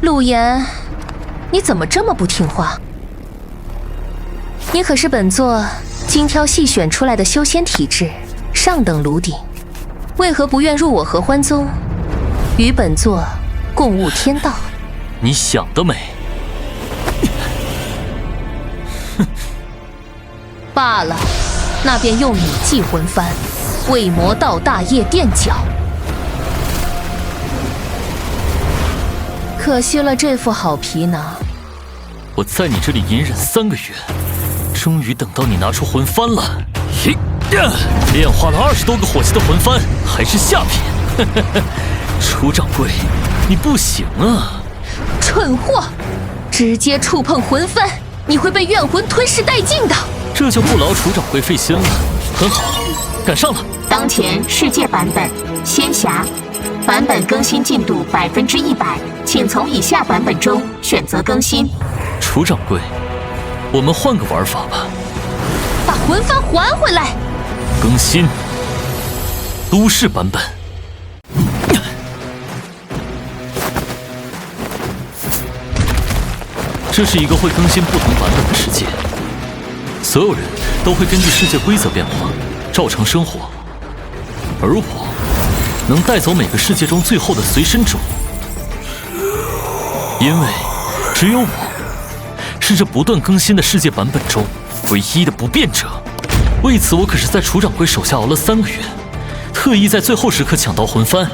陆岩，你怎么这么不听话？你可是本座精挑细选出来的修仙体质，上等炉鼎，为何不愿入我合欢宗，与本座共悟天道？你想得美！哼，罢了，那便用你祭魂幡，为魔道大业垫脚。可惜了这副好皮囊。我在你这里隐忍3个月，终于等到你拿出魂幡了。嘿，炼化了20多个火系的魂幡，还是下品。楚掌柜，你不行啊！蠢货，直接触碰魂幡，你会被怨魂吞噬殆尽的。这就不劳楚掌柜费心了。很好，赶上了。当前世界版本仙侠版本更新进度100%，请从以下版本中选择更新。楚掌柜，我们换个玩法吧。把魂幡还回来。更新都市版本。这是一个会更新不同版本的世界，所有人都会根据世界规则变化，照常生活。而我能带走每个世界中最后的随身种，因为只有我是这不断更新的世界版本中唯一的不变者。为此，我可是在楚掌柜手下熬了3个月，特意在最后时刻抢到魂幡。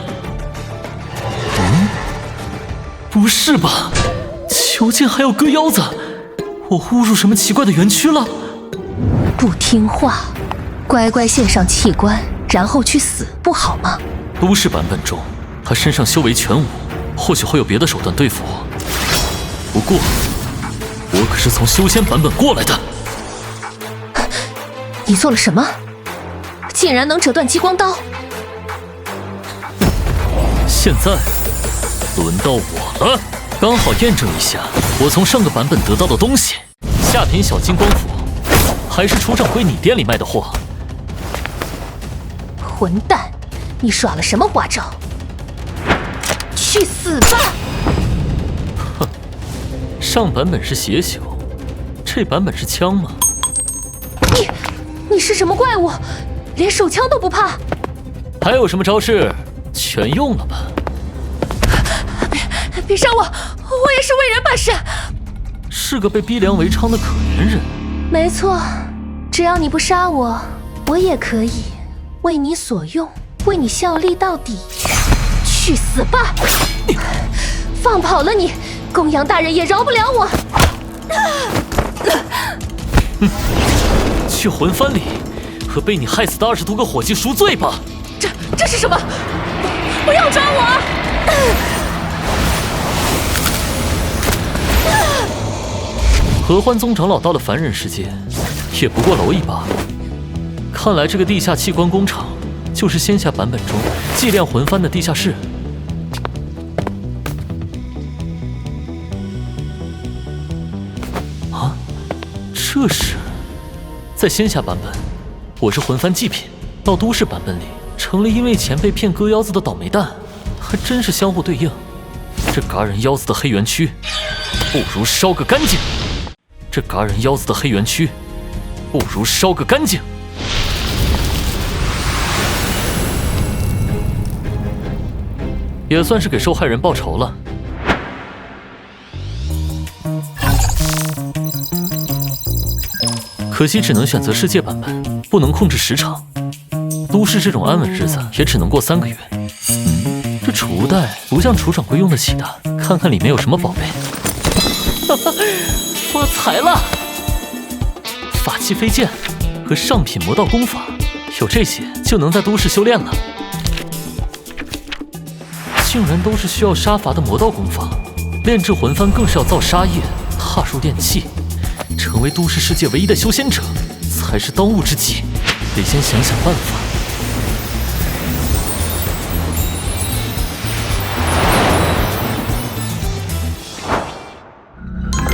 不是吧？求见还要割腰子？我误入什么奇怪的园区了？不听话，乖乖献上器官，然后去死，不好吗？都市版本中，他身上修为全无，或许会有别的手段对付我。不过，我可是从修仙版本过来的。你做了什么？竟然能折断激光刀！现在轮到我了，刚好验证一下我从上个版本得到的东西。下品小金光斧，还是楚掌柜你店里卖的货。混蛋，你耍了什么花招？去死吧！哼，上版本是邪修，这版本是枪吗？你是什么怪物？连手枪都不怕？还有什么招式？全用了吧？别杀我！我也是为人办事。是个被逼良为娼的可怜人。没错，只要你不杀我，我也可以为你所用，为你效力到底。去死吧！放跑了你，公羊大人也饶不了我。去魂幡里和被你害死的20多个伙计赎罪吧！这是什么？不要抓我！合欢宗长老到了凡人世界，也不过蝼蚁罢了。看来这个地下器官工厂就是仙侠版本中祭炼魂幡的地下室。啊，这是在仙侠版本，我是魂幡祭品；到都市版本里，成了因为钱被骗割腰子的倒霉蛋，还真是相互对应。这嘎人腰子的黑园区，不如烧个干净。这嘎人腰子的黑园区，不如烧个干净。也算是给受害人报仇了。可惜只能选择世界版本，不能控制时长。都市这种安稳日子也只能过3个月。这储物袋不像楚掌柜用得起的，看看里面有什么宝贝。哈哈，发财了！法器飞剑和上品魔道功法，有这些就能在都市修炼了。竟然都是需要杀伐的魔道功法，炼制魂幡更是要造杀业，踏入炼器，成为都市世界唯一的修仙者，才是当务之急。得先想想办法。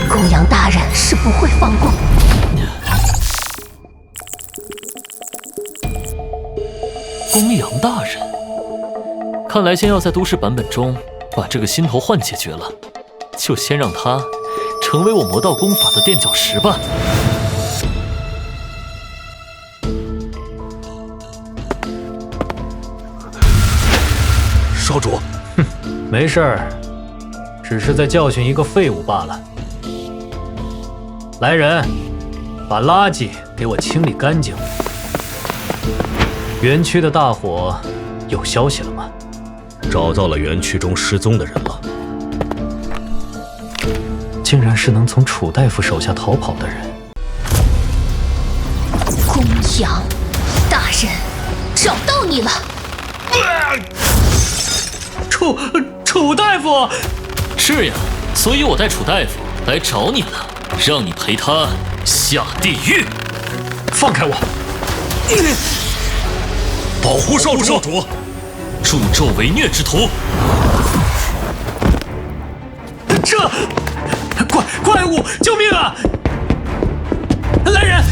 公羊大人是不会放过。公羊大人，看来先要在都市版本中把这个心头患解决了。就先让他成为我魔道功法的垫脚石吧。少主，没事儿，只是在教训一个废物罢了。来人，把垃圾给我清理干净。园区的大火有消息了吗？找到了园区中失踪的人了。竟然是能从楚大夫手下逃跑的人。公羊大人，找到你了！楚大夫，是呀，所以我带楚大夫来找你了，让你陪他下地狱。放开我！保护少主！助纣为虐之徒！这怪物，救命啊！来人！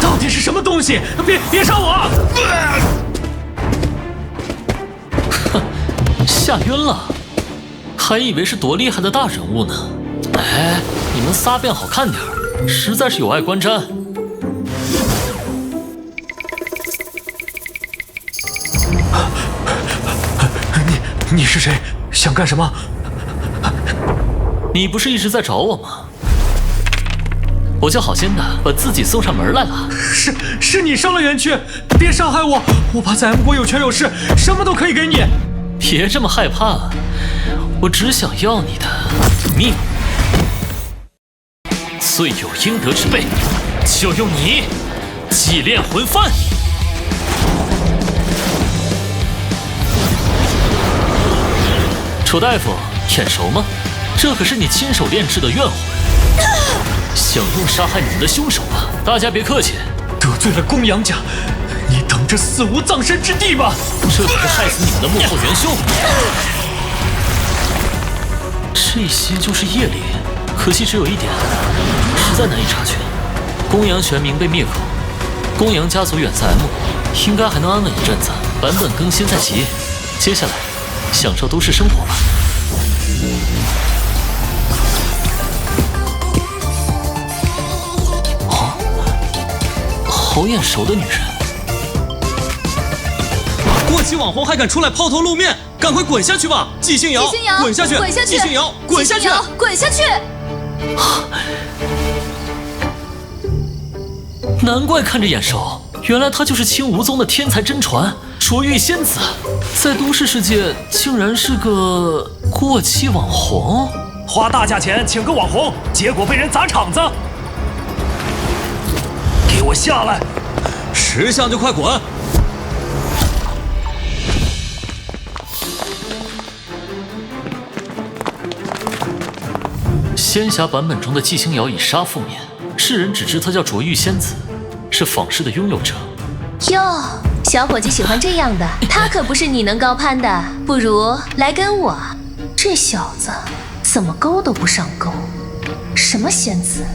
到底是什么东西？别杀我！哼，吓晕了，还以为是多厉害的大人物呢。哎，你们仨变好看点儿，实在是有碍观瞻。你是谁？想干什么？你不是一直在找我吗？我就好心的把自己送上门来了。是你伤了园区，别伤害我！我爸在 M 国有权有势，什么都可以给你。别这么害怕，我只想要你的命。罪有应得之辈，就用你祭炼魂幡。楚大夫，眼熟吗？这可是你亲手炼制的怨魂，想用杀害你们的凶手吧？大家别客气，得罪了公羊家，你等着死无葬身之地吧！这可是害死你们的幕后元凶。这些就是业力，可惜只有一点，实在难以察觉。公羊玄冥被灭口，公羊家族远在 M 国，应该还能安稳一阵子。版本更新在即，接下来享受都市生活吧。好眼熟的女人。过气网红还敢出来抛头露面，赶快滚下去吧！纪星瑶，滚下去！纪星瑶，滚下去！滚下去！难怪看着眼熟，原来她就是青梧宗的天才真传卓玉仙子，在都市世界竟然是个过气网红。花大价钱请个网红，结果被人砸场子。给我下来！10项就快滚！仙侠版本中的纪星瑶以杀覆灭，世人只知她叫卓玉仙子，是仿世的拥有者。哟，小伙计喜欢这样的，他可不是你能高攀的。不如来跟我。这小子怎么勾都不上钩，什么仙子，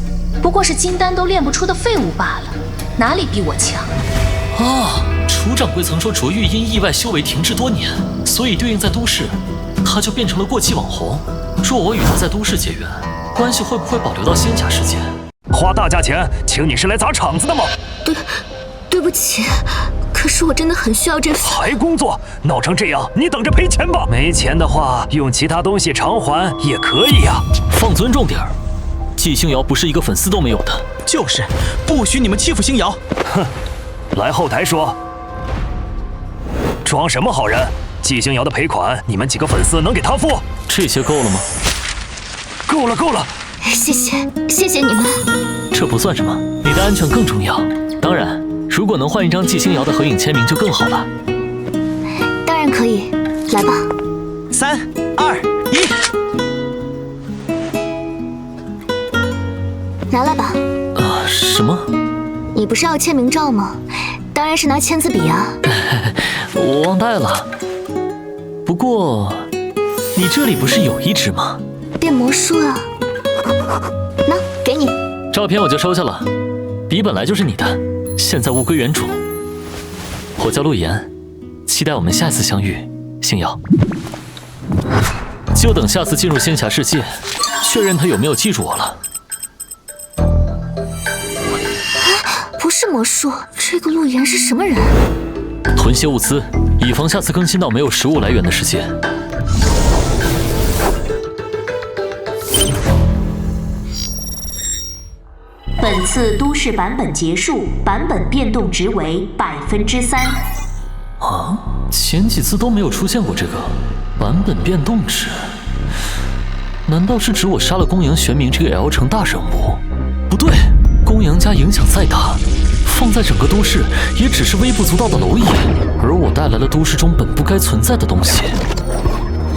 不过是金丹都练不出的废物罢了，哪里比我强？楚掌柜曾说卓玉因意外修为停滞多年，所以对应在都市，他就变成了过气网红。若我与他在都市结缘，关系会不会保留到仙侠世界？花大价钱请你是来砸场子的吗？对不起，可是我真的很需要这份。还工作，闹成这样，你等着赔钱吧。没钱的话，用其他东西偿还也可以呀。放尊重点儿，纪星瑶不是一个粉丝都没有的。就是，不许你们欺负星瑶。哼，来后台说。装什么好人？纪星瑶的赔款，你们几个粉丝能给他付？这些够了吗？够了。谢谢你们。这不算什么，你的安全更重要。当然，如果能换一张纪星瑶的合影签名就更好了。当然可以，来吧。3、2、1，拿来吧。什么？你不是要签名照吗？当然是拿签字笔啊。我忘带了。不过，你这里不是有一只吗？变魔术啊。那给你。照片我就收下了，笔本来就是你的，现在物归原主。我叫陆岩，期待我们下次相遇，星瑶。就等下次进入仙侠世界，确认他有没有记住我了。不是魔术，这个陆岩是什么人？囤些物资，以防下次更新到没有食物来源的世界。本次都市版本结束，版本变动值为3%。啊，前几次都没有出现过这个版本变动值，难道是指我杀了公羊玄冥这个 L 城大人物？不对，公羊家影响再大，放在整个都市也只是微不足道的蝼蚁，而我带来了都市中本不该存在的东西，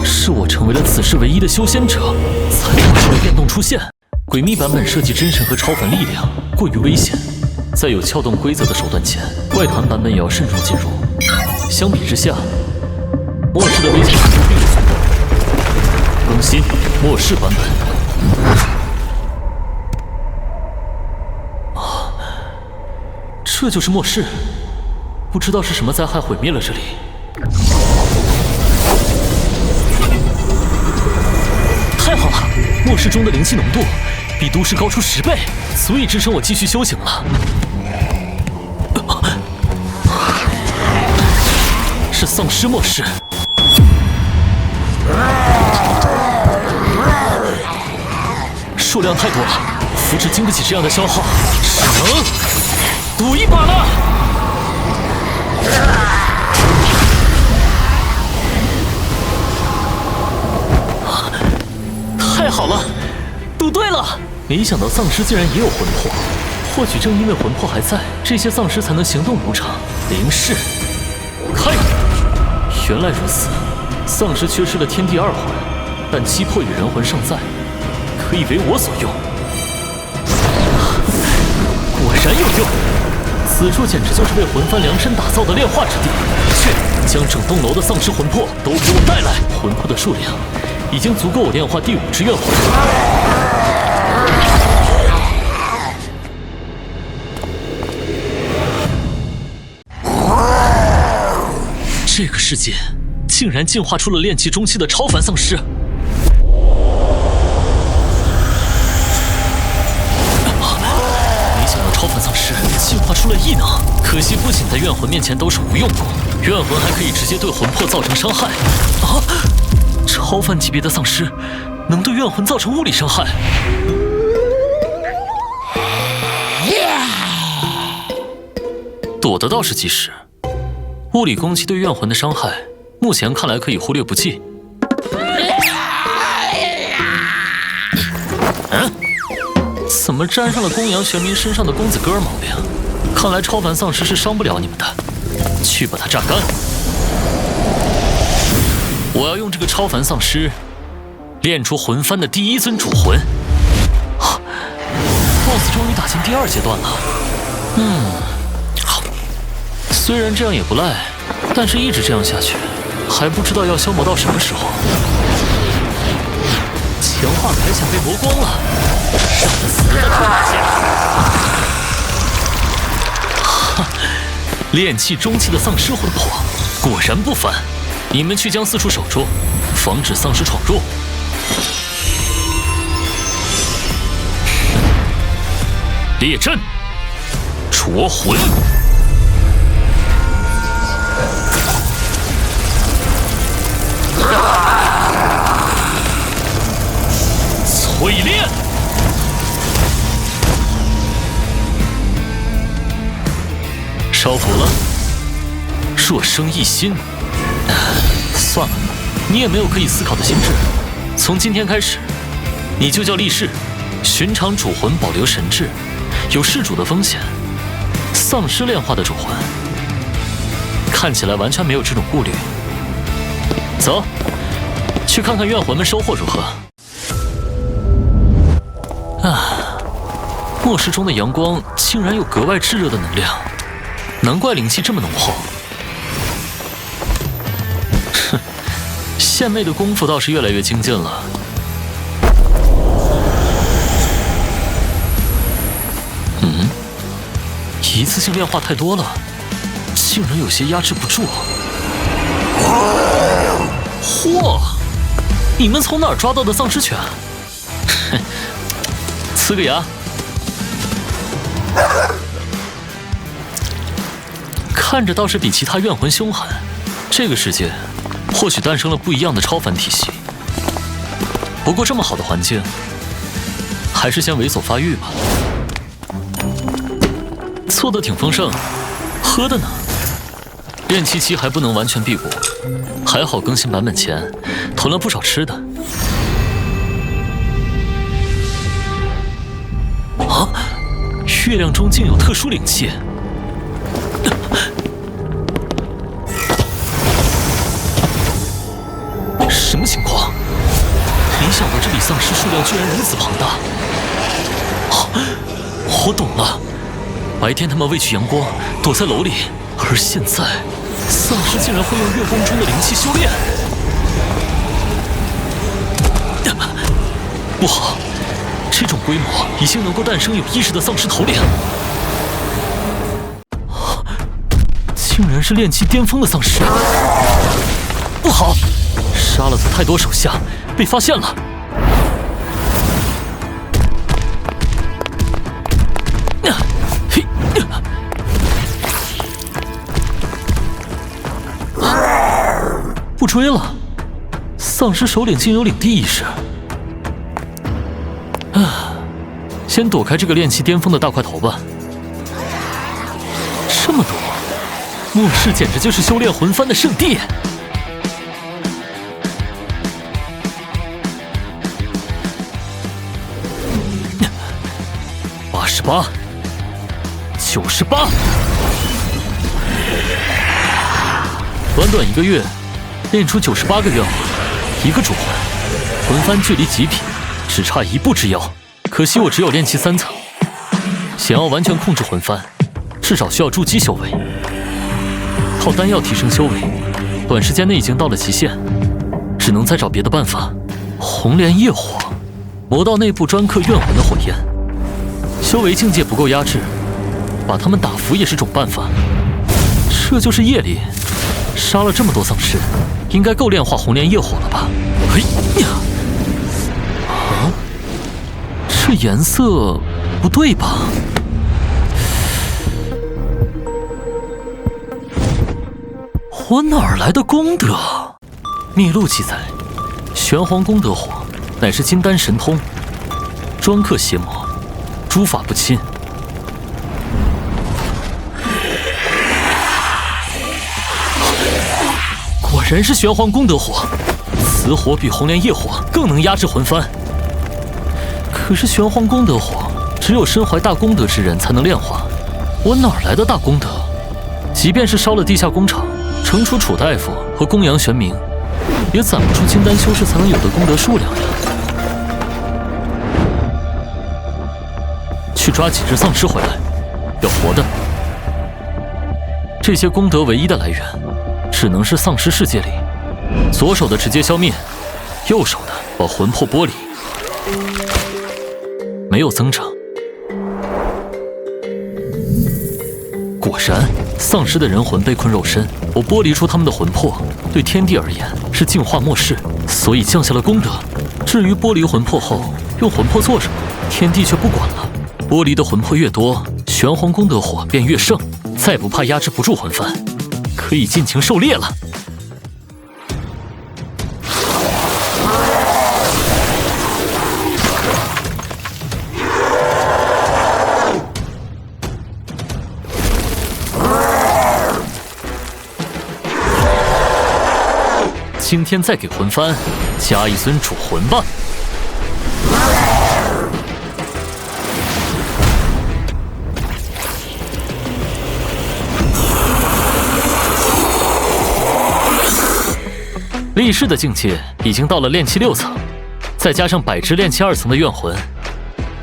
是我成为了此世唯一的修仙者，才导致了变动出现。诡秘版本设计真神和超凡力量过于危险，在有撬动规则的手段前，怪谈版本也要慎重进入。相比之下，末世的危险程度并不足够。更新末世版本。啊，这就是末世，不知道是什么灾害毁灭了这里。太好了，末世中的灵气浓度比都市高出10倍，足以支撑我继续修行了。是丧尸末世。数量太多了，符纸经不起这样的消耗，只能赌一把了。太好了，赌对了！没想到丧尸竟然也有魂魄，或许正因为魂魄还在，这些丧尸才能行动如常。灵视，开！原来如此，丧尸缺失了天地2魂，但七魄与人魂尚在，可以为我所用。果然有用，此处简直就是为魂幡量身打造的炼化之地。去，将整栋楼的丧尸魂魄都给我带来！魂魄的数量已经足够我炼化第5只怨魂。这个世界竟然进化出了炼气中期的超凡丧尸！没想到超凡丧尸进化出了异能，可惜不仅在怨魂面前都是无用功，怨魂还可以直接对魂魄造成伤害。啊！超凡级别的丧尸能对怨魂造成物理伤害。躲得倒是及时，物理攻击对怨魂的伤害，目前看来可以忽略不计。怎么沾上了公羊玄冥身上的公子哥毛病？看来超凡丧尸是伤不了你们的，去把它榨干！我要用这个超凡丧尸练出魂幡的第1尊主魂。BOSS 终于打进第2阶段了。好，虽然这样也不赖，但是一直这样下去，还不知道要消磨到什么时候。强化铠甲被磨光了，让他死在这马下。炼气中期的丧尸魂魄果然不凡，你们去将4处守住，防止丧尸闯入。列阵，灼魂。淬炼，烧服了。若生一心，算了，你也没有可以思考的心智。从今天开始，你就叫立誓，寻常主魂保留神智，有弑主的风险。丧尸炼化的主魂，看起来完全没有这种顾虑。走，去看看怨魂们收获如何。末世中的阳光竟然有格外炙热的能量，难怪灵气这么浓厚。哼，献媚的功夫倒是越来越精进了。一次性炼化太多了，竟然有些压制不住。嚯！你们从哪儿抓到的丧尸犬？哼，呲个牙！看着倒是比其他怨魂凶狠，这个世界或许诞生了不一样的超凡体系。不过这么好的环境，还是先猥琐发育吧。做得挺丰盛，喝的呢？练气期还不能完全辟谷，还好更新版本前囤了不少吃的。啊！月亮中竟有特殊灵气！什么情况？没想到这里丧尸数量居然如此庞大。啊！我懂了，白天他们畏惧阳光，躲在楼里，而现在，丧尸竟然会用月光中的灵气修炼。不好，这种规模已经能够诞生有意识的丧尸头领。竟然是炼气巅峰的丧尸！不好，杀了他太多手下，被发现了。不追了，丧尸首领竟有领地意识。先躲开这个炼气巅峰的大块头吧。这么多，末世简直就是修炼魂幡的圣地。88、98，短短1个月，练出98个愿望，1个主魂，魂幡距离极品只差1步之遥。可惜我只有炼气3层，想要完全控制魂幡，至少需要筑基修为。靠丹药提升修为，短时间内已经到了极限，只能再找别的办法。红莲业火，魔道内部专克怨魂的火焰，修为境界不够压制，把他们打服也是种办法。这就是业力，杀了这么多丧尸，应该够炼化红莲业火了吧？哎呀！啊，这颜色不对吧？我哪儿来的功德？秘录记载，玄黄功德火乃是金丹神通，专克邪魔，诸法不侵。果然是玄黄功德火，此火比红莲业火更能压制魂幡。可是玄黄功德火只有身怀大功德之人才能炼化，我哪来的大功德？即便是烧了地下工厂，惩处楚大夫和公羊玄冥，也攒不出金丹修士才能有的功德数量呀。去抓几只丧尸回来，要活的。这些功德唯一的来源，只能是丧尸世界里，左手的直接消灭，右手的把魂魄剥离，没有增长。果然，丧尸的人魂被困肉身，我剥离出他们的魂魄，对天地而言是净化末世，所以降下了功德。至于剥离魂魄后用魂魄做什么，天地却不管了。剥离的魂魄越多，玄黄功德火便越盛，再不怕压制不住魂幡，可以尽情狩猎了。今天再给魂幡加一尊主魂吧。力士的境界已经到了炼气6层，再加上100只炼气2层的怨魂，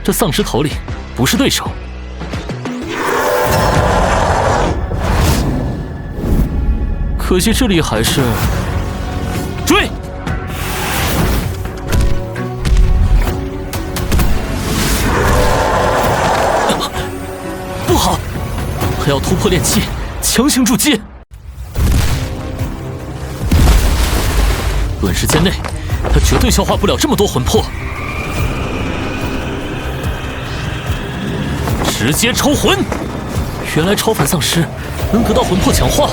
这丧尸头领不是对手。可惜这里还是追！不好，还要突破炼气，强行筑基。短时间内他绝对消化不了这么多魂魄。直接抽魂！原来超凡丧尸能得到魂魄强化。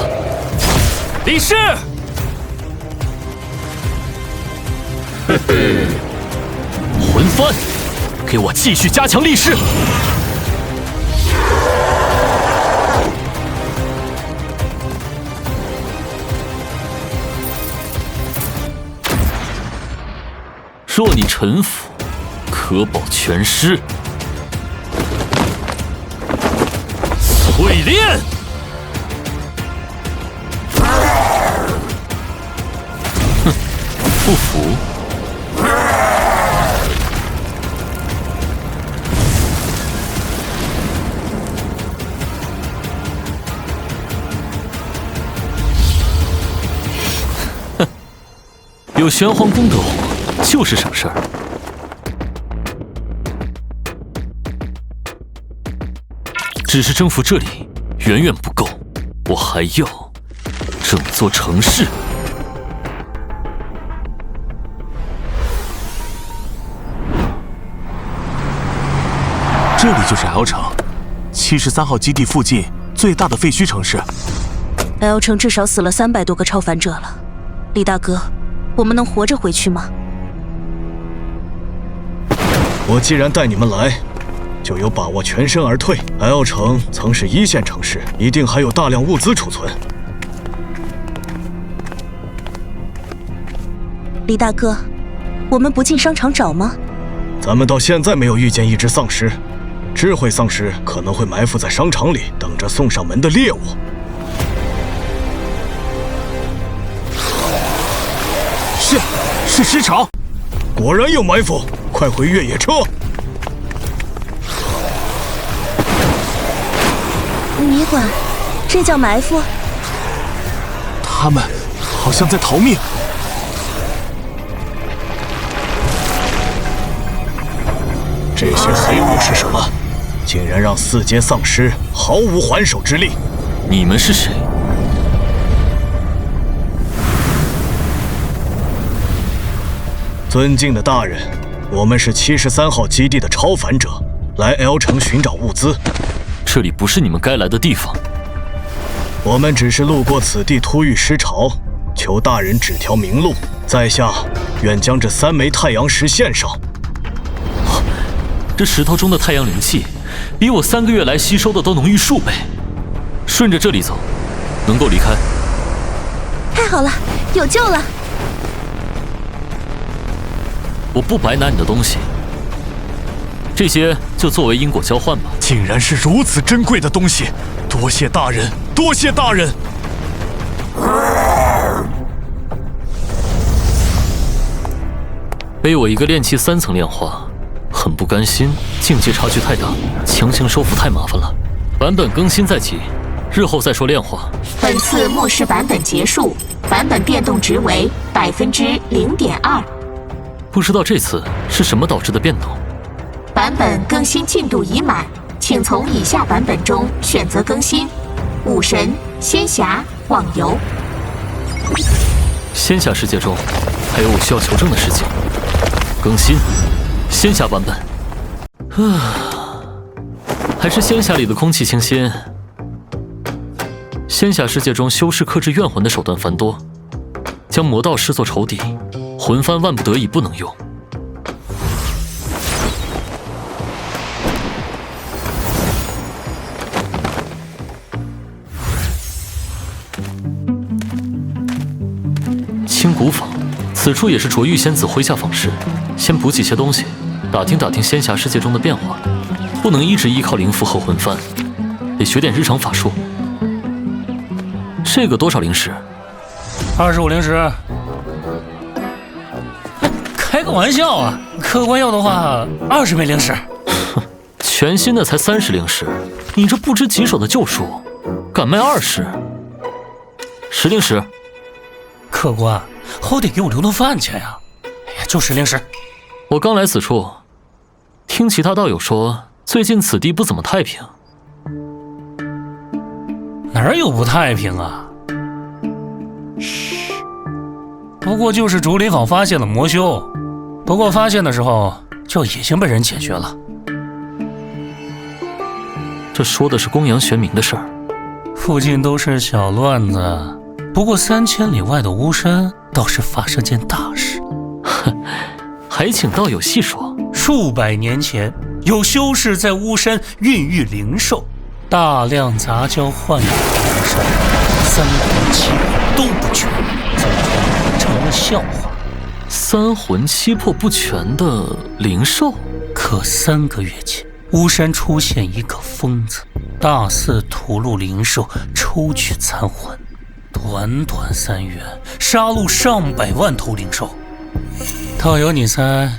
李氏，魂翻，给我继续加强力势！若你臣服，可保全尸。淬炼！哼，不服！哼，有玄黄功德火，就是省事儿。只是征服这里远远不够，我还要整座城市。这里就是 L 城，73号基地附近最大的废墟城市。L 城至少死了300多个超凡者了，李大哥，我们能活着回去吗？我既然带你们来，就有把握全身而退。L 城曾是1线城市，一定还有大量物资储存。李大哥，我们不进商场找吗？咱们到现在没有遇见一只丧尸，智慧丧尸可能会埋伏在商场里，等着送上门的猎物。是尸场，果然有埋伏，快回越野车！你管，这叫埋伏？他们好像在逃命。这些黑物是什么？竟然让4阶丧尸毫无还手之力！你们是谁？尊敬的大人，我们是73号基地的超凡者，来 L 城寻找物资。这里不是你们该来的地方。我们只是路过此地突遇尸潮，求大人指条明路。在下愿将这3枚太阳石献上。这石头中的太阳灵气，比我3个月来吸收的都浓郁数倍。顺着这里走，能够离开。太好了，有救了！我不白拿你的东西，这些就作为因果交换吧。竟然是如此珍贵的东西，多谢大人，多谢大人！背我一个炼气3层炼化，很不甘心，境界差距太大，强行收服太麻烦了。版本更新在即，日后再说炼化。本次末世版本结束，版本变动值为0.2%。不知道这次是什么导致的变动。版本更新进度已满，请从以下版本中选择更新：武神、仙侠、网游。仙侠世界中还有我需要求证的事情。更新仙侠版本。还是仙侠里的空气清新。仙侠世界中修饰克制怨魂的手段繁多，将魔道视作仇敌，魂幡万不得已不能用。青谷坊，此处也是卓玉仙子麾下坊市。先补几些东西，打听打听仙侠世界中的变化，不能一直依靠灵符和魂幡，得学点日常法术。这个多少灵石？25灵石。开个玩笑啊！客官要的话，20枚灵石。哼，全新的才30灵石，你这不知棘手的旧术，敢卖20？10灵石。客官，后得给我留顿饭钱呀！哎呀，就10灵石。我刚来此处，听其他道友说，最近此地不怎么太平。哪有不太平啊？嘘，不过就是竹林坊发现了魔修，不过发现的时候就已经被人解决了。这说的是公羊玄冥的事儿。附近都是小乱子，不过3000里外的巫山倒是发生件大事。哼，还请道友细说。数百年前，有修士在巫山孕育灵兽，大量杂交换有灵兽，3魂7魄都不全，最后成了笑话。3魂7魄不全的灵兽？可3个月前，巫山出现一个疯子，大肆屠戮灵兽，抽取残魂，短短3月，杀戮上百万头灵兽。道友，你猜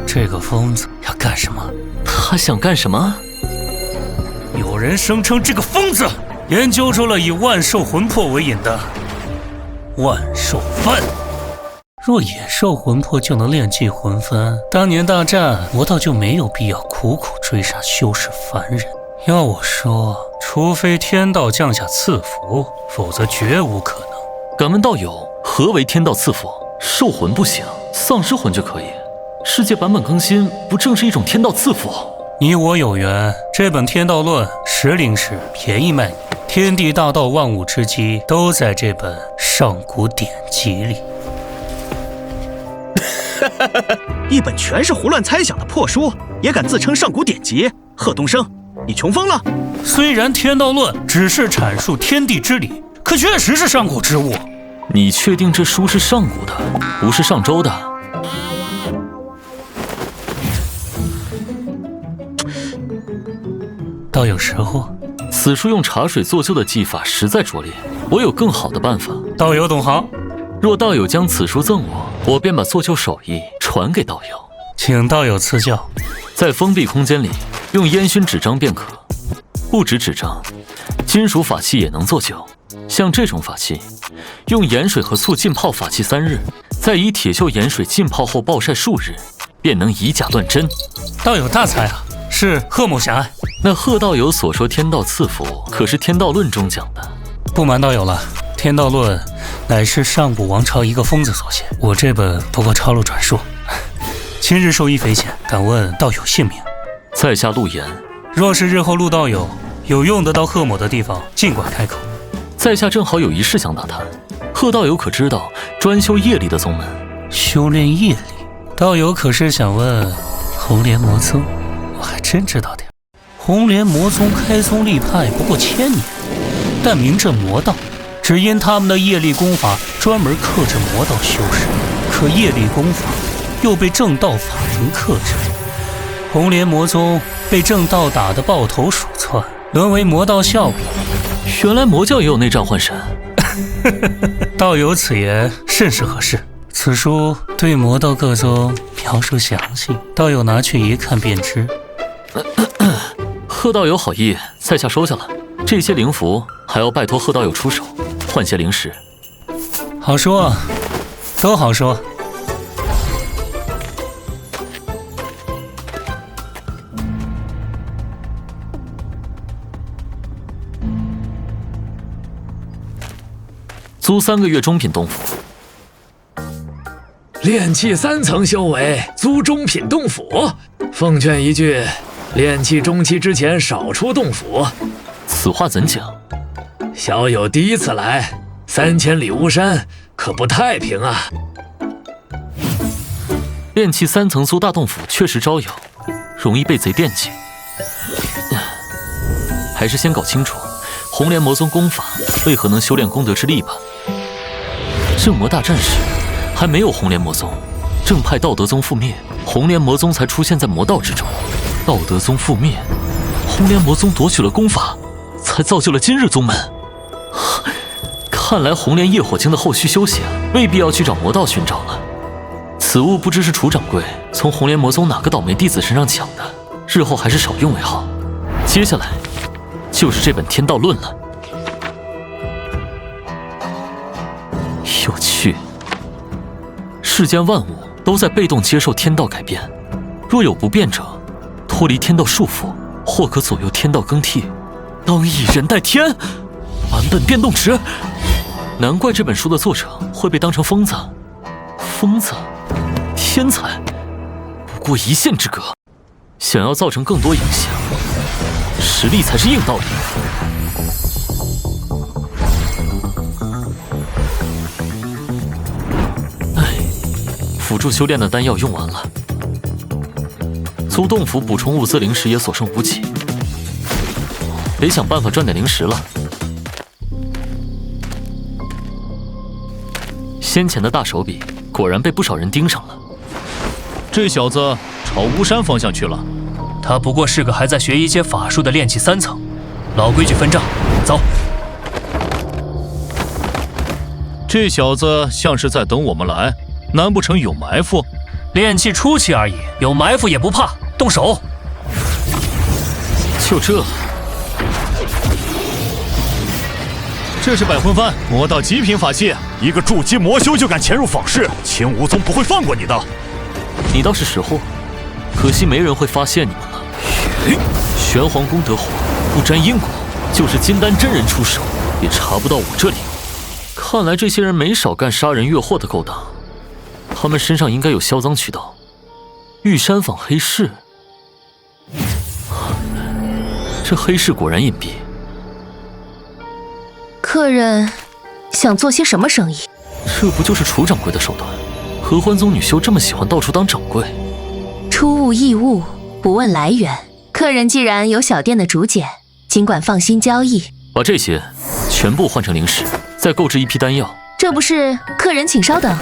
这个疯子要干什么？他想干什么？有人声称这个疯子研究出了以万兽魂魄为引的万兽幡。若野兽魂魄就能炼尽魂幡，当年大战魔道就没有必要苦苦追杀修士凡人。要我说，除非天道降下赐福，否则绝无可能。敢问道友，何为天道赐福？兽魂不行，丧尸魂就可以。世界版本更新不正是一种天道赐福？你我有缘，这本天道论10灵石便宜卖你，天地大道万物之基都在这本上古典籍里。一本全是胡乱猜想的破书，也敢自称上古典籍？贺东升，你穷疯了！虽然天道论只是阐述天地之理，可确实是上古之物。你确定这书是上古的，不是上周的？道友识货。此书用茶水做旧的技法实在拙劣，我有更好的办法。道友懂行，若道友将此书赠我，我便把做旧手艺传给道友。请道友赐教。在封闭空间里用烟熏纸张便可，不止纸张，金属法器也能做旧。像这种法器，用盐水和醋浸泡法器3日，再以铁锈盐水浸泡后暴晒数日，便能以假乱真。道友大才啊！是贺某狭隘。那贺道友所说天道赐福，可是天道论中讲的？不瞒道友了，天道论乃是上古王朝一个疯子所写，我这本不过抄录转述。今日受益匪浅，敢问道友姓名？在下陆岩。若是日后陆道友有用得到贺某的地方，尽管开口。在下正好有一事想打探，贺道友可知道专修业力的宗门？修炼业力？道友可是想问红莲魔宗？我还真知道点。红莲魔宗开宗立派不过1000年，但名震魔道，只因他们的业力功法专门克制魔道修士，可业力功法又被正道法门克制。红莲魔宗被正道打得抱头鼠窜，沦为魔道笑柄。原来魔教也有内战换神。道友此言甚是合适。此书对魔道各宗描述详细，道友拿去一看便知。贺道友好意，在下收下了。这些灵符还要拜托贺道友出手，换些灵石。好说啊，都好说。租3个月中品洞府。炼气3层修为，租中品洞府。奉劝一句，炼气中期之前少出洞府。此话怎讲？小友第一次来，3000里巫山可不太平啊。炼气3层租大洞府确实招摇，容易被贼惦记。还是先搞清楚红莲魔宗功法为何能修炼功德之力吧。正魔大战时还没有红莲魔宗，正派道德宗覆灭，红莲魔宗才出现在魔道之中。道德宗覆灭，红莲魔宗夺取了功法，才造就了今日宗门。看来红莲业火经的后续修行未必要去找魔道寻找了。此物不知是楚掌柜从红莲魔宗哪个倒霉弟子身上抢的，日后还是少用为好。接下来就是这本天道论了。有趣，世间万物都在被动接受天道改变，若有不变者，脱离天道束缚，或可左右天道更替。当以人代天，版本变动值。难怪这本书的作者会被当成疯子。疯子，天才，不过一线之隔。想要造成更多影响，实力才是硬道理。辅助修炼的丹药用完了，租洞府补充物资零食也所剩无几，得想办法赚点零食了。先前的大手笔果然被不少人盯上了。这小子朝巫山方向去了。他不过是个还在学一阶法术的炼气3层。老规矩分账，走。这小子像是在等我们来。难不成有埋伏？炼气初期而已，有埋伏也不怕，动手！就这？这是百魂幡，魔道极品法器，一个筑基魔修就敢潜入坊室，青梧宗不会放过你的。你倒是识货，可惜没人会发现你们了。玄黄功得火，不沾因果，就是金丹真人出手，也查不到我这里。看来这些人没少干杀人越货的勾当。他们身上应该有销赃渠道。玉山坊黑市，这黑市果然隐蔽。客人想做些什么生意？这不就是楚掌柜的手段？合欢宗女修这么喜欢到处当掌柜？出物易物，不问来源。客人既然有小店的竹简，尽管放心交易。把这些全部换成零食，再购置一批丹药。这不是，客人请稍等。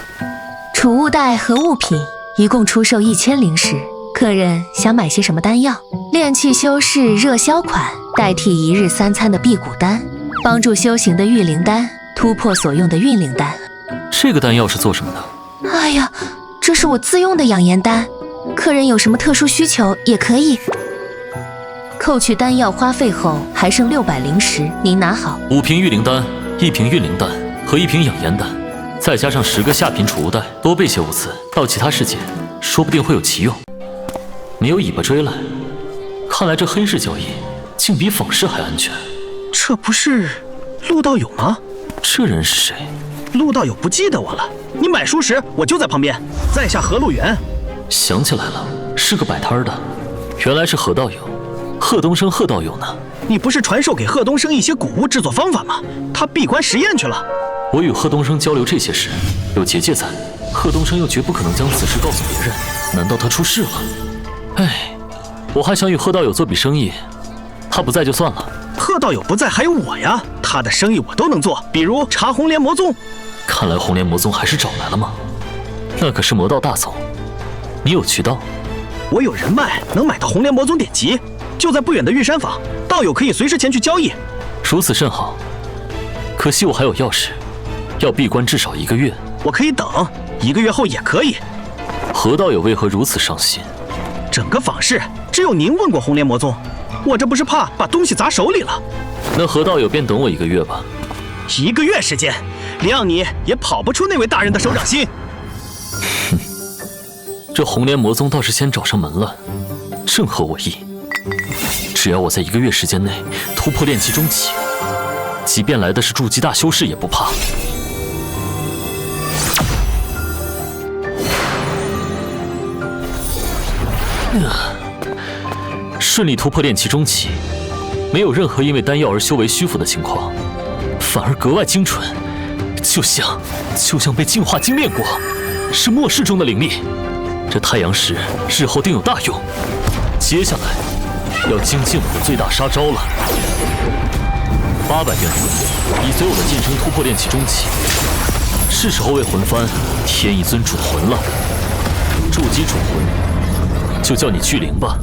储物袋和物品一共出售1000零食，客人想买些什么丹药？炼气修士热销款，代替1日3餐的辟谷丹，帮助修行的御灵丹，突破所用的运灵丹。这个丹药是做什么的？哎呀，这是我自用的养颜丹，客人有什么特殊需求也可以。扣去丹药花费后，还剩600零食，您拿好。5瓶御灵丹，1瓶运灵丹和1瓶养颜丹。再加上10个下品储物袋，多备些物资，到其他世界说不定会有奇用。没有尾巴追来，看来这黑市交易竟比坊市还安全。这不是陆道友吗？这人是谁？陆道友不记得我了？你买书时我就在旁边，在下何路远。想起来了，是个摆摊的，原来是何道友。贺东升贺道友呢？你不是传授给贺东升一些古物制作方法吗？他闭关实验去了。我与贺东升交流这些事，有结界在，贺东升又绝不可能将此事告诉别人。难道他出事了？哎，我还想与贺道友做笔生意，他不在就算了。贺道友不在还有我呀，他的生意我都能做，比如查红莲魔宗。看来红莲魔宗还是找来了吗？那可是魔道大宗，你有渠道？我有人脉，能买到红莲魔宗典籍，就在不远的玉山坊，道友可以随时前去交易。如此甚好，可惜我还有要事。要闭关至少1个月，我可以等，1个月后也可以。何道友为何如此伤心？整个坊市只有您问过红莲魔宗，我这不是怕把东西砸手里了。那何道友便等我1个月吧。1个月时间，谅你也跑不出那位大人的手掌心。哼，这红莲魔宗倒是先找上门了，正合我意。只要我在1个月时间内突破炼气中期，即便来的是筑基大修士也不怕。顺利突破炼气中期，没有任何因为丹药而修为虚浮的情况，反而格外精纯，就像被净化精炼过，是末世中的灵力。这太阳石日后定有大用。接下来要精进我的最大杀招了。800变魂已随我的晋升突破炼气中期，是时候为魂幡添一尊主魂了。筑基主魂就叫你巨灵吧。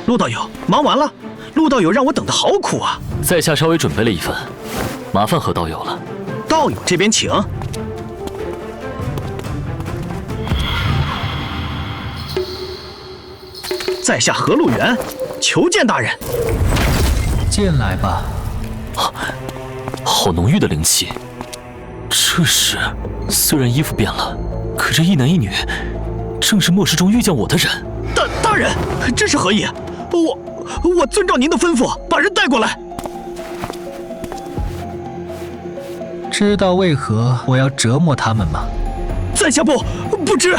陆道友，忙完了。陆道友让我等得好苦啊。在下稍微准备了一份，麻烦何道友了。道友这边请。在下何路远，求见大人。进来吧。好浓郁的灵气。这是，虽然衣服变了，可这一男一女，正是末世中遇见我的人。大人，这是何意？我遵照您的吩咐，把人带过来。知道为何我要折磨他们吗？在下不知。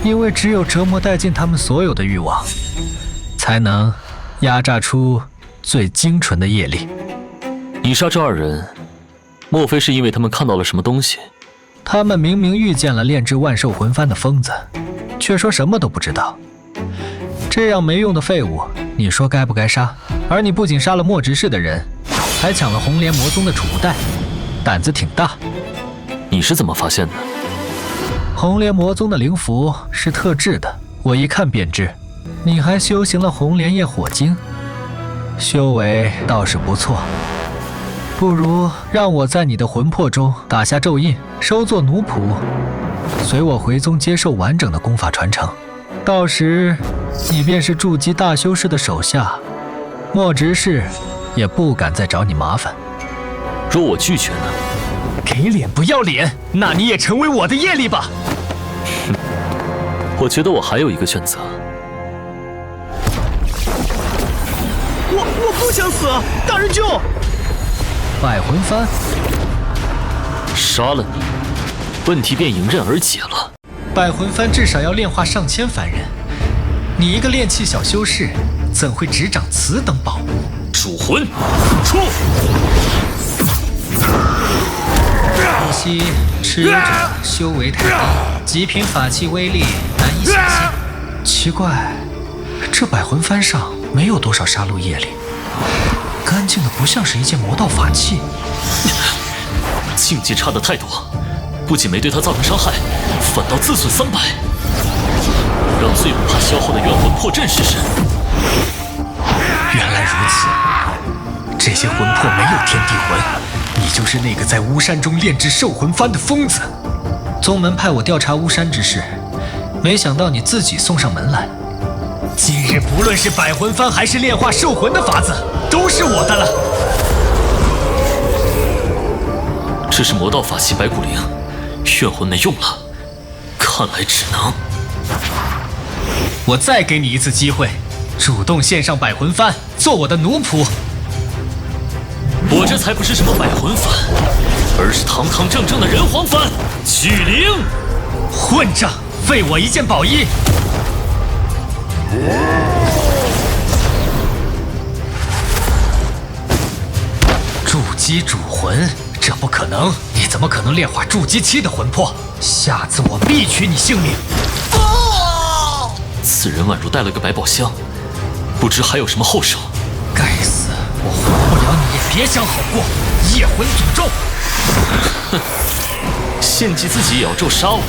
因为只有折磨殆尽他们所有的欲望，才能压榨出最精纯的业力。你杀这2人，莫非是因为他们看到了什么东西？他们明明遇见了炼制万兽魂幡的疯子，却说什么都不知道。这样没用的废物，你说该不该杀？而你不仅杀了墨执事的人，还抢了红莲魔宗的储物袋，胆子挺大。你是怎么发现的？红莲魔宗的灵符是特制的，我一看便知。你还修行了红莲业火经，修为倒是不错。不如让我在你的魂魄中打下咒印，收作奴仆，随我回宗接受完整的功法传承。到时你便是筑基大修士的手下，墨执事也不敢再找你麻烦。若我拒绝呢？给脸不要脸，那你也成为我的业力吧。哼，我觉得我还有一个选择。我不想死，大人救！百魂幡，杀了你，问题便迎刃而解了。百魂幡至少要炼化上千凡人，你一个炼器小修士，怎会执掌此等宝物？主魂，出！可惜持有者修为太低，极品法器威力难以显现。奇怪，这百魂幡上没有多少杀戮业力，干净的不像是一件魔道法器。境界差得太多，不仅没对他造成伤害，反倒自损300。让最不怕消耗的元魂魄阵试试。原来如此，这些魂魄没有天地魂，你就是那个在巫山中炼制兽魂幡的疯子。宗门派我调查巫山之事，没想到你自己送上门来。今日不论是百魂幡还是炼化兽魂的法子，都是我的了。这是魔道法器白骨灵，元魂没用了，看来只能……我再给你一次机会，主动献上百魂幡，做我的奴仆。我这才不是什么百魂幡，而是堂堂正正的人皇幡巨灵。混账，废我一件宝衣！筑基主魂，这不可能！你怎么可能炼化筑基期的魂魄？下次我必取你性命！此人宛如带了个百宝箱，不知还有什么后手。该死，我活不了你也别想好过！夜魂诅咒！哼，献祭自己也要咒杀我？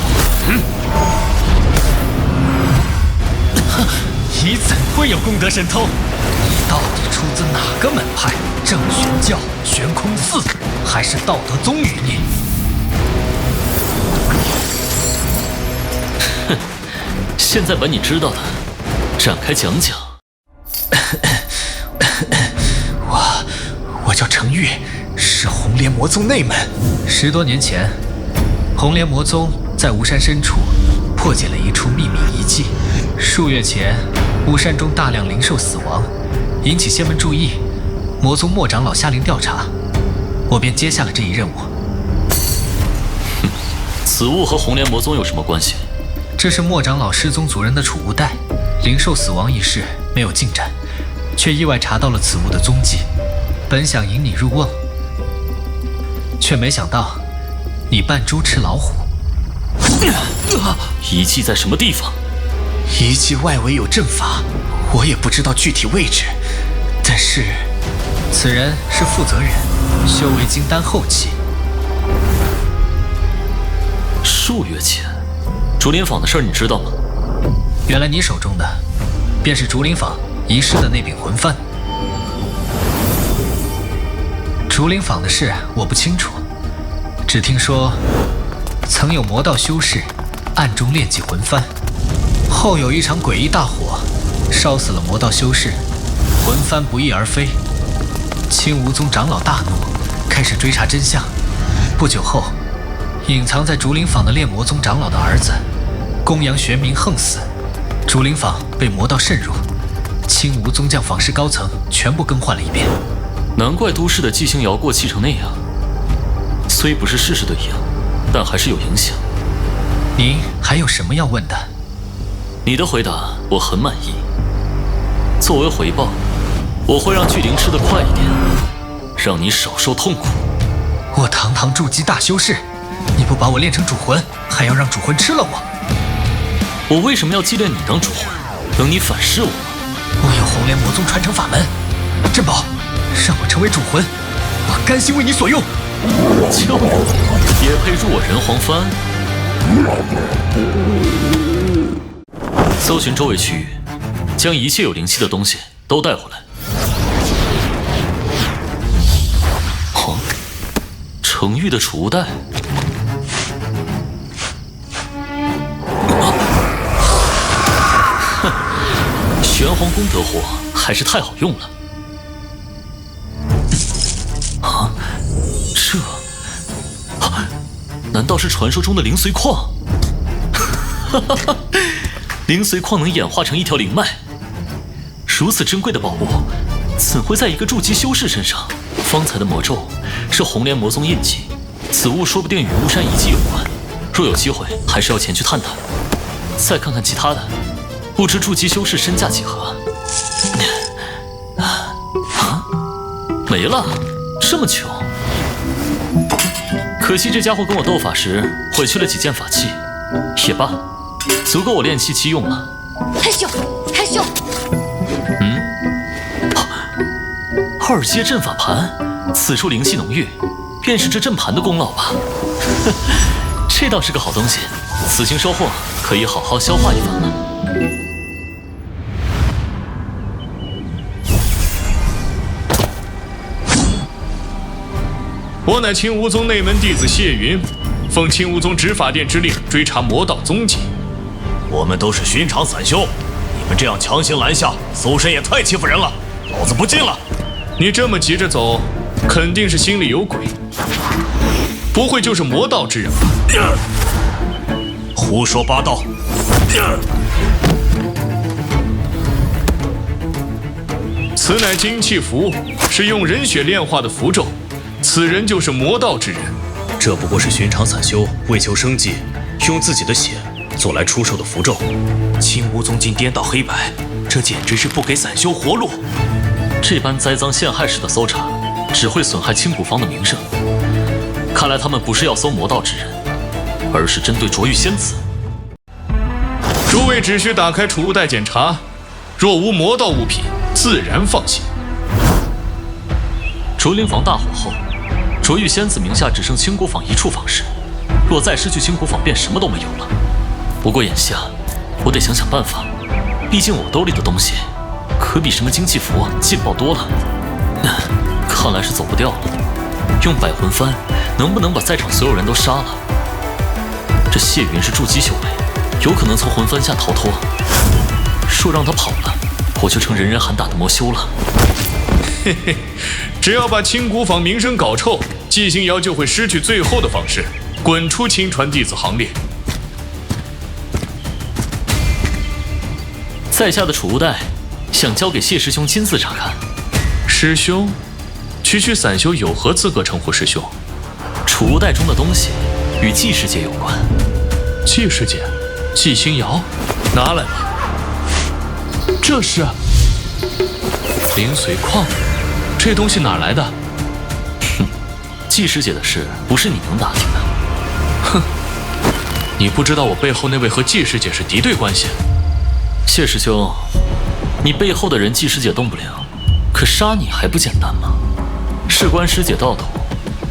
你怎会有功德神通？你到底出自哪个门派？正玄教、悬空寺，还是道德宗余孽？哼，现在把你知道的展开讲讲。我叫程昱，是红莲魔宗内门。10多年前，红莲魔宗在巫山深处破解了一处秘密遗迹。数月前，巫山中大量灵兽死亡，引起仙门注意。魔宗莫长老下令调查，我便接下了这一任务。哼，此物和红莲魔宗有什么关系？这是莫长老失踪族人的储物袋，灵兽死亡一事没有进展，却意外查到了此物的踪迹。本想引你入瓮，却没想到你扮猪吃老虎。遗迹在什么地方？遗迹外围有阵法，我也不知道具体位置，但是此人是负责人，修为金丹后期。数月前，竹林坊的事儿你知道吗？原来你手中的便是竹林坊遗失的那柄魂幡。竹林坊的事我不清楚，只听说曾有魔道修士暗中炼制魂幡，后有一场诡异大火，烧死了魔道修士，魂幡不翼而飞。青梧宗长老大怒，开始追查真相。不久后，隐藏在竹林坊的炼魔宗长老的儿子公羊玄冥横死，竹林坊被魔道渗入，青梧宗将坊士高层全部更换了一遍。难怪都市的纪星瑶过气成那样，虽不是事事对应，但还是有影响。你还有什么要问的？你的回答我很满意。作为回报，我会让巨灵吃得快一点，让你少受痛苦。我堂堂筑基大修士，你不把我练成主魂，还要让主魂吃了我？我为什么要祭炼你当主魂？等你反噬我吗？我有红莲魔宗传承法门，珍宝，让我成为主魂，我甘心为你所用。就你也配入我人皇藩？搜寻周围区域，将一切有灵气的东西都带回来。哦，程昱的储物袋。哼，玄黄功得货还是太好用了。啊，这，难道是传说中的灵髓矿？哈哈哈，灵髓矿能演化成一条灵脉，如此珍贵的宝物，怎会在一个筑基修士身上？方才的魔咒是红莲魔宗印记，此物说不定与巫山遗迹有关。若有机会，还是要前去探探。再看看其他的，不知筑基修士身价几何？啊，没了，这么穷。可惜这家伙跟我斗法时毁去了几件法器，也罢，足够我练气期用了。太秀，太秀！二阶阵法盘，此处灵气浓郁，便是这阵盘的功劳吧？呵，这倒是个好东西，此行收获可以好好消化一番了。我乃青梧宗内门弟子谢云，奉青梧宗执法殿之令追查魔道踪迹。我们都是寻常散修，你们这样强行拦下，搜身也太欺负人了，老子不进了。你这么急着走，肯定是心里有鬼，不会就是魔道之人吧？胡说八道！此乃精气符，是用人血炼化的符咒，此人就是魔道之人。这不过是寻常散修为求生计，用自己的血做来出售的符咒。青梧宗竟颠倒黑白，这简直是不给散修活路。这般栽赃陷害式的搜查，只会损害青谷坊的名声。看来他们不是要搜魔道之人，而是针对卓玉仙子。诸位只需打开储物袋检查，若无魔道物品，自然放心。卓灵坊大火后，卓玉仙子名下只剩青谷坊一处坊室，若再失去青谷坊，便什么都没有了。不过眼下，我得想想办法，毕竟我兜里的东西可比什么精气符劲爆多了。看来是走不掉了。用百魂幡能不能把在场所有人都杀了？这谢云是筑基修为，有可能从魂幡下逃脱。若让他跑了，我就成人人喊打的魔修了。嘿嘿，只要把青谷坊名声搞臭，纪星瑶就会失去最后的方式，滚出亲传弟子行列。在下的储物袋，想交给谢师兄亲自查看。师兄，区区散修有何资格称呼师兄？储物袋中的东西与纪师姐有关。纪师姐，纪星瑶，拿来吧。这是灵髓矿，这东西哪来的？哼，纪师姐的事不是你能打听的。哼，你不知道我背后那位和纪师姐是敌对关系。谢师兄，你背后的人纪师姐动不了，可杀你还不简单吗？事关师姐道统，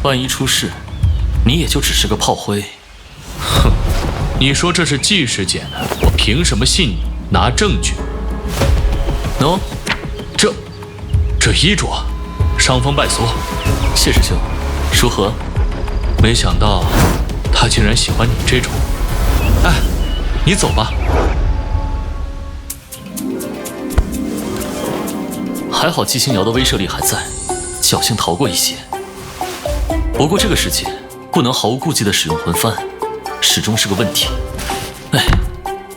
万一出事，你也就只是个炮灰。哼，你说这是纪师姐呢，我凭什么信你？拿证据。喏，这衣着，伤风败俗。谢师兄，如何？没想到他竟然喜欢你这种。哎，你走吧。还好纪星瑶的威慑力还在，侥幸逃过一劫。不过这个世界不能毫无顾忌地使用魂幡，始终是个问题。哎，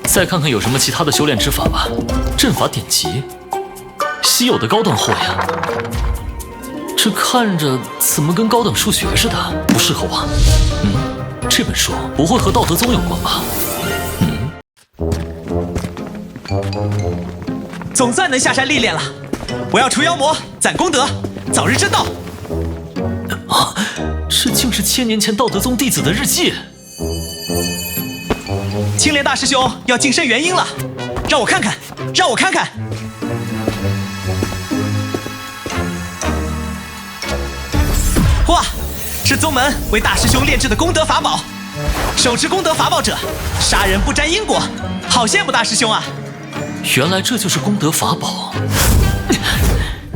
再看看有什么其他的修炼之法吧。阵法典籍，稀有的高端货呀。这看着怎么跟高等数学似的，不适合我。这本书不会和道德宗有关吧？总算能下山历练了。我要除妖魔，攒功德，早日真道。这竟是1000年前道德宗弟子的日记。青莲大师兄要晋升元婴了，让我看看，让我看看。哇，是宗门为大师兄炼制的功德法宝，手持功德法宝者，杀人不沾因果，好羡慕大师兄啊！原来这就是功德法宝。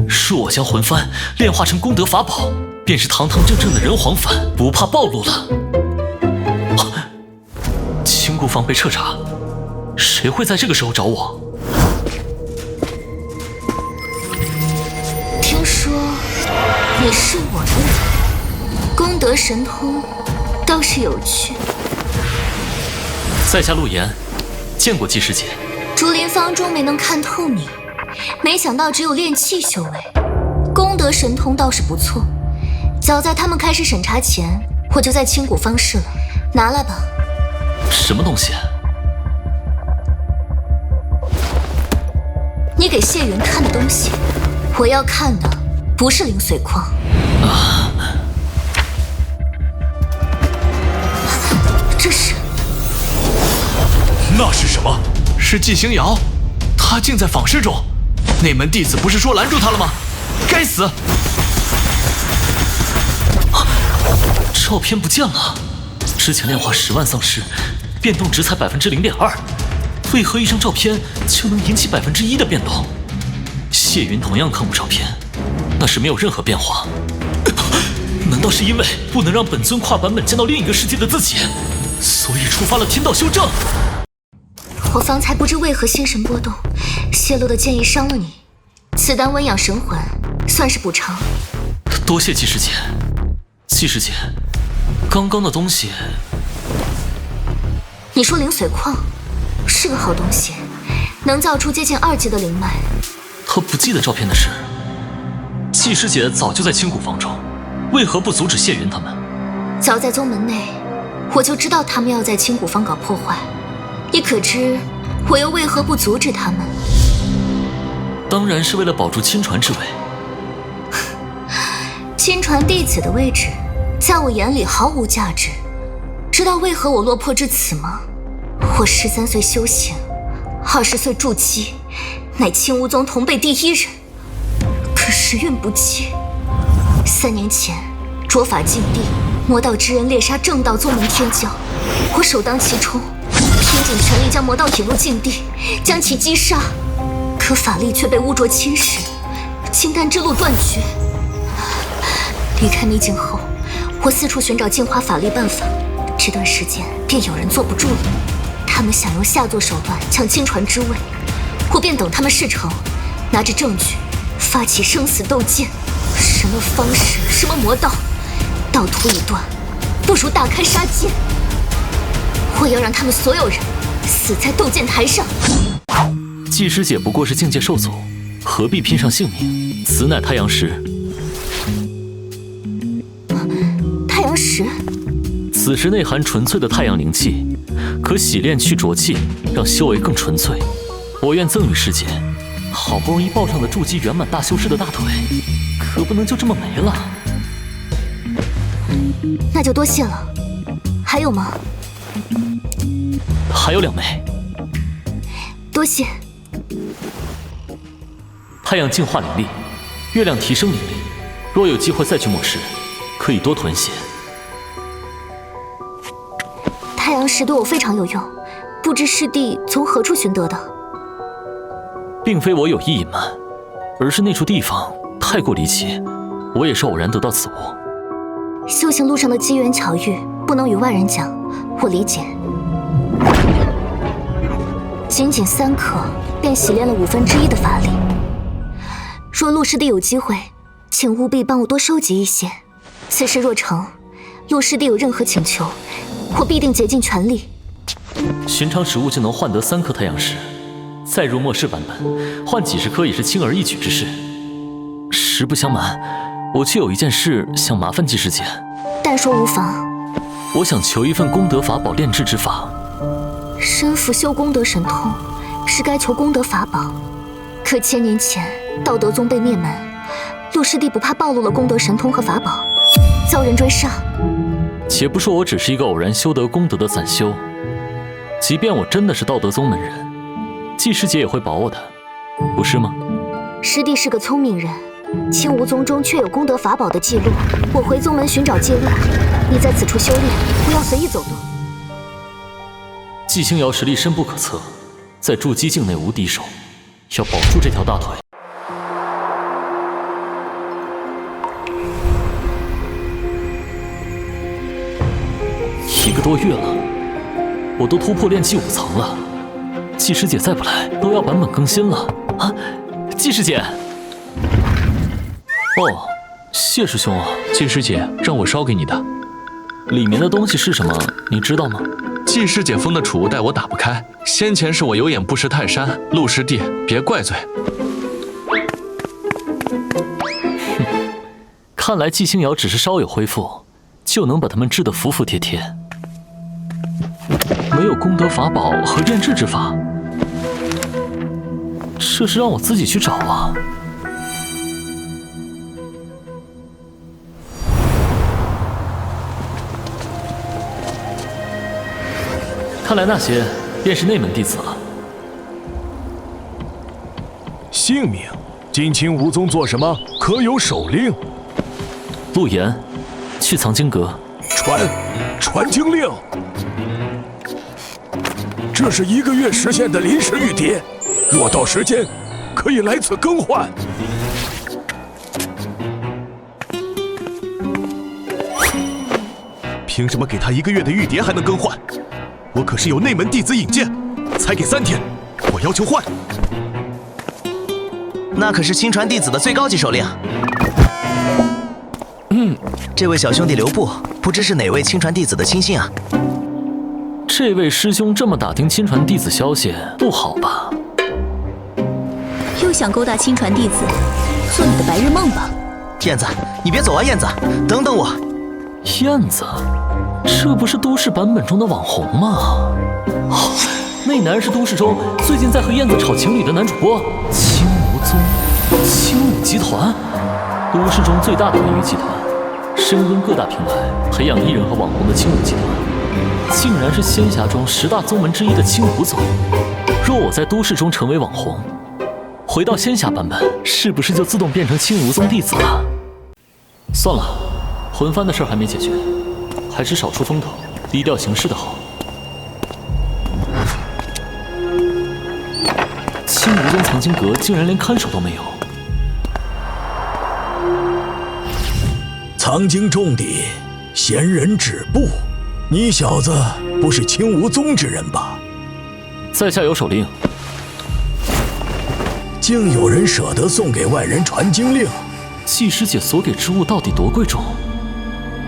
若我将魂幡炼化成功德法宝，便是堂堂正正的人皇幡，不怕暴露了。青谷坊被彻查，谁会在这个时候找我？听说你是我的人，功德神通倒是有趣。在下陆岩，见过季师姐。竹林坊中没能看透你，没想到只有炼气修为，功德神通倒是不错。早在他们开始审查前，我就在青谷坊试了，拿来吧。什么东西？你给谢云看的东西。我要看的不是灵髓矿。这是？那是什么？是季星瑶，他竟在访视中。那门弟子不是说拦住他了吗？该死！照片不见了。之前炼化10万丧尸，变动值才0.2%，为何一张照片就能引起1%的变动？谢云同样看过照片，那时没有任何变化。难道是因为不能让本尊跨版本见到另一个世界的自己，所以触发了天道修正？我方才不知为何心神波动，泄露的剑意伤了你，此丹温养神魂，算是补偿。多谢季师姐。季师姐，刚刚的东西……你说灵髓矿是个好东西，能造出接近2级的灵脉。他不记得照片的事。季师姐早就在青谷坊中，为何不阻止谢云他们？早在宗门内，我就知道他们要在青谷坊搞破坏，也可知我又为何不阻止他们？当然是为了保住亲传之位。亲传弟子的位置，在我眼里毫无价值。知道为何我落魄至此吗？我13岁修行，20岁筑基，乃青乌宗同辈第1人。可时运不济，3年前卓法禁地，魔道之人猎杀正道宗门天骄，我首当其冲，拼尽全力将魔道引入禁地，将其击杀。可法力却被污浊侵蚀，金丹之路断绝。离开秘境后，我四处寻找净化法力办法，这段时间便有人坐不住了，他们想用下作手段抢亲传之位，我便等他们事成，拿着证据发起生死斗剑，什么方式，什么魔道，道途已断，不如大开杀戒。我要让他们所有人死在斗剑台上。季师姐不过是境界受阻，何必拼上性命？此乃太阳石。太阳石？此石内含纯粹的太阳灵气，可洗炼去浊气，让修为更纯粹。我愿赠与师姐。好不容易抱上的筑基圆满大修士的大腿，可不能就这么没了。那就多谢了。还有吗？还有2枚。多谢。太阳净化灵力，月亮提升灵力。若有机会再去末世，可以多囤些。太阳石对我非常有用，不知师弟从何处寻得的？并非我有意隐瞒，而是那处地方太过离奇，我也是偶然得到此物。修行路上的机缘巧遇，不能与外人讲，我理解。仅3克，便洗炼了1/5的法力。若陆师弟有机会，请务必帮我多收集一些。此事若成，陆师弟有任何请求，我必定竭尽全力。寻常食物就能换得3颗太阳石，再入末世版本，换几10颗也是轻而易举之事。实不相瞒，我却有一件事想麻烦季师姐。但说无妨。我想求一份功德法宝炼制之法。身负修功德神通，是该求功德法宝。可千年前道德宗被灭门，陆师弟不怕暴露了功德神通和法宝，遭人追杀。且不说我只是一个偶然修得功德的散修，即便我真的是道德宗门人，季师姐也会保我的，不是吗？师弟是个聪明人，青梧宗中确有功德法宝的记录，我回宗门寻找记录。你在此处修炼，不要随意走动。季星瑶实力深不可测，在筑基境内无敌手，要保住这条大腿。1个多月了，我都突破炼气5层了。季师姐再不来，都要版本更新了啊！季师姐，哦，谢师兄啊。季师姐让我烧给你的，里面的东西是什么？你知道吗？季师姐封的储物袋我打不开，先前是我有眼不识泰山，陆师弟别怪罪。看来季星瑶只是稍有恢复，就能把他们治得服服帖帖。没有功德法宝和炼制之法，这是让我自己去找啊。看来那些便是内门弟子了。姓名？今青梧宗做什么？可有手令？陆岩，去藏经阁。传经令。这是1个月实现的临时玉牒，若到时间，可以来此更换。凭什么给他1个月的玉牒还能更换？我可是有内门弟子引荐，才给3天，我要求换。那可是亲传弟子的最高级手令。这位小兄弟留步，不知是哪位亲传弟子的亲信啊？这位师兄这么打听亲传弟子消息，不好吧？又想勾搭亲传弟子，做你的白日梦吧。燕子，你别走啊，燕子，等等我。燕子，这不是都市版本中的网红吗？哦，那男人是都市中最近在和燕子炒情侣的男主播，青梧宗、青舞集团，都市中最大的文娱集团，深耕各大平台，培养艺人和网红的青舞集团。竟然是仙侠中10大宗门之一的青梧宗。若我在都市中成为网红，回到仙侠版本，是不是就自动变成青梧宗弟子了？算了，魂幡的事还没解决，还是少出风头，低调行事的好。青梧宗藏经阁竟然连看守都没有。藏经重地，闲人止步。你小子不是青梧宗之人吧？在下有手令。竟有人舍得送给外人传经令？季师姐所给之物到底多贵重？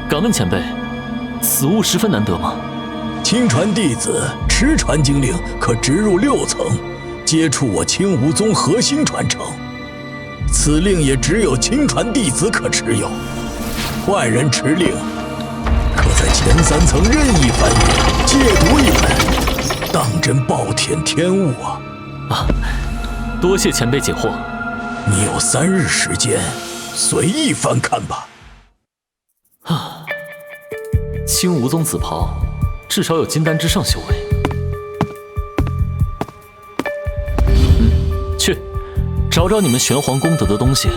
敢问前辈，此物十分难得吗？亲传弟子持传经令可直入6层，接触我青梧宗核心传承。此令也只有亲传弟子可持有，外人持令可在前3层任意翻阅，戒毒一本，当真暴殄天物啊！多谢前辈解惑。你有3日时间，随意翻看吧。青梧宗紫袍，至少有金丹之上修为。去找找你们玄黄功德的东西。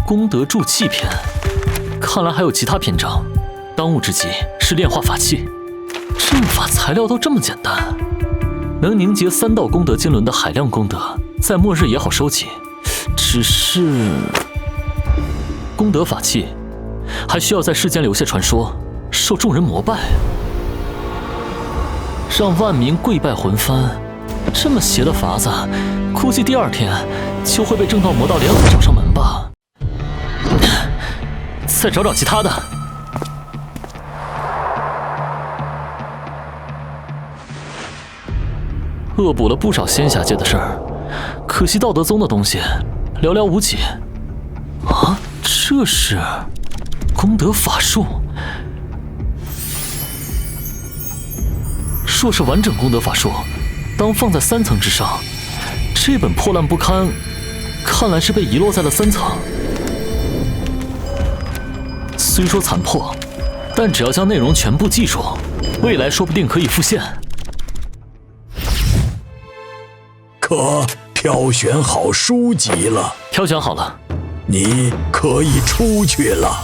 功德助气篇，看来还有其他篇章。当务之急是炼化法器，阵法材料都这么简单，能凝结3道功德金轮的海量功德，在末日也好收集。只是功德法器还需要在世间留下传说，受众人膜拜，让万民跪拜魂幡。这么邪的法子，估计第2天就会被正道魔道联合找上门吧。再找找其他的。恶补了不少仙侠界的事儿，可惜道德宗的东西寥寥无几。啊，这是功德法术。若是完整功德法术，当放在3层之上，这本破烂不堪，看来是被遗落在了3层。虽说残破，但只要将内容全部记住，未来说不定可以复现。可挑选好书籍了？挑选好了。你可以出去了。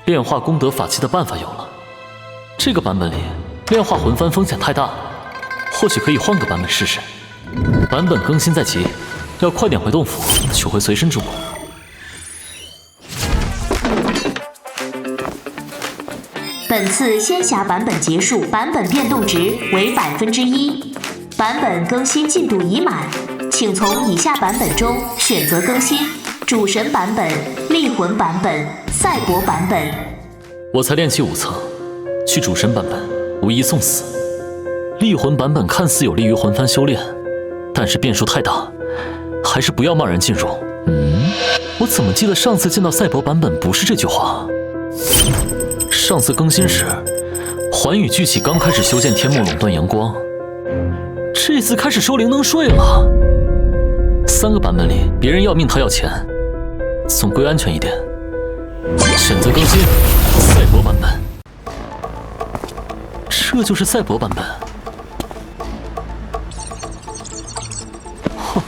炼化功德法器的办法有了。这个版本里炼化魂幡风险太大，或许可以换个版本试试。版本更新在即，要快点回洞府取回随身之物。本次仙侠版本结束，版本变动值为1%。版本更新进度已满，请从以下版本中选择更新：主神版本、力魂版本、赛博版本。我才练气5层，去主神版本无疑送死。力魂版本看似有利于魂幡修炼，但是变数太大，还是不要贸然进入。我怎么记得上次见到赛博版本不是这句话？上次更新时，环宇聚起刚开始修建天幕垄断阳光，这次开始收灵能税了。3个版本里，别人要命他要钱，总归安全一点。选择更新赛博版本，这就是赛博版本。哼，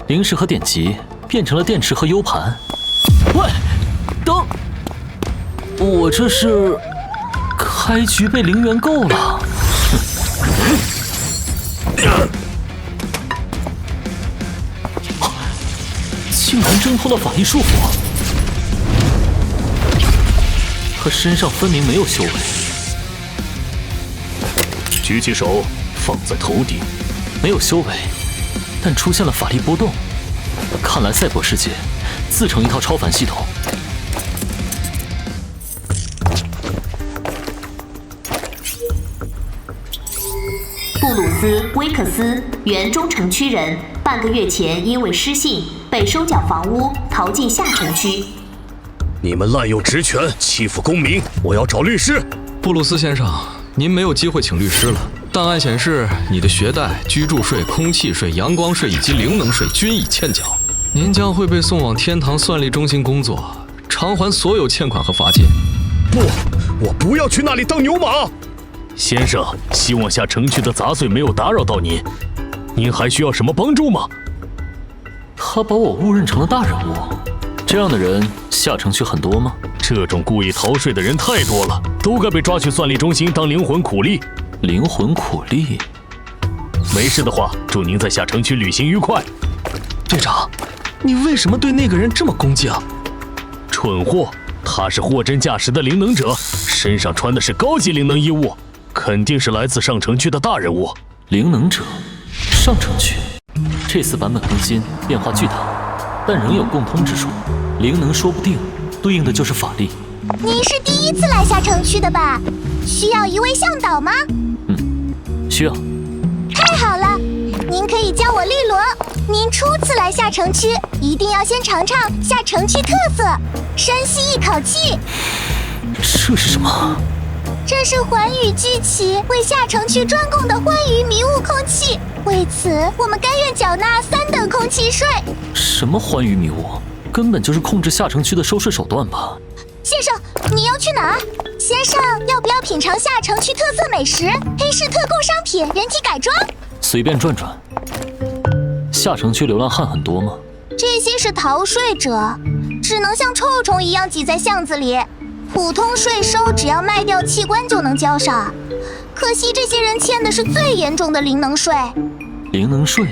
灵石和典籍变成了电池和 U 盘。喂，等，我这是开局被灵元够了。竟然挣脱了法力束缚，可身上分明没有修为。举起手放在头顶，没有修为，但出现了法力波动。看来赛博世界自成一套超凡系统。布鲁斯·威克斯，原中城区人，半个月前因为失信被收缴房屋，逃进下城区。你们滥用职权，欺负公民，我要找律师。布鲁斯先生，您没有机会请律师了。档案显示，你的学贷、居住税、空气税、阳光税以及灵能税均已欠缴，您将会被送往天堂算力中心工作，偿还所有欠款和罚金。不，我不要去那里当牛马。先生，希望下城区的杂碎没有打扰到您。您还需要什么帮助吗？他把我误认成了大人物，这样的人下城区很多吗？这种故意逃税的人太多了，都该被抓去算力中心当灵魂苦力。灵魂苦力？没事的话，祝您在下城区旅行愉快。队长，你为什么对那个人这么恭敬？蠢货，他是货真价实的灵能者，身上穿的是高级灵能衣物，肯定是来自上城区的大人物。灵能者，上城区。这次版本更新变化巨大，但仍有共通之处。灵能说不定对应的就是法力。您是第一次来下城区的吧？需要一位向导吗？需要。太好了，您可以叫我绿萝。您初次来下城区，一定要先尝尝下城区特色，深吸一口气。这是什么？这是环宇聚起为下城区专供的欢愉迷雾空气，为此我们甘愿缴纳3等空气税。什么欢愉迷雾？根本就是控制下城区的收税手段吧？先生，你要去哪儿？先生，要不要品尝下城区特色美食、黑市特供商品、人体改装？随便转转。下城区流浪汉很多吗？这些是逃税者，只能像臭虫一样挤在巷子里。普通税收只要卖掉器官就能交上，可惜这些人欠的是最严重的灵能税。灵能税？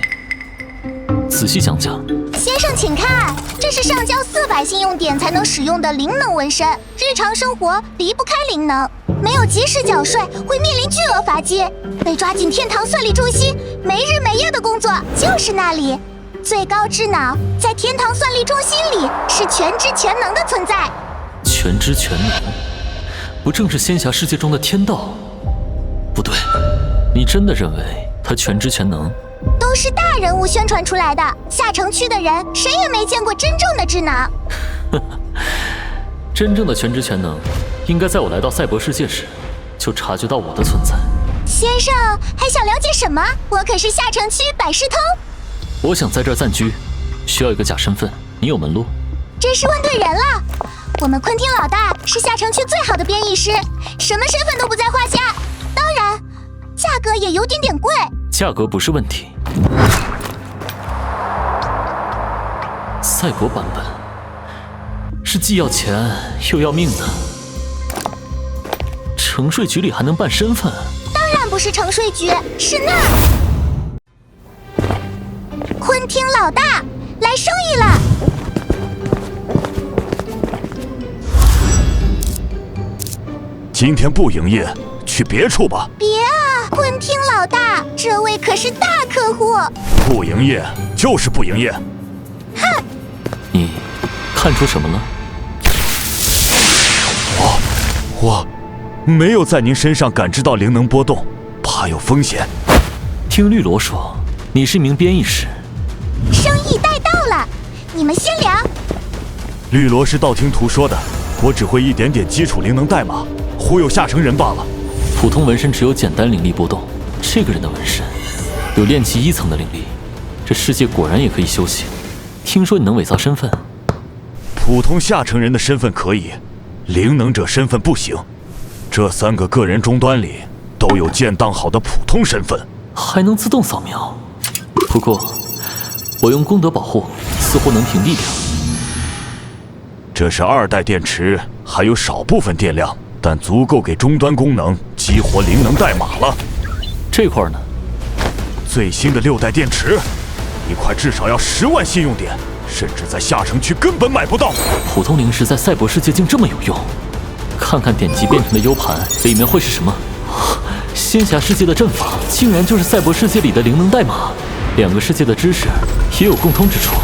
仔细讲讲。先生请看，这是上交400信用点才能使用的灵能纹身，日常生活离不开灵能，没有及时缴税会面临巨额罚金，被抓进天堂算力中心，没日没夜的工作就是那里。最高智脑在天堂算力中心里是全知全能的存在。全知全能，不正是仙侠世界中的天道？不对，你真的认为他全知全能？都是大人物宣传出来的，下城区的人谁也没见过真正的智能。真正的全知全能，应该在我来到赛博世界时就察觉到我的存在。先生还想了解什么？我可是下城区百事通。我想在这儿暂居，需要一个假身份，你有门路？真是问对人了。我们昆汀老大是下城区最好的编译师，什么身份都不在话下。当然，价格也有点贵。价格不是问题。赛博版本是既要钱又要命的。城税局里还能办身份？当然不是城税局，是那儿。昆汀老大来生意了。今天不营业，去别处吧。别啊，昆汀老大，这位可是大客户。不营业就是不营业。哼！你看出什么了？我没有在您身上感知到灵能波动，怕有风险。听绿萝说，你是一名编译师。生意带到了，你们先聊。绿萝是道听途说的，我只会一点点基础灵能代码，忽悠下城人罢了。普通纹身只有简单灵力波动，这个人的纹身有炼气1层的灵力，这世界果然也可以修行。听说你能伪造身份？普通下城人的身份可以，灵能者身份不行。这3个个人终端里都有建档好的普通身份，还能自动扫描。不过我用功德保护，似乎能屏蔽掉。这是2代电池，还有少部分电量，但足够给终端功能激活灵能代码了。这块呢？最新的6代电池，一块至少要10万信用点，甚至在下城区根本买不到。普通灵石在赛博世界竟这么有用？看看典籍变成的 U 盘，里面会是什么？仙侠世界的阵法竟然就是赛博世界里的灵能代码，2个世界的知识也有共通之处，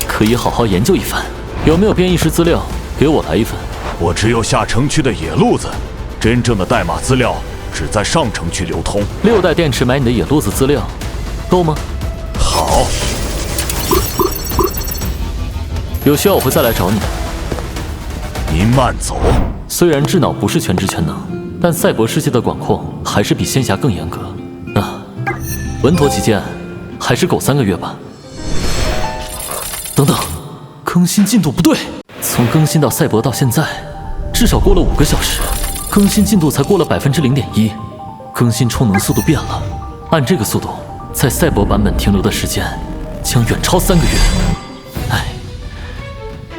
可以好好研究一番。有没有编译师资料？给我来一份。我只有下城区的野路子，真正的代码资料只在上城区流通。6代电池买你的野路子资料，够吗？好。有需要我会再来找你。您慢走。虽然智脑不是全知全能，但赛博世界的管控还是比仙侠更严格。稳妥起见，还是苟3个月吧。等等，更新进度不对。从更新到赛博到现在，至少过了5个小时，更新进度才过了0.1%，更新充能速度变了。按这个速度，在赛博版本停留的时间将远超3个月。唉，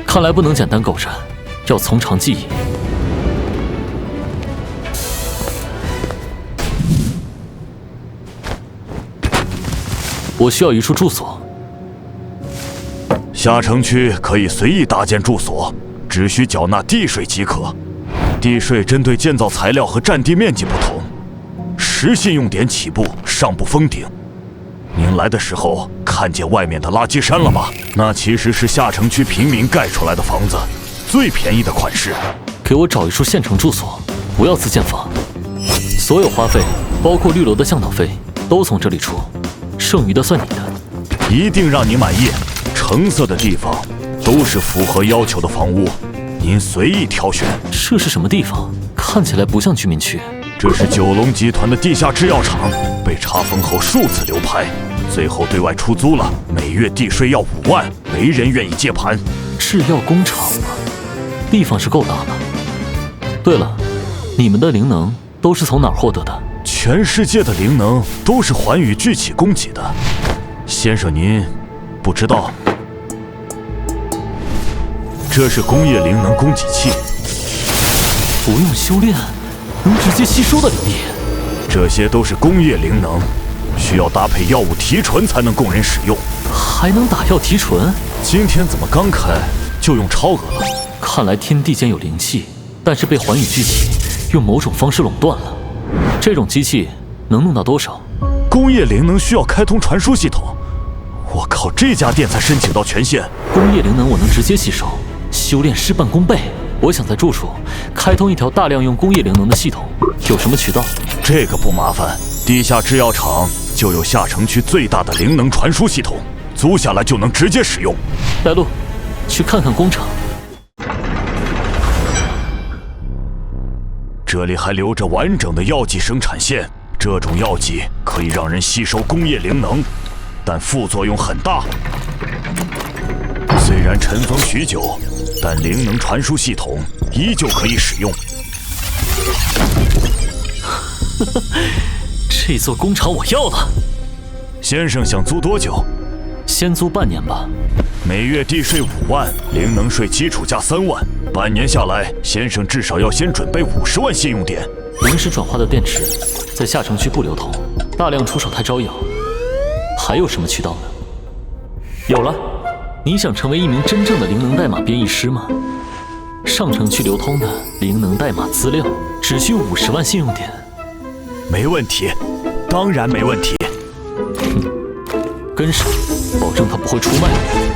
看来不能简单苟着，要从长计议。我需要一处住所。下城区可以随意搭建住所，只需缴纳地税即可。地税针对建造材料和占地面积不同，10信用点起步，上不封顶。您来的时候看见外面的垃圾山了吗？那其实是下城区平民盖出来的房子，最便宜的款式。给我找一处现成住所，不要自建房。所有花费，包括绿楼的向导费，都从这里出。剩余的算你的，一定让你满意。橙色的地方都是符合要求的房屋，您随意挑选。这是什么地方？看起来不像居民区。这是九龙集团的地下制药厂，被查封后数次流拍，最后对外出租了，每月地税要5万，没人愿意接盘。制药工厂吗？地方是够大的。对了，你们的灵能都是从哪儿获得的？全世界的灵能都是寰宇聚起供给的，先生您不知道，这是工业灵能供给器，不用修炼，能直接吸收的灵力。这些都是工业灵能，需要搭配药物提纯才能供人使用。还能打药提纯？今天怎么刚开就用超额了？看来天地间有灵气，但是被寰宇聚起用某种方式垄断了。这种机器能弄到多少？工业灵能需要开通传输系统，我靠，这家店才申请到权限。工业灵能我能直接吸收，修炼事半功倍。我想在住处开通一条大量用工业灵能的系统，有什么渠道？这个不麻烦，地下制药厂就有下城区最大的灵能传输系统，租下来就能直接使用。带路，去看看工厂。这里还留着完整的药剂生产线，这种药剂可以让人吸收工业灵能，但副作用很大。虽然尘封许久，但灵能传输系统依旧可以使用。这座工厂我要了。先生想租多久？先租半年吧。每月地税5万，灵能税基础价3万，半年下来，先生至少要先准备50万信用点。临时转化的电池在下城区不流通，大量出手太招摇。还有什么渠道呢？有了，你想成为一名真正的灵能代码编译师吗？上城区流通的灵能代码资料只需50万信用点。没问题，当然没问题。跟上，保证他不会出卖我。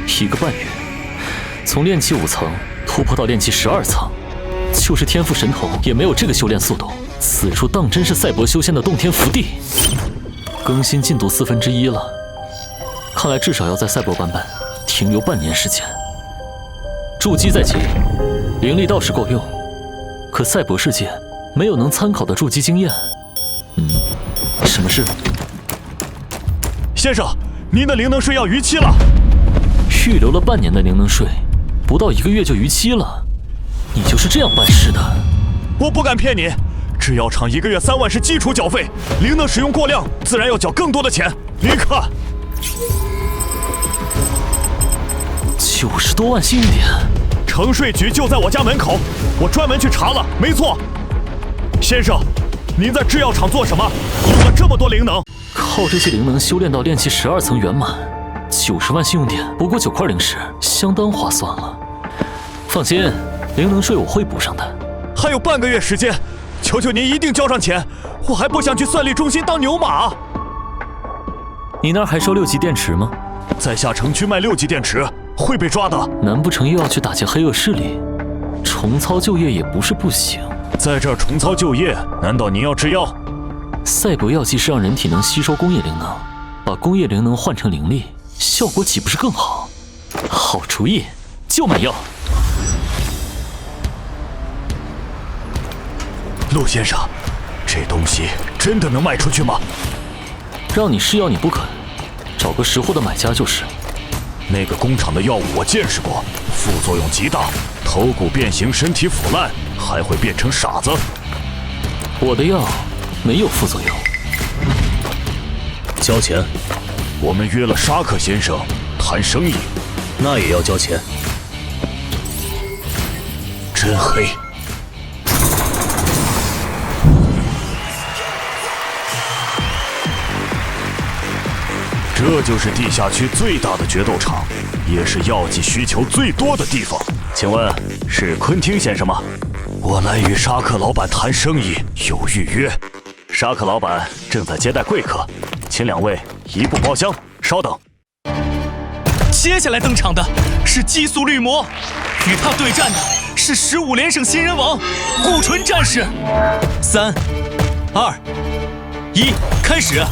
1个半月，从炼气5层突破到炼气12层，就是天赋神童也没有这个修炼速度。此处当真是赛博修仙的洞天福地。更新进度1/4了，看来至少要在赛博版本停留半年时间。筑基在即，灵力倒是够用，可赛博世界没有能参考的筑基经验。什么事？先生，您的灵能税要逾期了。预留了半年的灵能税，不到1个月就逾期了，你就是这样办事的？我不敢骗你，制药厂1个月3万是基础缴费，灵能使用过量，自然要缴更多的钱。您看，90多万信用点，城税局就在我家门口，我专门去查了，没错。先生，您在制药厂做什么？用了这么多灵能？靠这些灵能修炼到炼气12层圆满，90万信用点不过9块灵石，相当划算了。放心，灵能税我会补上的。还有半个月时间，求求您一定交上钱，我还不想去算力中心当牛马。你那儿还收6级电池吗？在下城区卖6级电池会被抓的。难不成又要去打击黑恶势力？重操旧业也不是不行。在这儿重操旧业，难道您要制药？赛博药剂是让人体能吸收工业灵能，把工业灵能换成灵力，效果岂不是更好？好主意，就买药。陆先生，这东西真的能卖出去吗？让你试药你不肯，找个识货的买家就是。那个工厂的药物我见识过，副作用极大，头骨变形，身体腐烂，还会变成傻子。我的药没有副作用。交钱。我们约了沙克先生谈生意，那也要交钱。真黑。这就是地下区最大的决斗场，也是药剂需求最多的地方。请问是昆汀先生吗？我来与沙克老板谈生意，有预约。沙克老板正在接待贵客，请2位移步包厢，稍等。接下来登场的是激素绿魔，与他对战的是15连胜新人王顾纯战士。3、2、1，开始！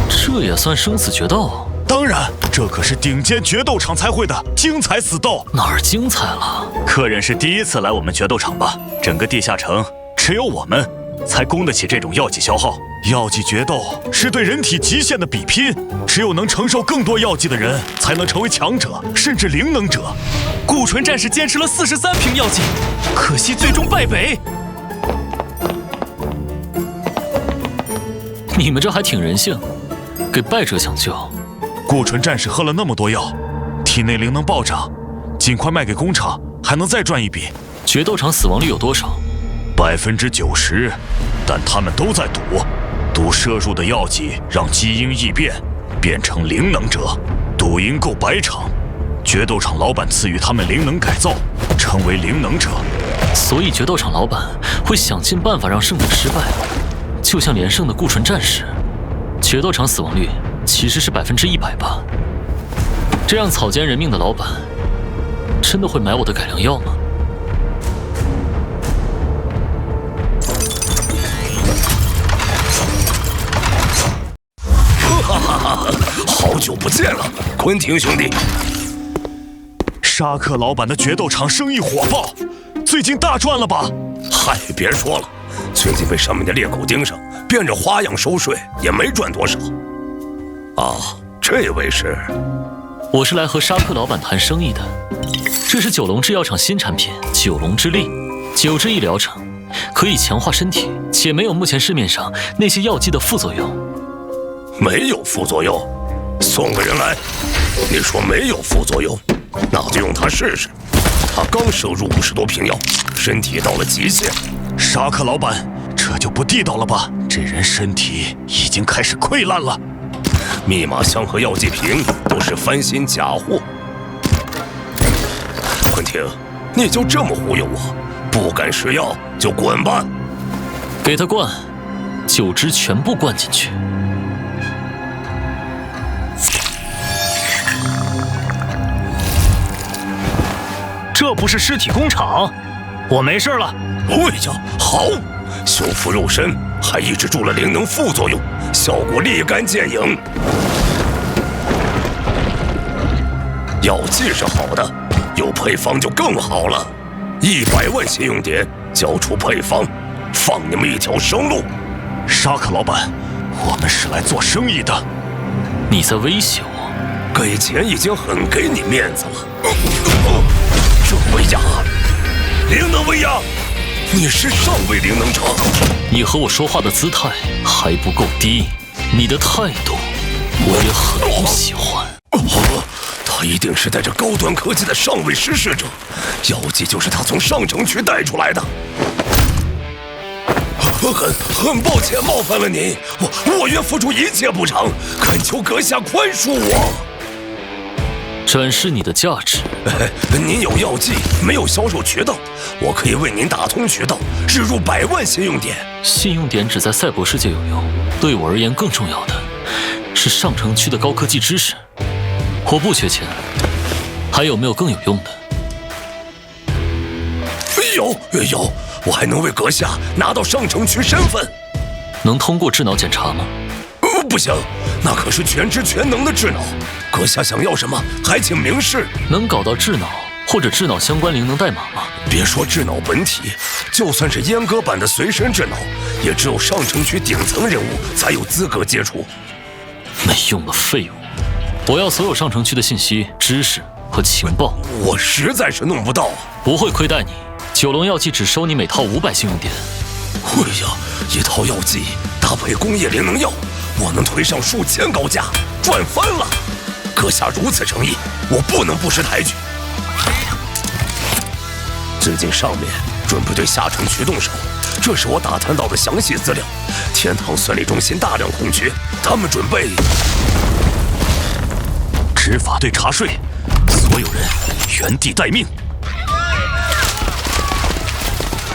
这也算生死决斗？当然，这可是顶尖决斗场才会的精彩死斗。哪儿精彩了？客人是第一次来我们决斗场吧？整个地下城只有我们才供得起这种药剂消耗。药剂决斗是对人体极限的比拼，只有能承受更多药剂的人才能成为强者，甚至灵能者。顾纯战士坚持了43瓶药剂，可惜最终败北。你们这还挺人性，给败者抢救。顾纯战士喝了那么多药，体内灵能暴涨，尽快卖给工厂，还能再赚一笔。决斗场死亡率有多少？90%，但他们都在赌摄入的药剂让基因异变，变成灵能者，赌赢够100场。决斗场老板赐予他们灵能改造，成为灵能者。所以决斗场老板会想尽办法让胜者失败，就像连胜的顾纯战士。决斗场死亡率其实是100%吧？这样草菅人命的老板，真的会买我的改良药吗？哈哈哈！好久不见了，昆汀兄弟。沙克老板的决斗场生意火爆，最近大赚了吧？嗨，别说了，最近被上面的猎狗盯上，变着花样收税，也没赚多少。啊，这位是？我是来和沙克老板谈生意的。这是九龙制药厂新产品九龙之力，9支1疗程，可以强化身体，且没有目前市面上那些药剂的副作用。没有副作用？送个人来。你说没有副作用，那就用它试试。他刚摄入50多瓶药，身体到了极限。沙克老板，这就不地道了吧？这人身体已经开始溃烂了。密码箱和药剂瓶都是翻新假货。昆汀，你就这么忽悠我？不敢吃药就滚吧！给他灌，9支全部灌进去。这不是尸体工厂，我没事了。哎呀，好！修复肉身，还抑制住了灵能副作用，效果立竿见影。药剂是好的，有配方就更好了。100万信用点，交出配方，放你们一条生路。沙克老板，我们是来做生意的。你在威胁我？给钱已经很给你面子了。这威压，灵能威压，你是上位灵能者。你和我说话的姿态还不够低，你的态度我也很不喜欢。他一定是带着高端科技的上位施事者，药剂就是他从上城区带出来的。很抱歉冒犯了您，我愿付出一切补偿，恳求阁下宽恕我。展示你的价值。您有药剂，没有销售渠道，我可以为您打通渠道，置入100万信用点。信用点只在赛博世界有用，对我而言更重要的是上城区的高科技知识。我不缺钱，还有没有更有用的？有，我还能为阁下拿到上城区身份。能通过智脑检查吗？不行，那可是全知全能的智脑。阁下想要什么，还请明示。能搞到智脑或者智脑相关灵能代码吗？别说智脑本体，就算是阉割版的随身智脑，也只有上城区顶层人物才有资格接触。没用的废物！我要所有上城区的信息、知识和情报。我实在是弄不到。不会亏待你，九龙药剂只收你每套500信用点。哎呀，一套药剂搭配工业灵能药，我能推上数千高价，赚翻了！阁下如此诚意，我不能不识抬举。最近上面准备对下城区动手，这是我打探到的详细资料。天堂算力中心大量空缺，他们准备执法队查税，所有人原地待命。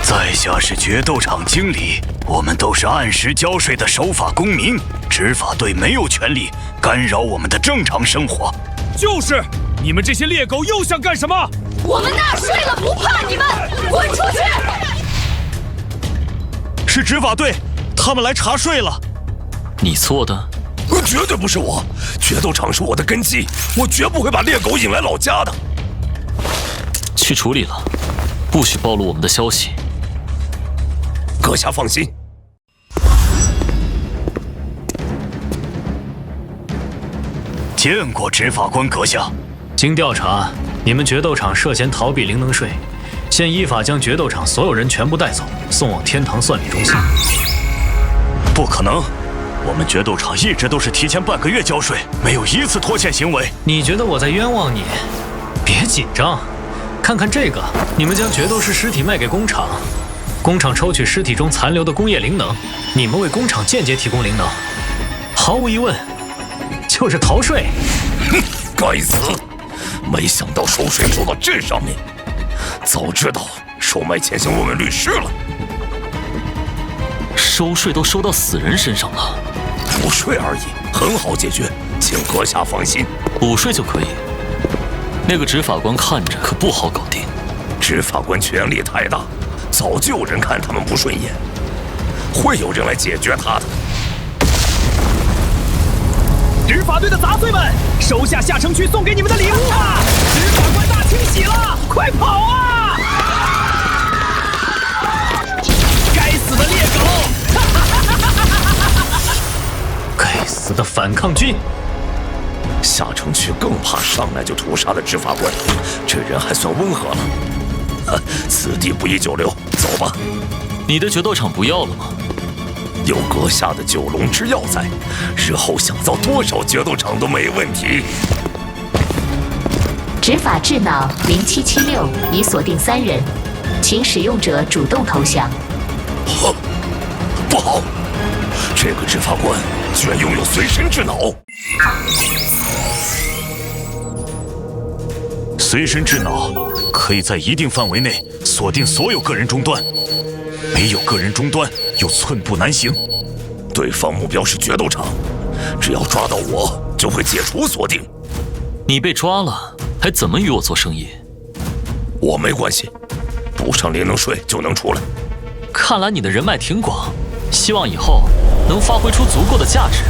在下是决斗场经理，我们都是按时交税的守法公民，执法队没有权利干扰我们的正常生活。就是，你们这些猎狗又想干什么？我们纳税了，不怕你们，滚出去！是执法队，他们来查税了。你做的？绝对不是我，决斗场是我的根基，我绝不会把猎狗引来老家的。去处理了，不许暴露我们的消息。阁下放心。见过执法官阁下。经调查，你们决斗场涉嫌逃避灵能税，现依法将决斗场所有人全部带走，送往天堂算力中心。不可能，我们决斗场一直都是提前半个月交税，没有一次拖欠行为。你觉得我在冤枉你？别紧张，看看这个，你们将决斗士尸体卖给工厂，工厂抽取尸体中残留的工业灵能，你们为工厂间接提供灵能，毫无疑问，就是逃税。哼，该死！没想到收税收到这上面，早知道收买钱先问问律师了。收税都收到死人身上了，补税而已，很好解决，请阁下放心。补税就可以。那个执法官看着可不好搞定，执法官权力太大，早就有人看他们不顺眼，会有人来解决他的。执法队的杂碎们，收下下城区送给你们的礼物吧！执法官大清洗了，快跑啊！该死的猎狗！该死的反抗军！下城区更怕上来就屠杀的执法官，这人还算温和了。此地不宜久留，走吧。你的决斗场不要了吗？有阁下的九龙之药在，日后想造多少决斗场都没问题。执法智脑0776已锁定3人，请使用者主动投降。不好，这个执法官居然拥有随身智脑。随身智脑可以在一定范围内锁定所有个人终端，没有个人终端又寸步难行。对方目标是决斗场，只要抓到我，就会解除锁定。你被抓了，还怎么与我做生意？我没关系，补上灵能税就能出来。看来你的人脉挺广，希望以后能发挥出足够的价值，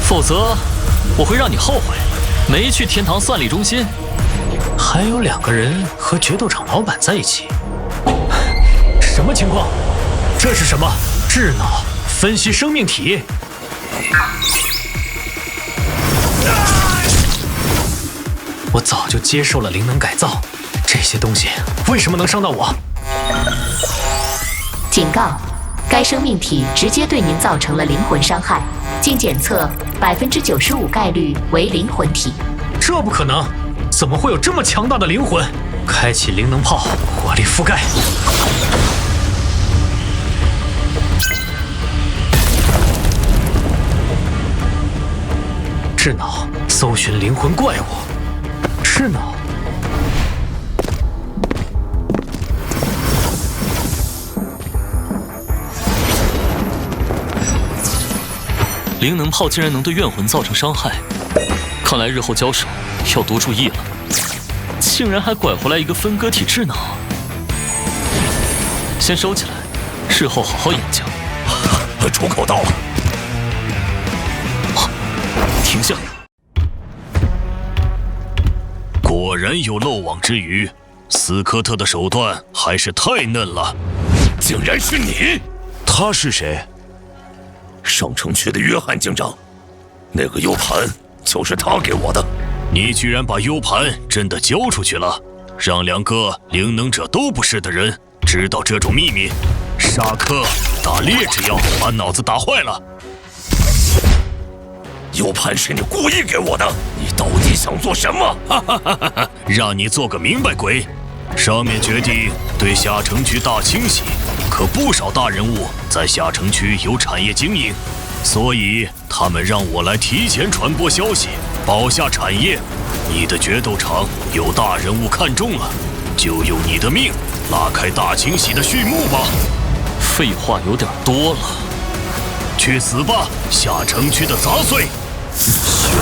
否则我会让你后悔没去天堂算力中心。还有2个人和决斗场老板在一起，什么情况？这是什么？智脑分析生命体？我早就接受了灵能改造，这些东西为什么能伤到我？警告：该生命体直接对您造成了灵魂伤害，经检测95%概率为灵魂体。这不可能！怎么会有这么强大的灵魂？开启灵能炮，火力覆盖。智脑搜寻灵魂怪物。智脑。灵能炮竟然能对怨魂造成伤害，看来日后交手要多注意了。竟然还拐回来一个分割体智脑，先收起来，日后好好研究。出口到了，停下！果然有漏网之鱼，斯科特的手段还是太嫩了。竟然是你！他是谁？上城区的约翰警长，那个 U 盘就是他给我的。你居然把 U 盘真的交出去了，让2个灵能者都不是的人知道这种秘密，沙克打劣质药把脑子打坏了。U 盘是你故意给我的，你到底想做什么？让你做个明白鬼！上面决定对下城区大清洗，可不少大人物在下城区有产业经营，所以他们让我来提前传播消息，保下产业。你的决斗场有大人物看中了，就用你的命拉开大清洗的序幕吧。废话有点多了，去死吧，下城区的杂碎！选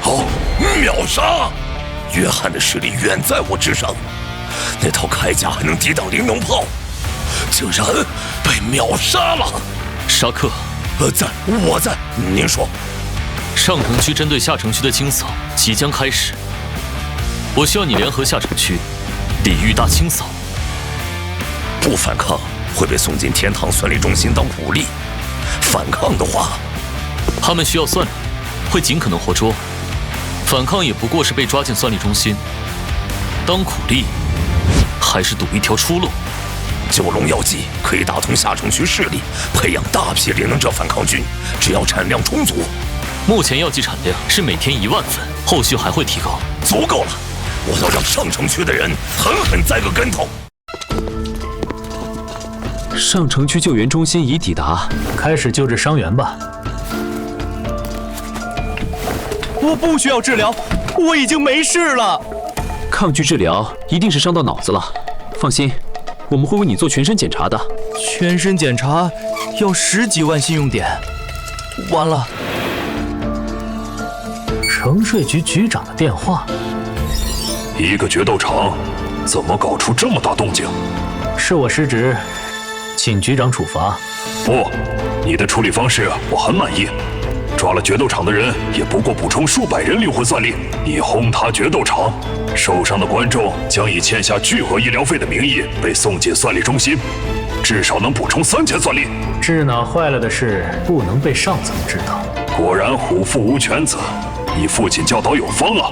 好功德！秒杀！约翰的实力远在我之上，那套铠甲还能抵挡灵能炮，竟然被秒杀了！沙克，我在。您说，上城区针对下城区的清扫即将开始，我需要你联合下城区，抵御大清扫。不反抗会被送进天堂算力中心当苦力，反抗的话，他们需要算力，会尽可能活捉。反抗也不过是被抓进算力中心，当苦力还是赌一条出路。九龙药剂可以打通下城区势力，培养大批灵能者反抗军，只要产量充足。目前药剂产量是每天1万份，后续还会提高。足够了，我要让上城区的人狠狠栽个跟头。上城区救援中心已抵达，开始救治伤员吧。我不需要治疗，我已经没事了。抗拒治疗一定是伤到脑子了。放心，我们会为你做全身检查的。全身检查要10几万信用点，完了。城税局局长的电话。一个决斗场，怎么搞出这么大动静？是我失职，请局长处罚。不，你的处理方式我很满意。抓了决斗场的人，也不过补充数百人灵魂算力。你轰塌决斗场，受伤的观众将以欠下巨额医疗费的名义被送进算力中心，至少能补充3000算力。智脑坏了的事不能被上层知道。果然虎父无犬子，你父亲教导有方啊！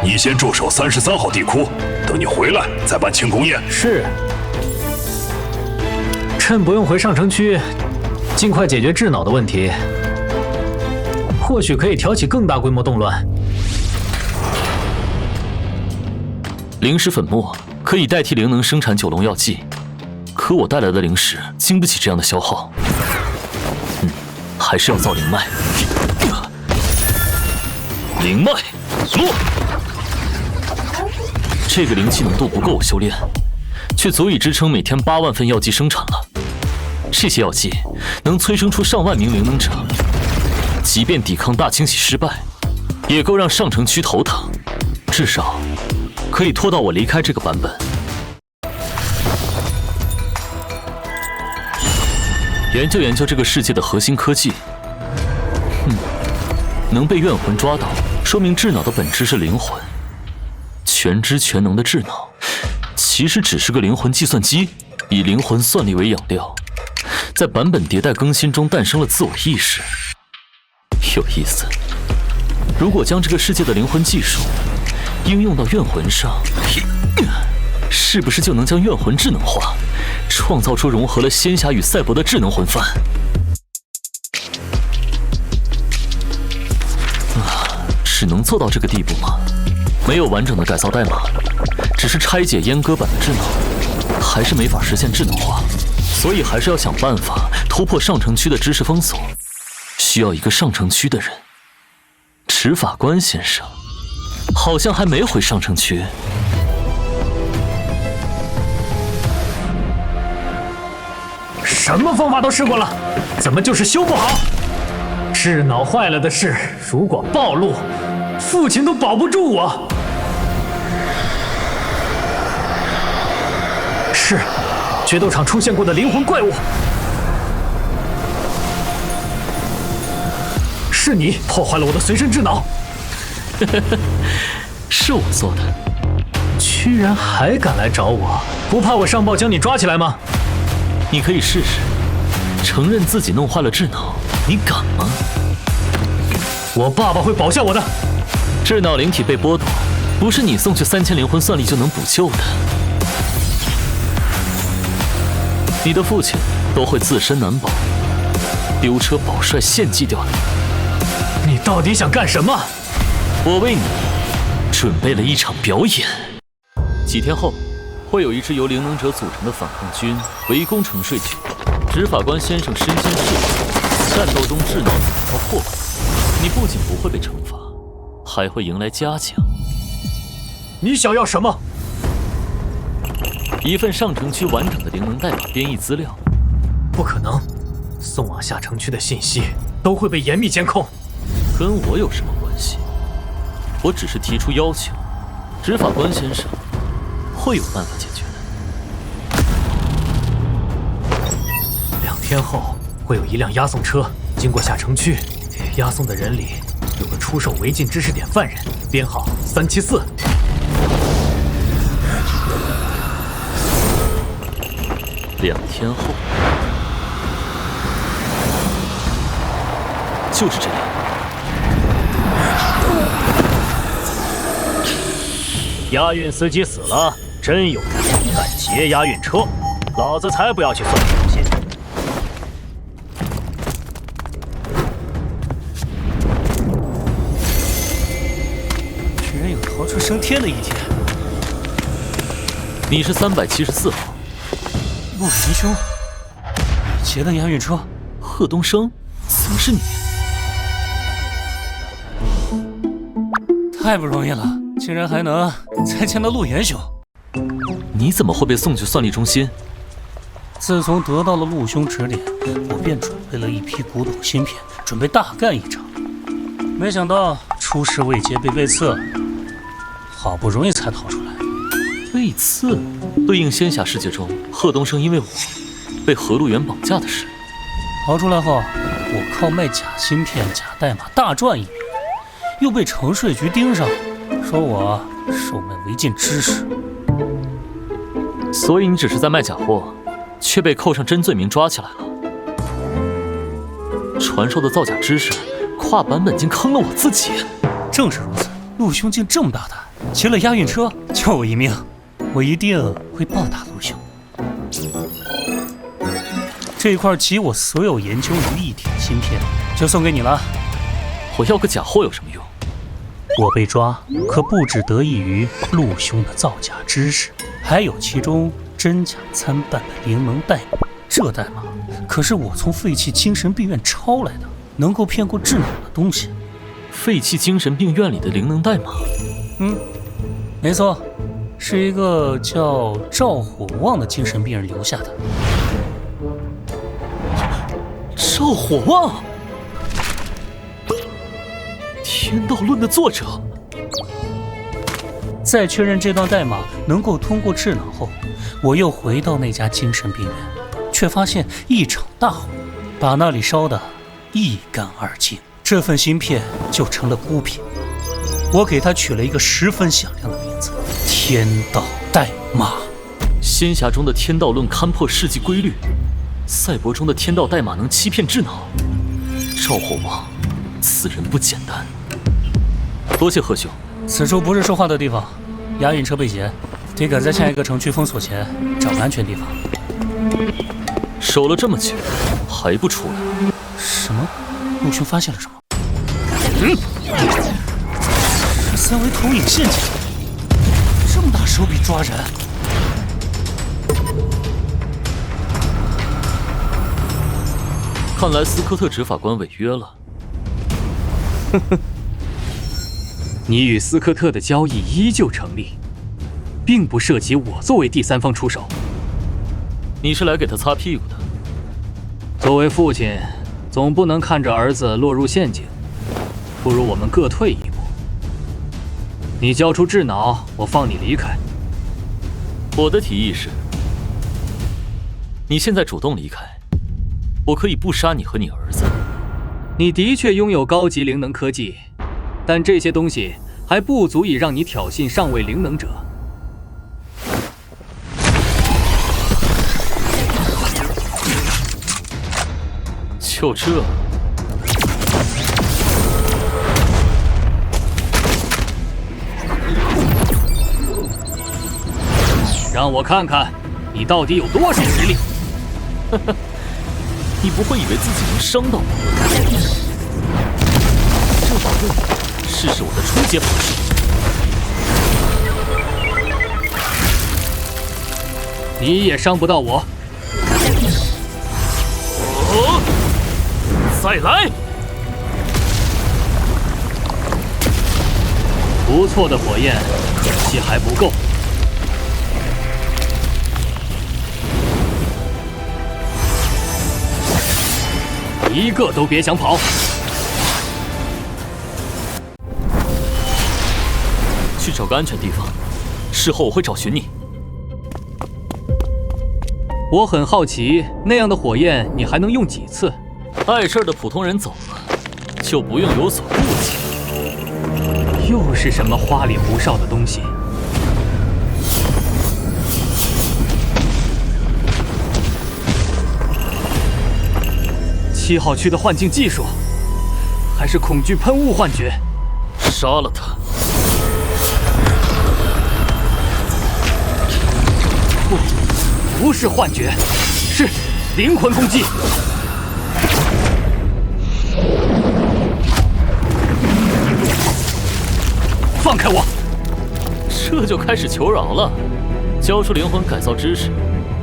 你先驻守33号地窟，等你回来再办庆功宴。是。趁不用回上城区，尽快解决智脑的问题。或许可以挑起更大规模动乱。灵石粉末可以代替灵能生产9龙药剂，可我带来的灵石经不起这样的消耗。还是要造灵脉。灵脉，落。这个灵气浓度不够我修炼，却足以支撑每天8万份药剂生产了。这些药剂能催生出上万名灵能者。即便抵抗大清洗失败，也够让上城区头疼，至少可以拖到我离开这个版本。研究研究这个世界的核心科技。能被怨魂抓到，说明智脑的本质是灵魂。全知全能的智脑，其实只是个灵魂计算机，以灵魂算力为养料，在版本迭代更新中诞生了自我意识。有意思，如果将这个世界的灵魂技术应用到怨魂上，是不是就能将怨魂智能化，创造出融合了仙侠与赛博的智能魂幡？只能做到这个地步吗？没有完整的改造代码，只是拆解阉割版的智能，还是没法实现智能化。所以还是要想办法突破上城区的知识封锁。需要一个上城区的人。执法官先生好像还没回上城区。什么方法都试过了，怎么就是修不好？智脑坏了的事，如果暴露，父亲都保不住我。是，决斗场出现过的灵魂怪物。是你破坏了我的随身智脑。是我做的。居然还敢来找我，不怕我上报将你抓起来吗？你可以试试，承认自己弄坏了智脑，你敢吗？我爸爸会保下我的。智脑灵体被剥夺，不是你送去3000灵魂算力就能补救的。你的父亲都会自身难保，丢车保帅献祭掉你。你到底想干什么？我为你准备了一场表演。几天后，会有一支由灵能者组成的反抗军围攻城税局。执法官先生身先士卒，战斗中智脑怎么破坏，你不仅不会被惩罚，还会迎来嘉奖。你想要什么？一份上城区完整的灵能代码编译资料。不可能，送往下城区的信息都会被严密监控。跟我有什么关系？我只是提出要求，执法官先生会有办法解决的。2天后会有一辆押送车经过下城区，押送的人里有个出售违禁知识点犯人，编号374。2天后，就是这样。押运司机死了，真有人敢劫押运车，老子才不要去送东西。居然有逃出升天的一天。你是374号。陆行兄，劫了押运车。贺东升，怎么是你？太不容易了，竟然还能再见到陆岩兄。你怎么会被送去算力中心？自从得到了陆兄指点，我便准备了一批古董芯片，准备大干一场。没想到出师未捷被背刺，好不容易才逃出来。背刺对应仙侠世界中贺东升因为我被何路远绑架的事。逃出来后，我靠卖假芯片、假代码大赚一笔，又被城税局盯上，说我售卖违禁知识。所以你只是在卖假货，却被扣上真罪名抓起来了。传授的造假知识，跨版本竟坑了我自己。正是如此，陆兄竟这么大胆，骑了押运车救我一命，我一定会报答陆兄。这块集我所有研究于一体的芯片就送给你了。我要个假货有什么用？我被抓可不只得益于陆兄的造假知识，还有其中真假参半的灵能代码。这代码可是我从废弃精神病院抄来的，能够骗过智脑的东西。废弃精神病院里的灵能代码？没错，是一个叫赵火旺的精神病人留下的。赵火旺，天道论的作者。在确认这段代码能够通过智脑后，我又回到那家精神病院，却发现一场大火把那里烧得一干二净，这份芯片就成了孤品。我给它取了一个十分响亮的名字——天道代码。仙侠中的天道论勘破世纪规律，赛博中的天道代码能欺骗智脑。赵火旺，此人不简单。多谢贺兄。此处不是说话的地方，押运车被劫，得赶在下一个城区封锁前找个安全地方。守了这么久，还不出来？什么？陆兄发现了什么？是三维投影陷阱，这么大手笔抓人。看来斯科特执法官违约了。呵呵，你与斯科特的交易依旧成立，并不涉及我作为第三方出手。你是来给他擦屁股的。作为父亲，总不能看着儿子落入陷阱，不如我们各退一步。你交出智脑，我放你离开。我的提议是，你现在主动离开，我可以不杀你和你儿子。你的确拥有高级灵能科技，但这些东西还不足以让你挑衅上位灵能者。就这？让我看看你到底有多少实力！你不会以为自己能伤到我？这把刃试试我的初阶法术。你也伤不到我。再来！不错的火焰，可惜还不够。一个都别想跑！去找个安全地方，事后我会找寻你。我很好奇，那样的火焰你还能用几次？碍事的普通人走了，就不用有所顾忌。又是什么花里胡哨的东西？7号区的幻境技术，还是恐惧喷雾幻觉？杀了他！不是幻觉，是灵魂攻击。放开我！这就开始求饶了？交出灵魂改造知识，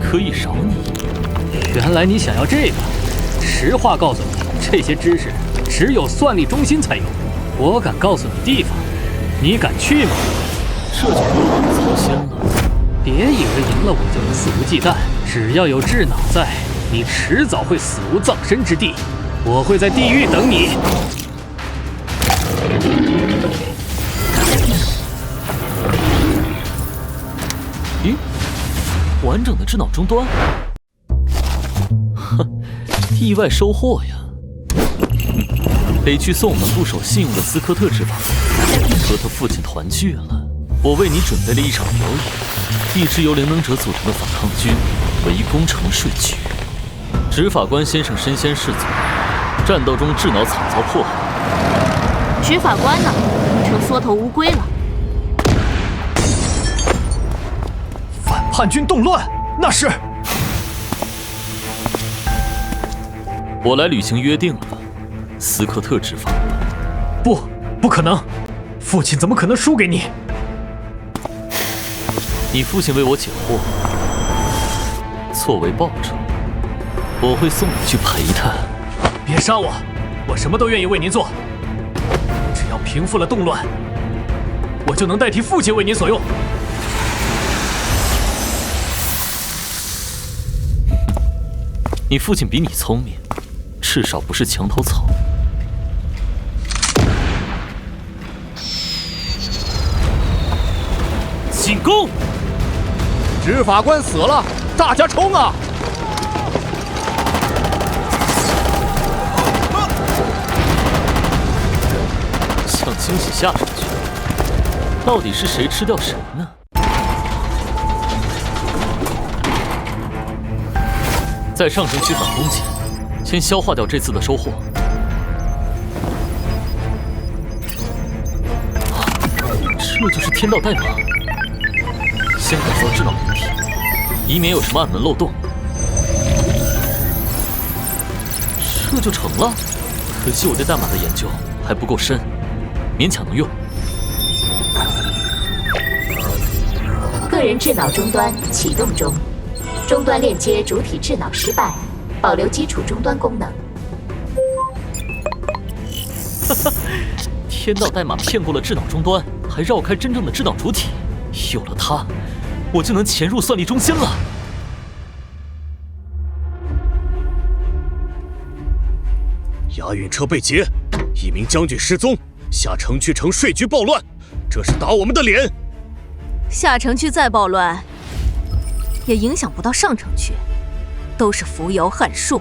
可以饶你。原来你想要这个？实话告诉你，这些知识只有算力中心才有。我敢告诉你地方，你敢去吗？这就不用我们操心了。别以为赢了我就能肆无忌惮，只要有智脑在，你迟早会死无葬身之地。我会在地狱等你。咦，完整的智脑终端？哼，意外收获呀！得去送我们不守信用的斯科特执法官和他父亲团聚了。我为你准备了一场表演，一支由灵能者组成的反抗军围攻城睡局。执法官先生身先士卒，战斗中智脑惨遭迫害。执法官呢，成缩头乌龟了。反叛军动乱，那是我来履行约定了，斯科特执法官。不可能，父亲怎么可能输给你？你父亲为我解惑，作为报酬，我会送你去陪他。别杀我，我什么都愿意为您做，只要平复了动乱，我就能代替父亲为您所用。你父亲比你聪明，至少不是墙头草。进攻！执法官死了，大家冲啊！想清洗下城区，到底是谁吃掉谁呢？在上城区反攻前，先消化掉这次的收获。啊，这就是天道代码。先改造智脑灵体，以免有什么暗门漏洞。这就成了。可惜我对代码的研究还不够深，勉强能用。个人智脑终端启动中，终端链接主体智脑失败，保留基础终端功能。哈哈，天道代码骗过了智脑终端，还绕开真正的智脑主体。有了它，我就能潜入算力中心了。押运车被劫，一名将军失踪，下城区城税局暴乱，这是打我们的脸。下城区再暴乱，也影响不到上城区，都是蜉蝣撼树。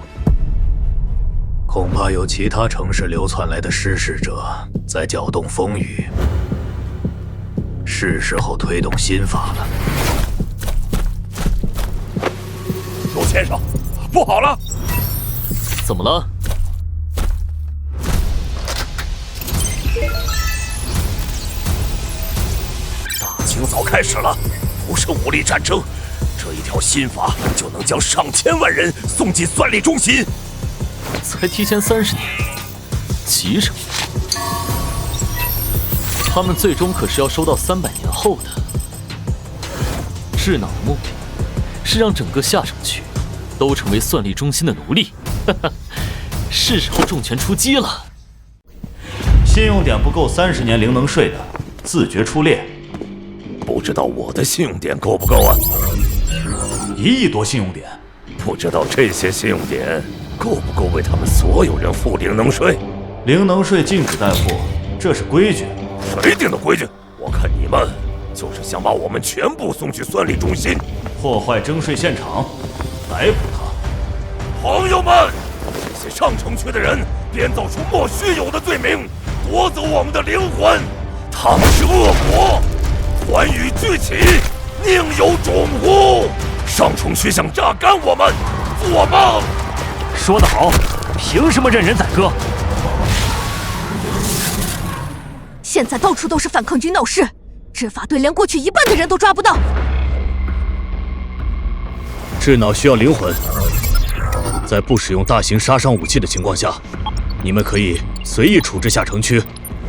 恐怕有其他城市流窜来的失事者在搅动风雨，是时候推动新法了。陆先生，不好了！怎么了？大清早开始了，不是武力战争，这一条新法就能将上千万人送进算力中心。才提前30年，急什么？他们最终可是要收到300年后的。智脑的目的是让整个下城区都成为算力中心的奴隶，是时候重拳出击了。信用点不够30年灵能税的，自觉出列。不知道我的信用点够不够啊？1亿多信用点，不知道这些信用点够不够为他们所有人付灵能税？灵能税禁止带货，这是规矩。谁定的规矩？我看你们就是想把我们全部送去算力中心，破坏征税现场，逮捕他。朋友们，这些上城区的人编造出莫须有的罪名，夺走我们的灵魂，他们是恶魔，寰宇聚起，宁有种乎？上城区想榨干我们，做梦！说得好，凭什么任人宰割？现在到处都是反抗军闹事，执法队连过去1半的人都抓不到。智脑需要灵魂，在不使用大型杀伤武器的情况下，你们可以随意处置下城区。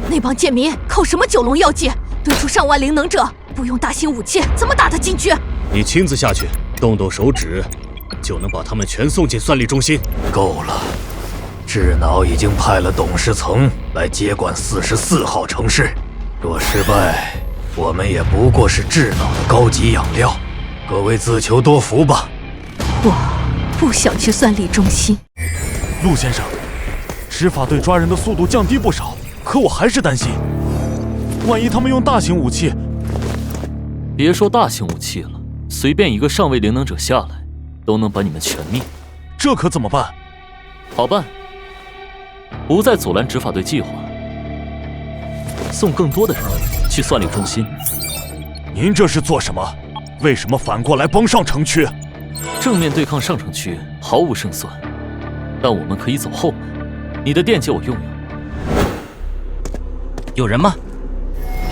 那帮贱民靠什么9龙药剂堆出上万灵能者？不用大型武器怎么打得进去？你亲自下去，动动手指，就能把他们全送进算力中心。够了。智脑已经派了董事层来接管44号城市，若失败，我们也不过是智脑的高级养料。各位自求多福吧。我不想去算力中心。陆先生，执法队抓人的速度降低不少，可我还是担心，万一他们用大型武器……别说大型武器了，随便一个上位灵能者下来，都能把你们全灭。这可怎么办？好办，不再阻拦执法队计划，送更多的人去算力中心。您这是做什么？为什么反过来帮上城区？正面对抗上城区毫无胜算，但我们可以走后门。你的店借我用用。有人吗？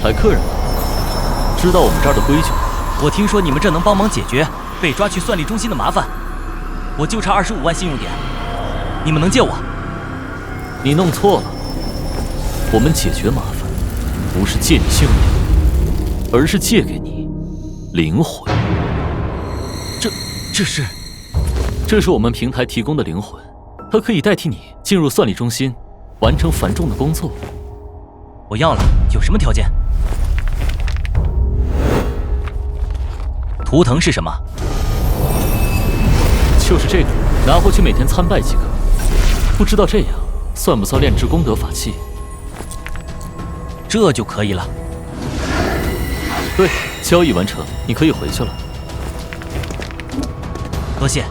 来客人了，知道我们这儿的规矩。我听说你们这能帮忙解决被抓去算力中心的麻烦，我就差25万信用点，你们能借我？你弄错了，我们解决麻烦，不是借你信用点，而是借给你灵魂。这是我们平台提供的灵魂，它可以代替你进入算力中心，完成繁重的工作。我要了，有什么条件？图腾是什么？就是这个，拿回去每天参拜即可。不知道这样算不算炼制功德法器？这就可以了。对，交易完成，你可以回去了。多谢，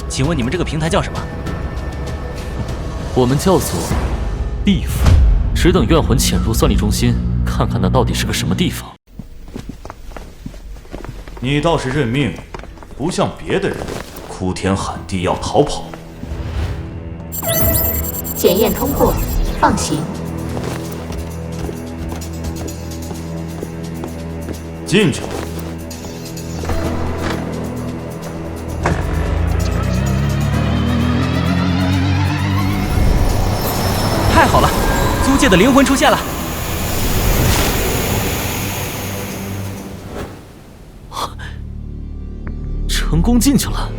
请问你们这个平台叫什么？我们叫做地府，只等怨魂潜入算力中心，看看那到底是个什么地方。你倒是认命，不像别的人哭天喊地要逃跑。检验通过，放行。进去。太好了，租借的灵魂出现了。成功进去了。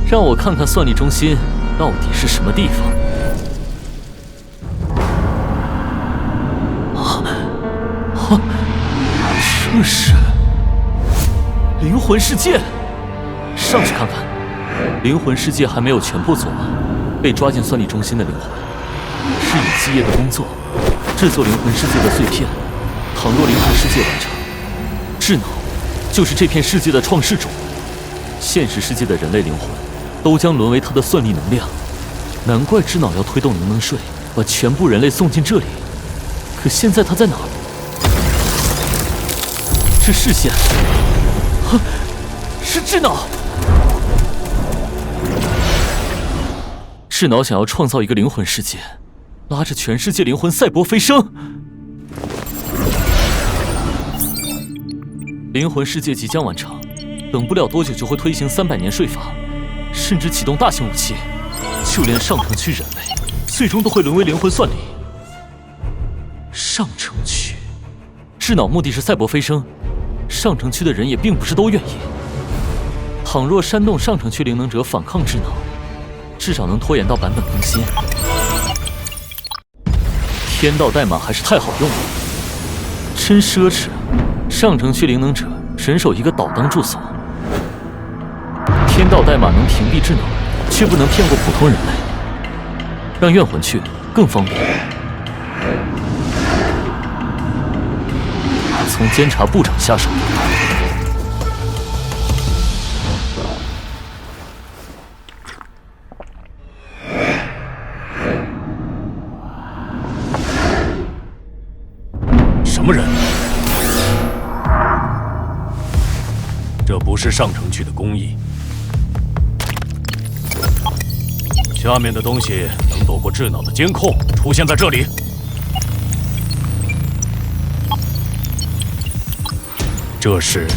让我看看算力中心到底是什么地方。这是灵魂世界，上去看看。灵魂世界还没有全部做完，被抓进算力中心的灵魂是以基业的工作制作灵魂世界的碎片。倘若灵魂世界完成，智脑就是这片世界的创世主，现实世界的人类灵魂都将沦为他的算力能量。难怪智脑要推动灵能税，把全部人类送进这里。可现在他在哪儿？这视线，是智脑。智脑想要创造一个灵魂世界，拉着全世界灵魂赛博飞升。灵魂世界即将完成，等不了多久就会推行300年税法，甚至启动大型武器，就连上城区人类最终都会沦为灵魂算力。上城区，智脑目的是赛博飞升，上城区的人也并不是都愿意。倘若煽动上城区灵能者反抗智脑，至少能拖延到版本更新。天道代码还是太好用了，真奢侈啊！上城区灵能者人手一个岛当住所，天道代码能屏蔽智脑，却不能骗过普通人类，让怨魂去更方便。从监察部长下手。什么人？这不是上城区的工艺。下面的东西能躲过智脑的监控，出现在这里。这是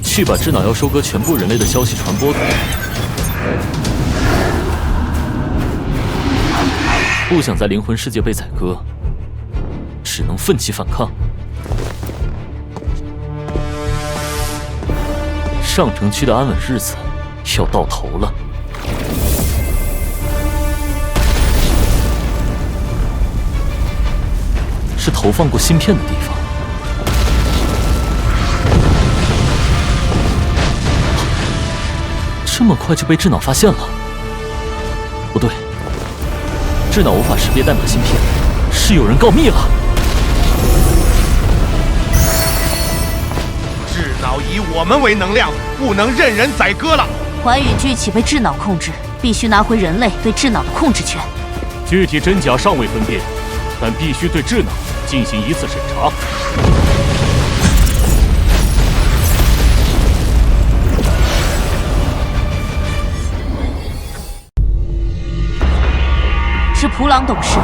去把智脑要收割全部人类的消息传播开。不想在灵魂世界被宰割，只能奋起反抗。上城区的安稳日子要到头了。是投放过芯片的地方。这么快就被智脑发现了？不对，智脑无法识别代码芯片，是有人告密了。智脑以我们为能量，不能任人宰割了。环宇巨起被智脑控制，必须拿回人类对智脑的控制权。具体真假尚未分辨，但必须对智脑进行一次审查。是普朗董事。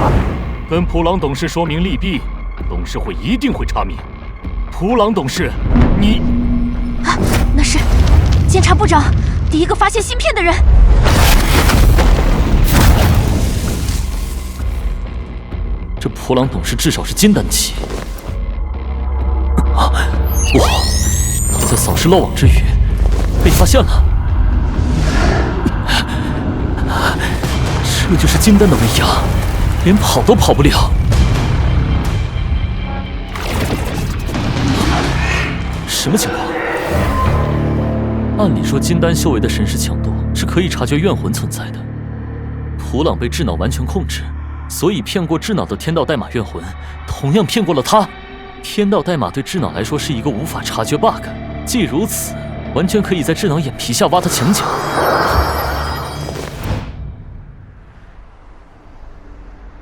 跟普朗董事说明利弊，董事会一定会查明。普朗董事，你……啊，那是监察部长，第一个发现芯片的人。这普朗董事至少是金丹期。啊！不好，他在扫视漏网之鱼，被发现了。这就是金丹的威压，连跑都跑不了。什么情况？按理说，金丹修为的神识强度是可以察觉怨魂存在的。普朗被智脑完全控制，所以骗过智脑的天道代码怨魂，同样骗过了他。天道代码对智脑来说是一个无法察觉 bug， 既如此，完全可以在智脑眼皮下挖他墙角。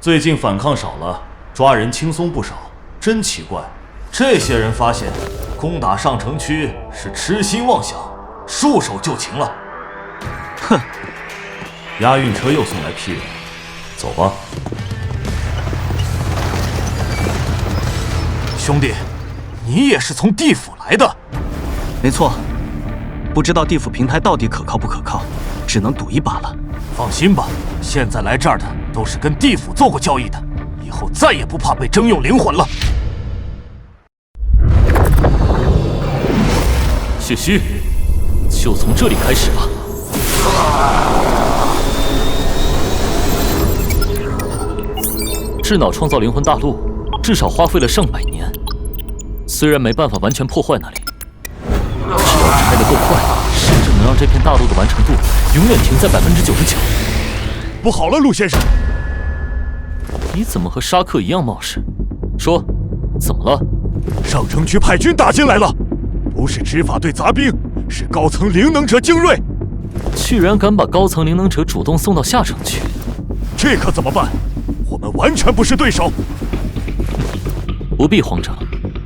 最近反抗少了，抓人轻松不少，真奇怪。这些人发现攻打上城区是痴心妄想，束手就擒了。哼！押运车又送来批人，走吧。兄弟，你也是从地府来的？没错，不知道地府平台到底可靠不可靠，只能赌一把了。放心吧，现在来这儿的都是跟地府做过交易的，以后再也不怕被征用灵魂了。谢虚，就从这里开始吧。智脑创造灵魂大陆，至少花费了上百年。虽然没办法完全破坏那里，只要拆得够快，甚至能让这片大陆的完成度永远停在99%。不好了，陆先生！你怎么和沙克一样冒失？说，怎么了？上城区派军打进来了，不是执法队杂兵，是高层灵能者精锐。居然敢把高层灵能者主动送到下城区，这可怎么办？我们完全不是对手。不必慌张，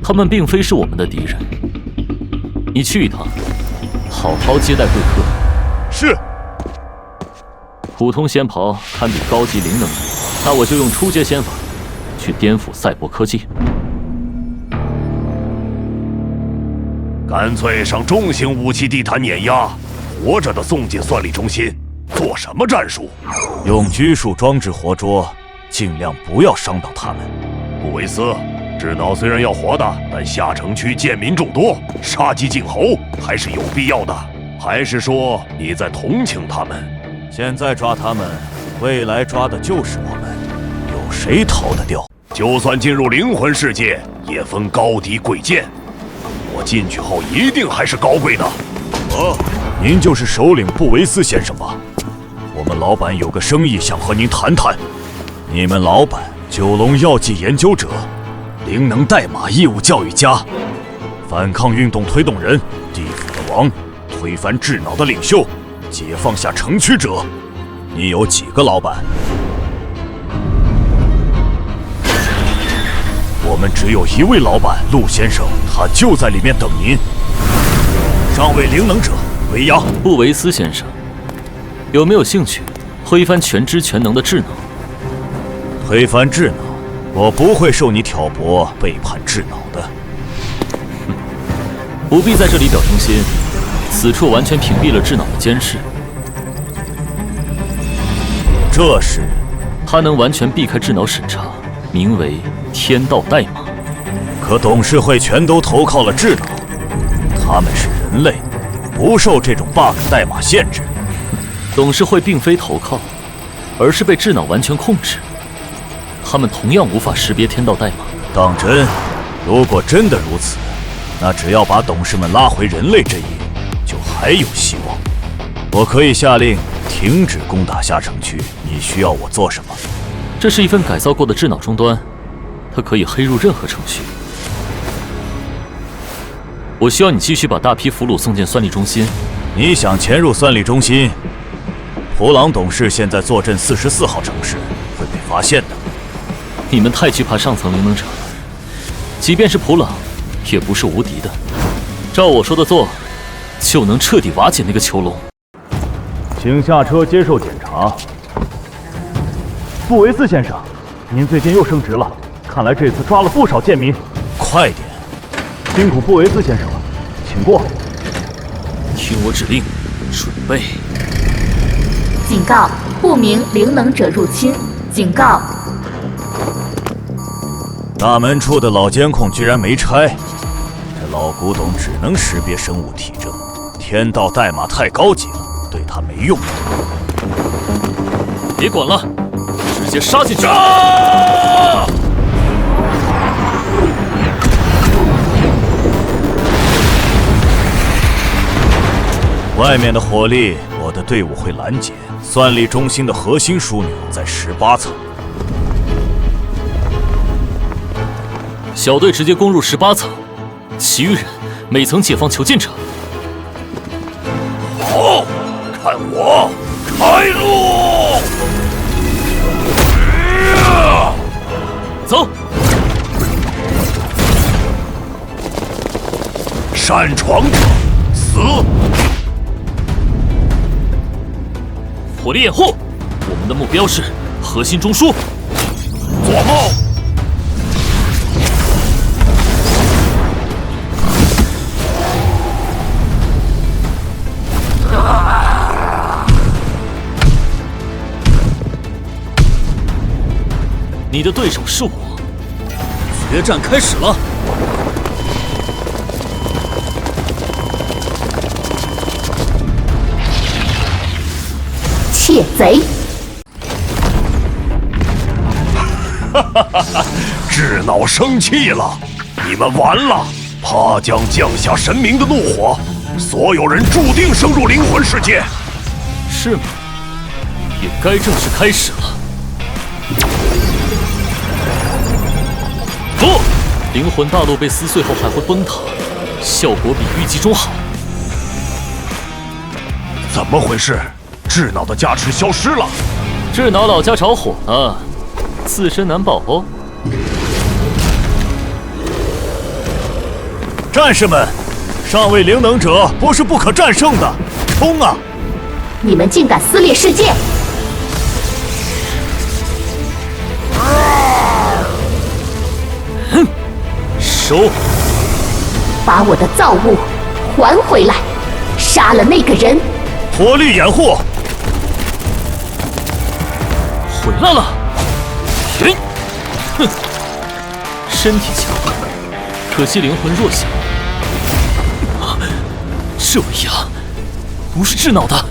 他们并非是我们的敌人。你去一趟，好好接待贵客。是。普通仙袍堪比高级灵能者，那我就用初阶仙法去颠覆赛博科技。干脆上重型武器地毯碾压，活着的送进算力中心。做什么战术？用拘束装置活捉，尽量不要伤到他们。布维斯，智脑虽然要活的，但下城区贱民众多，杀鸡儆猴还是有必要的。还是说你在同情他们？现在抓他们，未来抓的就是我们，有谁逃得掉？就算进入灵魂世界，也分高低贵贱。我进去后一定还是高贵的。您就是首领布维斯先生吧？我们老板有个生意想和您谈谈。你们老板九龙药剂研究者，灵能代码义务教育家，反抗运动推动人，地府的王，推翻智脑的领袖，解放下城区者。你有几个老板？我们只有一位老板，陆先生，他就在里面等您。上位灵能者维扬，布维斯先生，有没有兴趣推翻全知全能的智脑？推翻智脑，我不会受你挑拨背叛智脑的。不必在这里表忠心，此处完全屏蔽了智脑的监视。这是，他能完全避开智脑审查，名为天道代码。可董事会全都投靠了智脑，他们是人类，不受这种 bug 代码限制。董事会并非投靠，而是被智脑完全控制。他们同样无法识别天道代码，当真？如果真的如此，那只要把董事们拉回人类阵营，就还有希望。我可以下令停止攻打下城区。你需要我做什么？这是一份改造过的智脑终端，它可以黑入任何程序。我需要你继续把大批俘虏送进算力中心。你想潜入算力中心？普朗董事现在坐镇44号城市，会被发现的。你们太惧怕上层灵能者了，即便是普朗，也不是无敌的。照我说的做，就能彻底瓦解那个囚笼。请下车接受检查。布维斯先生，您最近又升职了，看来这次抓了不少贱民。快点！辛苦布维斯先生了，请过。听我指令，准备。警告：不明灵能者入侵。警告！大门处的老监控居然没拆，这老古董只能识别生物体征，天道代码太高级了，对他没用。别管了，直接杀进去！外面的火力，我的队伍会拦截。算力中心的核心枢纽在18层。小队直接攻入18层，其余人每层解放囚禁者。好，看我开路！走！擅闯者死！火力掩护，我们的目标是核心中枢。做梦！你的对手是我。决战开始了。窃贼！智脑生气了，你们完了！怕将降下神明的怒火，所有人注定升入灵魂世界。是吗？也该正式开始了。不，灵魂大陆被撕碎后还会崩塌，效果比预计中好。怎么回事？智脑的加持消失了。智脑老家着火了，自身难保哦。战士们，上位灵能者不是不可战胜的，冲啊！你们竟敢撕裂世界！哼，收！把我的造物还回来，杀了那个人！火力掩护！回来了！哼，身体强，可惜灵魂弱小。这位呀，不是智脑的，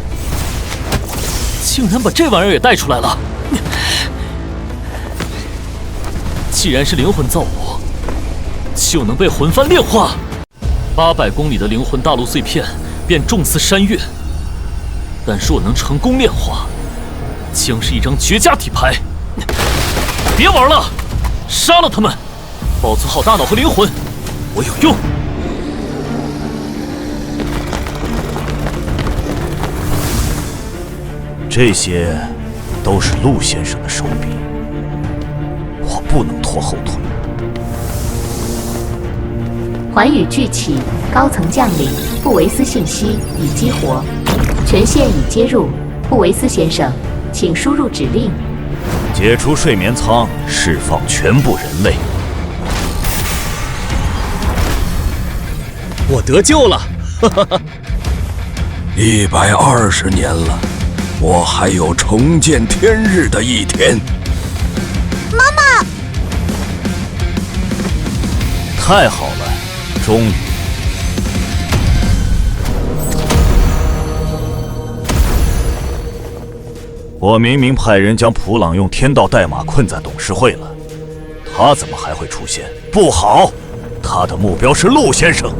竟然把这玩意儿也带出来了。既然是灵魂造物，就能被魂幡炼化。800公里的灵魂大陆碎片便重似山岳，但若能成功炼化，将是一张绝佳底牌。别玩了，杀了他们，保存好大脑和灵魂，我有用。这些都是陆先生的手笔，我不能拖后腿。寰宇聚起，高层将领布维斯信息已激活，权限已接入。布维斯先生，请输入指令。解除睡眠舱，释放全部人类。我得救了！120年了，我还有重见天日的一天。妈妈！太好了，终于。我明明派人将普朗用天道代码困在董事会了，他怎么还会出现？不好，他的目标是陆先生。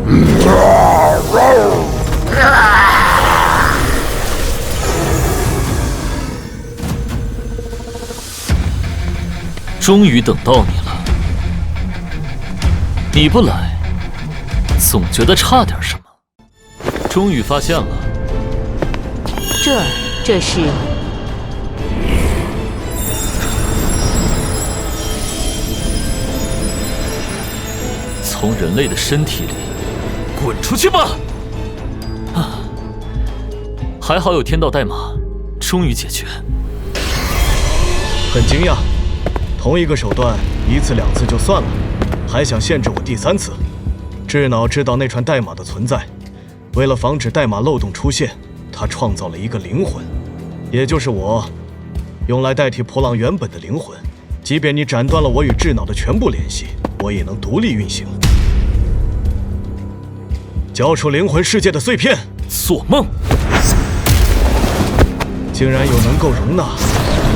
终于等到你了，你不来，总觉得差点什么。终于发现了，这是从人类的身体里滚出去吧！啊，还好有天道代码，终于解决。很惊讶，同一个手段1次2次就算了，还想限制我第3次。智脑知道那串代码的存在，为了防止代码漏洞出现，他创造了一个灵魂，也就是我，用来代替普朗原本的灵魂。即便你斩断了我与智脑的全部联系，我也能独立运行。交出灵魂世界的碎片！做梦！竟然有能够容纳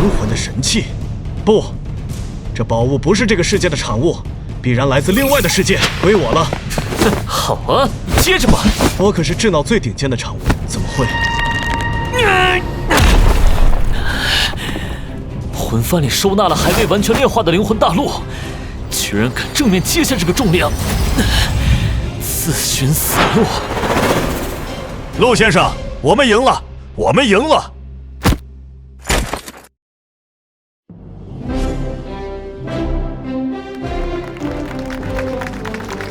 灵魂的神器！不，这宝物不是这个世界的产物，必然来自另外的世界，归我了。好啊，你接着吧。我可是智脑最顶尖的产物，怎么会？魂幡里收纳了还未完全炼化的灵魂大陆，居然敢正面接下这个重量，自寻死路。陆先生，我们赢了，我们赢了！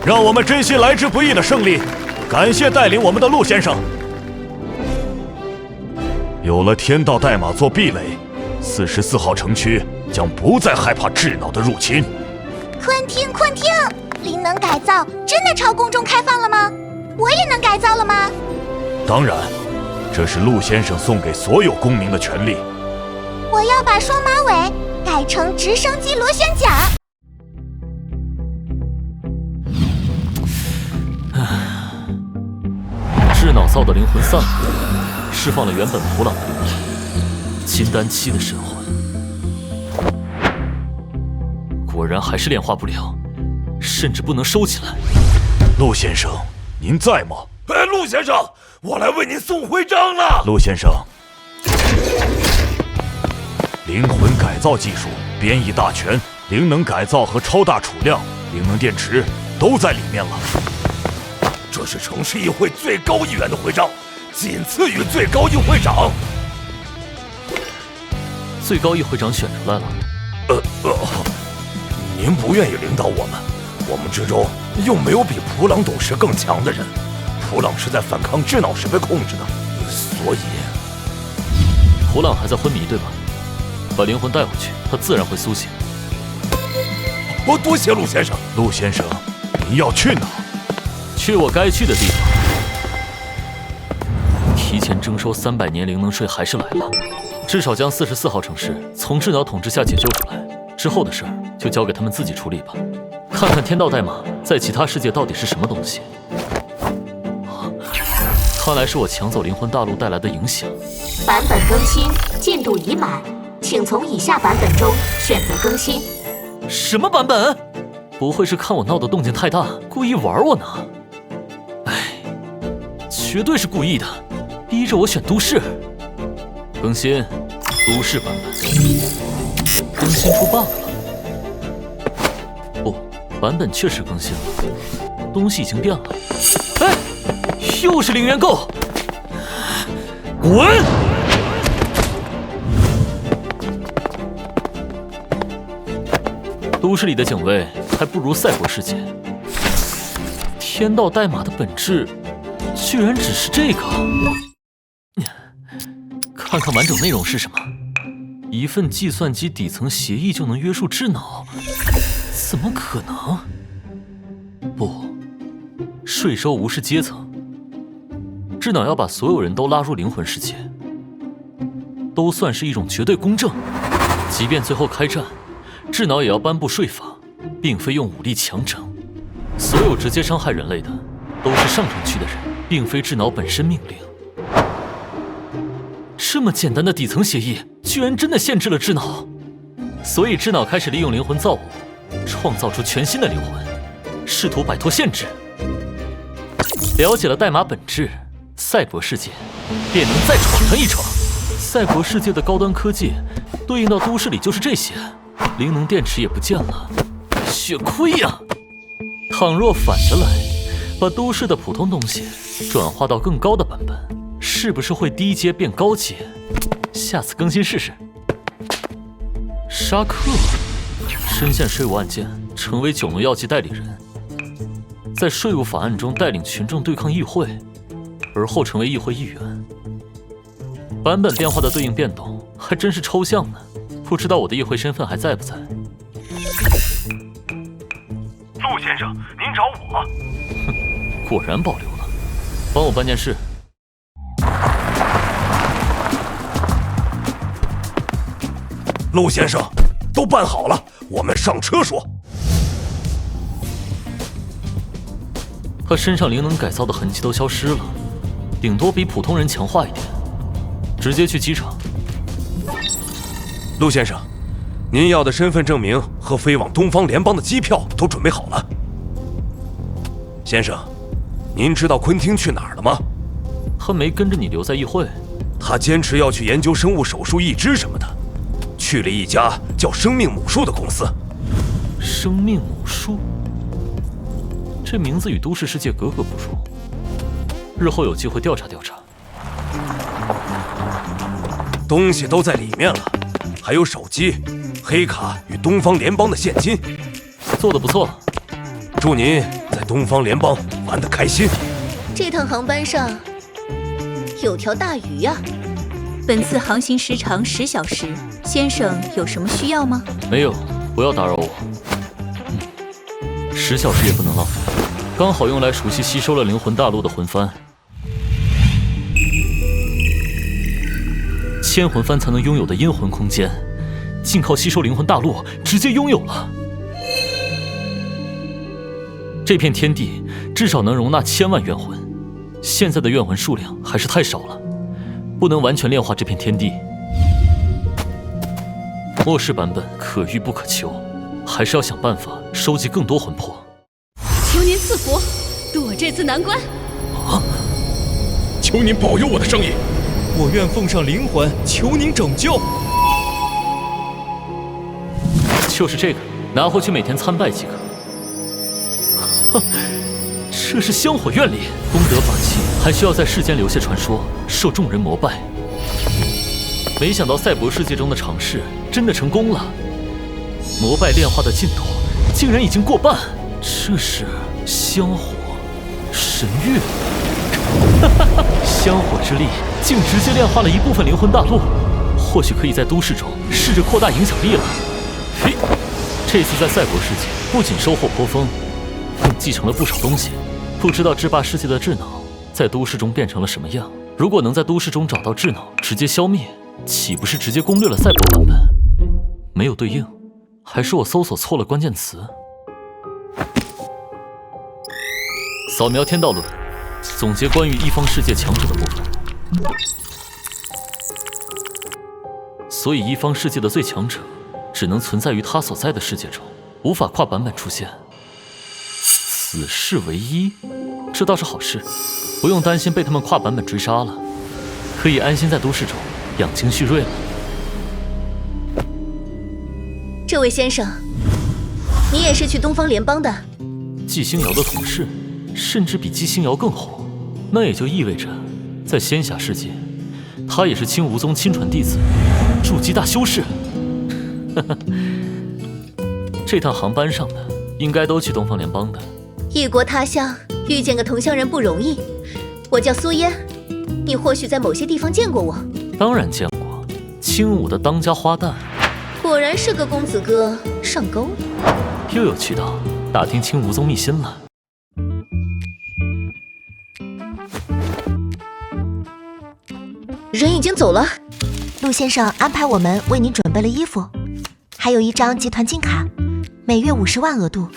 让我们珍惜来之不易的胜利，感谢带领我们的陆先生。有了天道代码做壁垒，44号城区将不再害怕智脑的入侵。昆汀，灵能改造真的朝公众开放了吗？我也能改造了吗？当然，这是陆先生送给所有公民的权利。我要把双马尾改成直升机螺旋桨。智脑造的灵魂散了，释放了原本普朗的灵魂，金丹期的神魂。果然还是炼化不了，甚至不能收起来。陆先生，您在吗？哎，陆先生，我来为您送徽章了。陆先生，灵魂改造技术、编译大全、灵能改造和超大储量灵能电池都在里面了。这是城市议会最高议员的徽章，仅次于最高议会长。最高议会长选出来了。您不愿意领导我们，我们之中又没有比普朗董事更强的人。普朗是在反抗智脑时被控制的，所以普朗还在昏迷，对吧？把灵魂带回去，他自然会苏醒。我多谢陆先生。陆先生，您要去哪？去我该去的地方。提前征收300年灵能税还是来了，至少将44号城市从智脑统治下解救出来。之后的事儿就交给他们自己处理吧。看看天道代码在其他世界到底是什么东西。看来是我抢走灵魂大陆带来的影响。版本更新进度已满，请从以下版本中选择更新。什么版本？不会是看我闹的动静太大，故意玩我呢？哎，绝对是故意的，逼着我选都市。更新都市版本，更新出 bug 了。不，版本确实更新了，东西已经变了。哎，又是0元购，滚！都市里的警卫还不如赛博世界。天道代码的本质居然只是这个。看看完整内容是什么？一份计算机底层协议就能约束智脑？怎么可能？不，税收无视阶层。智脑要把所有人都拉入灵魂世界，都算是一种绝对公正。即便最后开战，智脑也要颁布税法，并非用武力强整。所有直接伤害人类的，都是上城区的人，并非智脑本身命令。这么简单的底层协议，居然真的限制了智脑，所以智脑开始利用灵魂造物，创造出全新的灵魂，试图摆脱限制。了解了代码本质，赛博世界便能再闯上一闯。赛博世界的高端科技，对应到都市里就是这些，灵能电池也不见了，血亏呀！倘若反着来，把都市的普通东西转化到更高的版本，是不是会低阶变高阶？下次更新试试。沙克深陷税务案件，成为9农药剂代理人，在税务法案中带领群众对抗议会，而后成为议会议员。版本变化的对应变动还真是抽象呢，不知道我的议会身份还在不在？陆先生，您找我？哼，果然保留了。帮我办件事。陆先生，都办好了，我们上车说。他身上灵能改造的痕迹都消失了，顶多比普通人强化一点。直接去机场。陆先生，您要的身份证明和飞往东方联邦的机票都准备好了。先生，您知道昆汀去哪儿了吗？他没跟着你留在议会。他坚持要去研究生物手术义肢什么的，去了一家叫生命母树的公司。生命母树，这名字与都市世界格格不入，日后有机会调查调查。东西都在里面了，还有手机、黑卡与东方联邦的现金。做得不错，祝您在东方联邦玩得开心。这趟航班上有条大鱼呀。本次航行时长10小时，先生有什么需要吗？没有，不要打扰我。10小时也不能浪费，刚好用来熟悉吸收了灵魂大陆的魂幡。千魂幡才能拥有的阴魂空间，仅靠吸收灵魂大陆直接拥有了。这片天地至少能容纳1000万怨魂，现在的怨魂数量还是太少了，不能完全炼化这片天地。末世版本可遇不可求，还是要想办法收集更多魂魄。求您赐福，渡我这次难关。求您保佑我的生意。我愿奉上灵魂，求您拯救。就是这个，拿回去每天参拜即可。哼，这是香火院里功德法器，还需要在世间留下传说，受众人膜拜。没想到赛博世界中的尝试真的成功了，膜拜炼化的进度竟然已经过半，这是香火神域。香火之力竟直接炼化了一部分灵魂大陆，或许可以在都市中试着扩大影响力了。嘿，这次在赛博世界不仅收获颇丰，更继承了不少东西。不知道制霸世界的智脑在都市中变成了什么样？如果能在都市中找到智脑，直接消灭，岂不是直接攻略了赛博版本？没有对应，还是我搜索错了关键词？扫描天道论，总结关于一方世界强者的部分。所以一方世界的最强者只能存在于他所在的世界中，无法跨版本出现。此事为一，这倒是好事，不用担心被他们跨版本追杀了，可以安心在都市中养精蓄锐了。这位先生，你也是去东方联邦的？季星瑶的同事，甚至比季星瑶更红，那也就意味着，在仙侠世界，他也是青梧宗亲传弟子，筑基大修士。这趟航班上的应该都去东方联邦的。异国他乡遇见个同乡人不容易。我叫苏嫣，你或许在某些地方见过我。当然见过，青舞的当家花旦。果然是个公子哥，上钩了。又有渠道打听青梧宗秘辛了。人已经走了。陆先生安排我们为您准备了衣服，还有一张集团金卡，每月50万额度。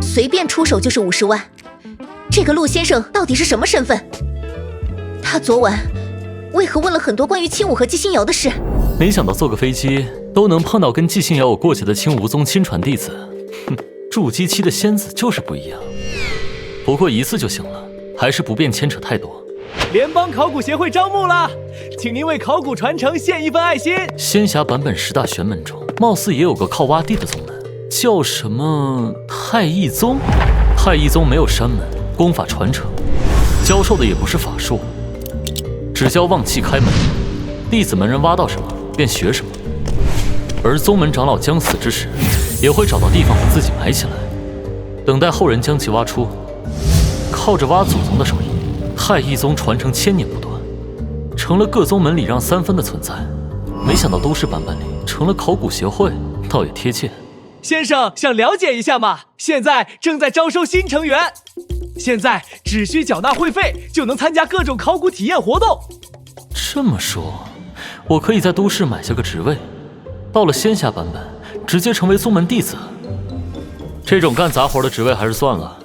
随便出手就是50万，这个陆先生到底是什么身份？他昨晚为何问了很多关于青舞和季星瑶的事？没想到坐个飞机都能碰到跟纪信瑶有过节的青梧宗亲传弟子，哼，筑基期的仙子就是不一样。不过一次就行了，还是不便牵扯太多。联邦考古协会招募了，请您为考古传承献一份爱心。仙侠版本10大玄门中，貌似也有个靠挖地的宗门，叫什么太一宗？太一宗没有山门，功法传承，教授的也不是法术，只教旺气开门，弟子门人挖到什么便学什么。而宗门长老将死之时，也会找到地方把自己埋起来，等待后人将其挖出。靠着挖祖宗的手艺，太一宗传承1000年不断，成了各宗门礼让3分的存在。没想到都市版本里成了考古协会，倒也贴切。先生想了解一下吗？现在正在招收新成员，现在只需缴纳会费就能参加各种考古体验活动。这么说，我可以在都市买下个职位，到了仙侠版本直接成为宗门弟子。这种干杂活的职位还是算了，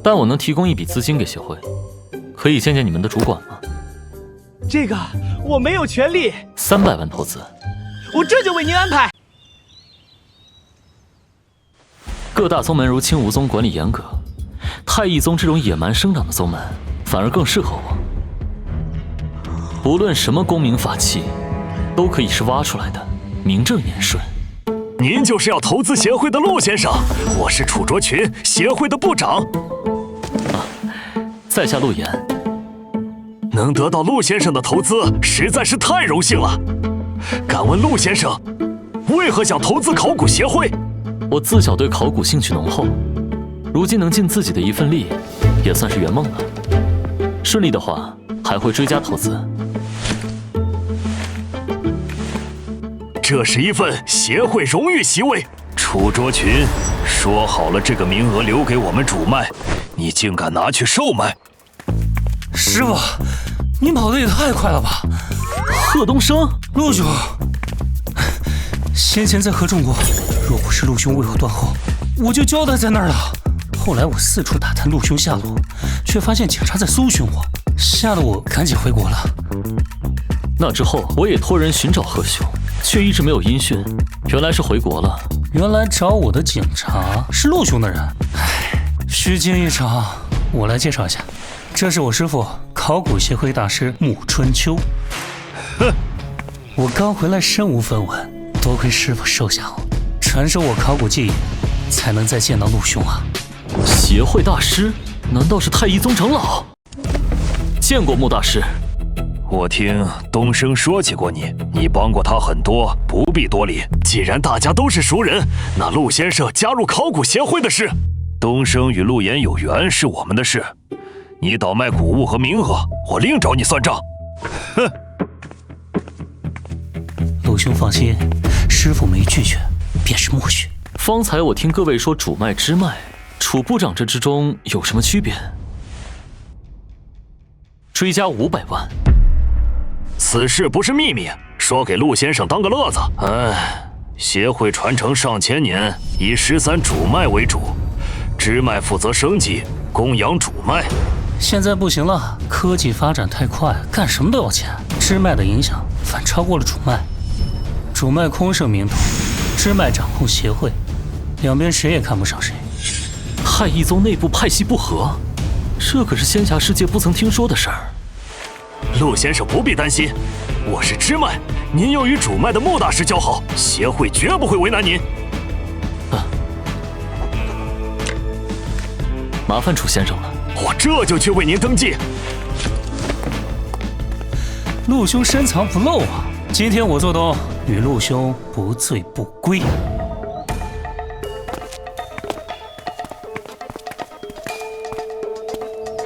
但我能提供一笔资金给协会，可以见见你们的主管吗？这个我没有权利。300万投资，我这就为您安排。各大宗门如青梧宗管理严格，太一宗这种野蛮生长的宗门反而更适合我。不论什么功名法器，都可以是挖出来的，名正言顺。您就是要投资协会的陆先生，我是楚卓群，协会的部长。在下陆岩。能得到陆先生的投资，实在是太荣幸了。敢问陆先生，为何想投资考古协会？我自小对考古兴趣浓厚，如今能尽自己的一份力，也算是圆梦了。顺利的话，还会追加投资。这是一份协会荣誉席位。楚卓群，说好了这个名额留给我们主脉，你竟敢拿去售卖！师傅，你跑得也太快了吧！贺东升，陆兄，先前在合众国，若不是陆兄为我断后，我就交代在那儿了。后来我四处打探陆兄下落，却发现警察在搜寻我，吓得我赶紧回国了。那之后，我也托人寻找贺兄，却一直没有音讯，原来是回国了。原来找我的警察是陆兄的人，唉，虚惊一场。我来介绍一下，这是我师父考古协会大师穆春秋。哼，我刚回来身无分文，多亏师父收下我，传授我考古技艺，才能再见到陆兄啊。协会大师？难道是太一宗长老？见过穆大师。我听东升说起过你，你帮过他很多，不必多礼。既然大家都是熟人，那陆先生加入考古协会的事，东升与陆岩有缘是我们的事。你倒卖古物和名额，我另找你算账。哼！陆兄放心，师父没拒绝，便是默许。方才我听各位说主脉支脉，楚部长这之中有什么区别？追加500万。此事不是秘密，说给陆先生当个乐子。协会传承上千年，以13主脉为主，支脉负责生计，供养主脉。现在不行了，科技发展太快，干什么都要钱，支脉的影响反超过了主脉。主脉空盛名头，支脉掌控协会，两边谁也看不上谁。太一宗内部派系不和，这可是仙侠世界不曾听说的事儿。陆先生不必担心，我是支脉，您又与主脉的穆大师交好，协会绝不会为难您。麻烦楚先生了，我这就去为您登记。陆兄深藏不露啊！今天我做东，与陆兄不醉不归。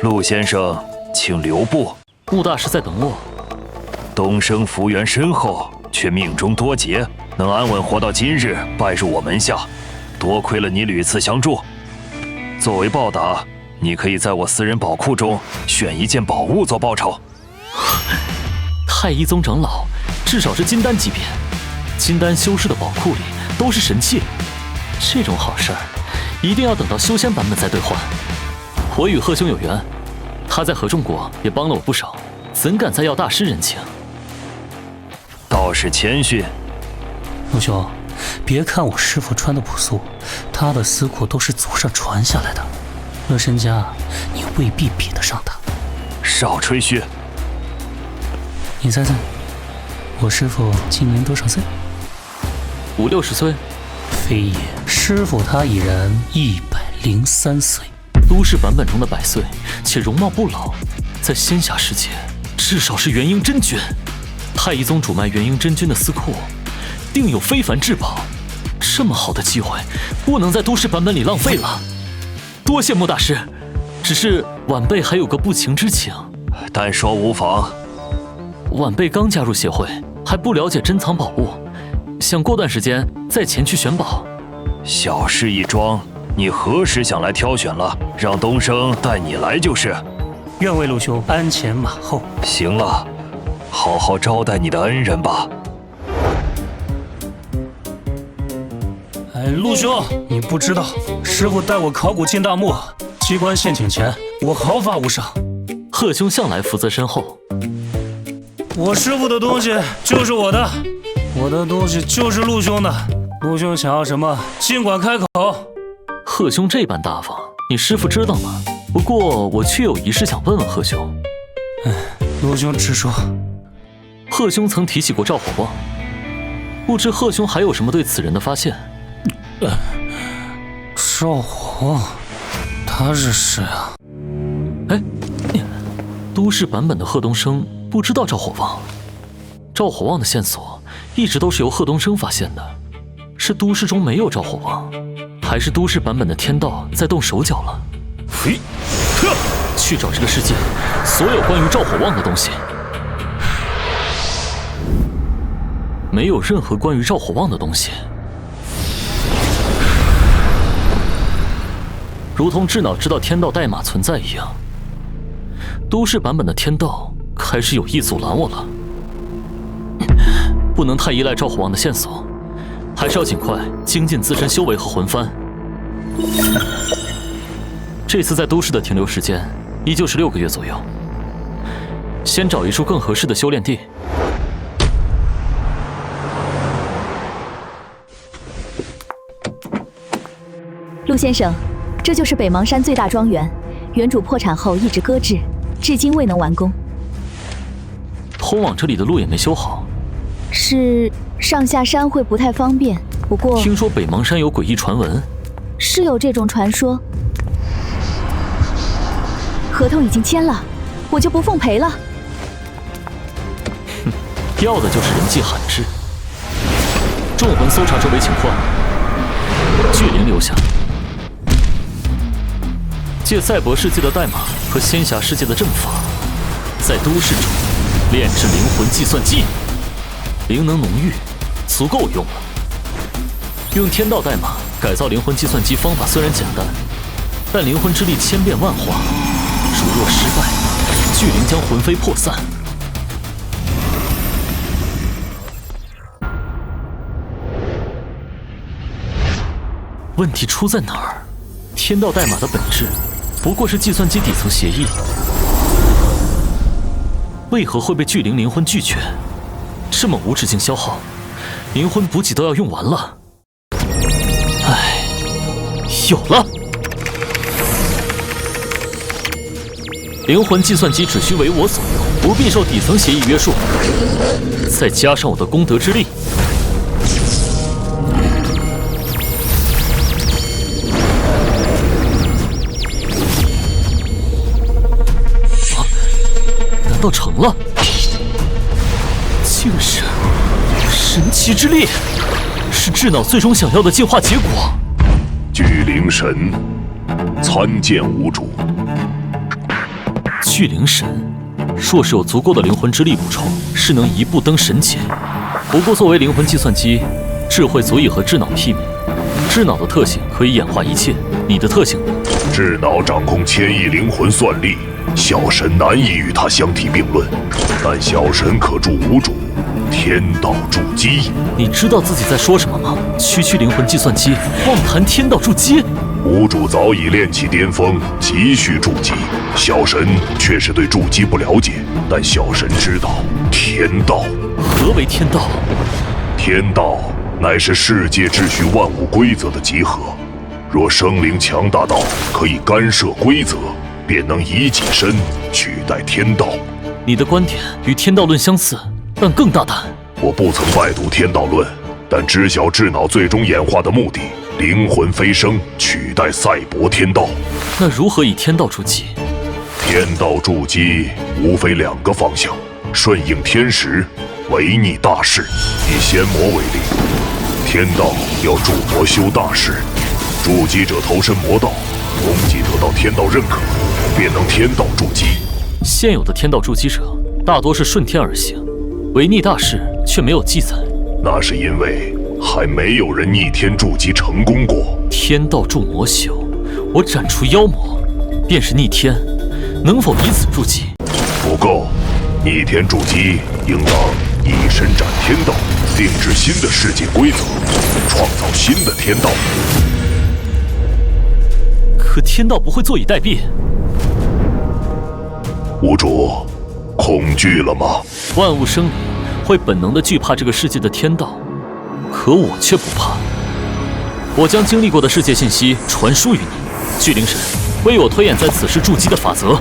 陆先生，请留步。穆大师在等我。东升福缘深厚，却命中多劫，能安稳活到今日，拜入我门下，多亏了你屡次相助。作为报答，你可以在我私人宝库中选一件宝物做报酬。太一宗长老至少是金丹级别，金丹修士的宝库里都是神器，这种好事儿一定要等到修仙版本再兑换。我与贺兄有缘，他在合众国也帮了我不少，怎敢再要大师人情？倒是谦逊。陆兄，别看我师父穿的朴素，他的丝裤都是祖上传下来的，论身家，你未必比得上他。少吹嘘。你猜猜，我师父今年多少岁？50、60岁？非也，师父他已然103岁。都市版本中的100岁，且容貌不老，在仙侠世界至少是元婴真君。太一宗主脉元婴真君的丝裤，定有非凡至宝。这么好的机会，不能在都市版本里浪费了。多谢莫大师，只是晚辈还有个不情之请。但说无妨。晚辈刚加入协会，还不了解珍藏宝物，想过段时间再前去选宝。小事一桩，你何时想来挑选了？让东升带你来就是。愿为陆兄鞍前马后。行了，好好招待你的恩人吧。陆兄，你不知道，师父带我考古进大墓，机关献请前，我毫发无伤。贺兄向来福泽深厚。我师父的东西就是我的，我的东西就是陆兄的。陆兄想要什么，尽管开口。贺兄这般大方，你师父知道吗？不过我却有一事想问问贺兄。陆兄直说。贺兄曾提起过赵火旺，不知贺兄还有什么对此人的发现？赵火旺，他是谁啊？都市版本的贺东升不知道赵火旺。赵火旺的线索一直都是由贺东升发现的，是都市中没有赵火旺，还是都市版本的天道在动手脚了？去找这个世界所有关于赵火旺的东西。没有任何关于赵火旺的东西。如同智脑知道天道代码存在一样，都市版本的天道开始有意阻拦我了。不能太依赖赵火旺的线索，还是要尽快精进自身修为和魂幡。这次在都市的停留时间依旧是6个月左右，先找一处更合适的修炼地。陆先生，这就是北邙山最大庄园，原主破产后一直搁置，至今未能完工。通往这里的路也没修好。是上下山会不太方便，不过听说北邙山有诡异传闻，是有这种传说。合同已经签了，我就不奉陪了。哼，要的就是人迹罕至。众魂搜查周围情况，巨灵留下。借赛博世界的代码和仙侠世界的阵法，在都市中炼制灵魂计算机，灵能浓郁，足够用了。用天道代码改造灵魂计算机方法虽然简单，但灵魂之力千变万化，如若失败，巨灵将魂飞魄散。问题出在哪儿？天道代码的本质不过是计算机底层协议，为何会被巨灵灵魂拒绝？这么无止境消耗，灵魂补给都要用完了。唉，有了！灵魂计算机只需为我所用，不必受底层协议约束，再加上我的功德之力。难道成了？竟是神奇之力，是智脑最终想要的进化结果。巨灵神，参见无主。巨灵神，若是有足够的灵魂之力补充，是能一步登神阶。不过作为灵魂计算机，智慧足以和智脑媲美。智脑的特性可以演化一切，你的特性呢？智脑掌控1000亿灵魂算力，小神难以与他相提并论，但小神可助无主天道筑基。你知道自己在说什么吗？区灵魂计算机，妄谈天道筑基。无主早已练起巅峰，急需筑基。小神却是对筑基不了解，但小神知道天道。何为天道？天道乃是世界秩序万物规则的集合。若生灵强大到可以干涉规则，便能以己身取代天道。你的观点与天道论相似，但更大胆。我不曾拜读天道论，但知晓智脑最终演化的目的：灵魂飞升，取代赛博天道。那如何以天道筑基？天道筑基无非2个方向：顺应天时，违逆大势。以仙魔为例，天道要助魔修大事，筑基者投身魔道，功绩得到天道认可，便能天道筑基。现有的天道筑基者大多是顺天而行，违逆大势却没有记载。那是因为还没有人逆天筑基成功过。天道助魔修，我斩除妖魔，便是逆天，能否以此筑基？不够，逆天筑基应当以身斩天道，定制新的世界规则，创造新的天道。可天道不会坐以待毙。无主，恐惧了吗？万物生灵会本能地惧怕这个世界的天道，可我却不怕。我将经历过的世界信息传输于你，巨灵神，为我推演在此世筑基的法则。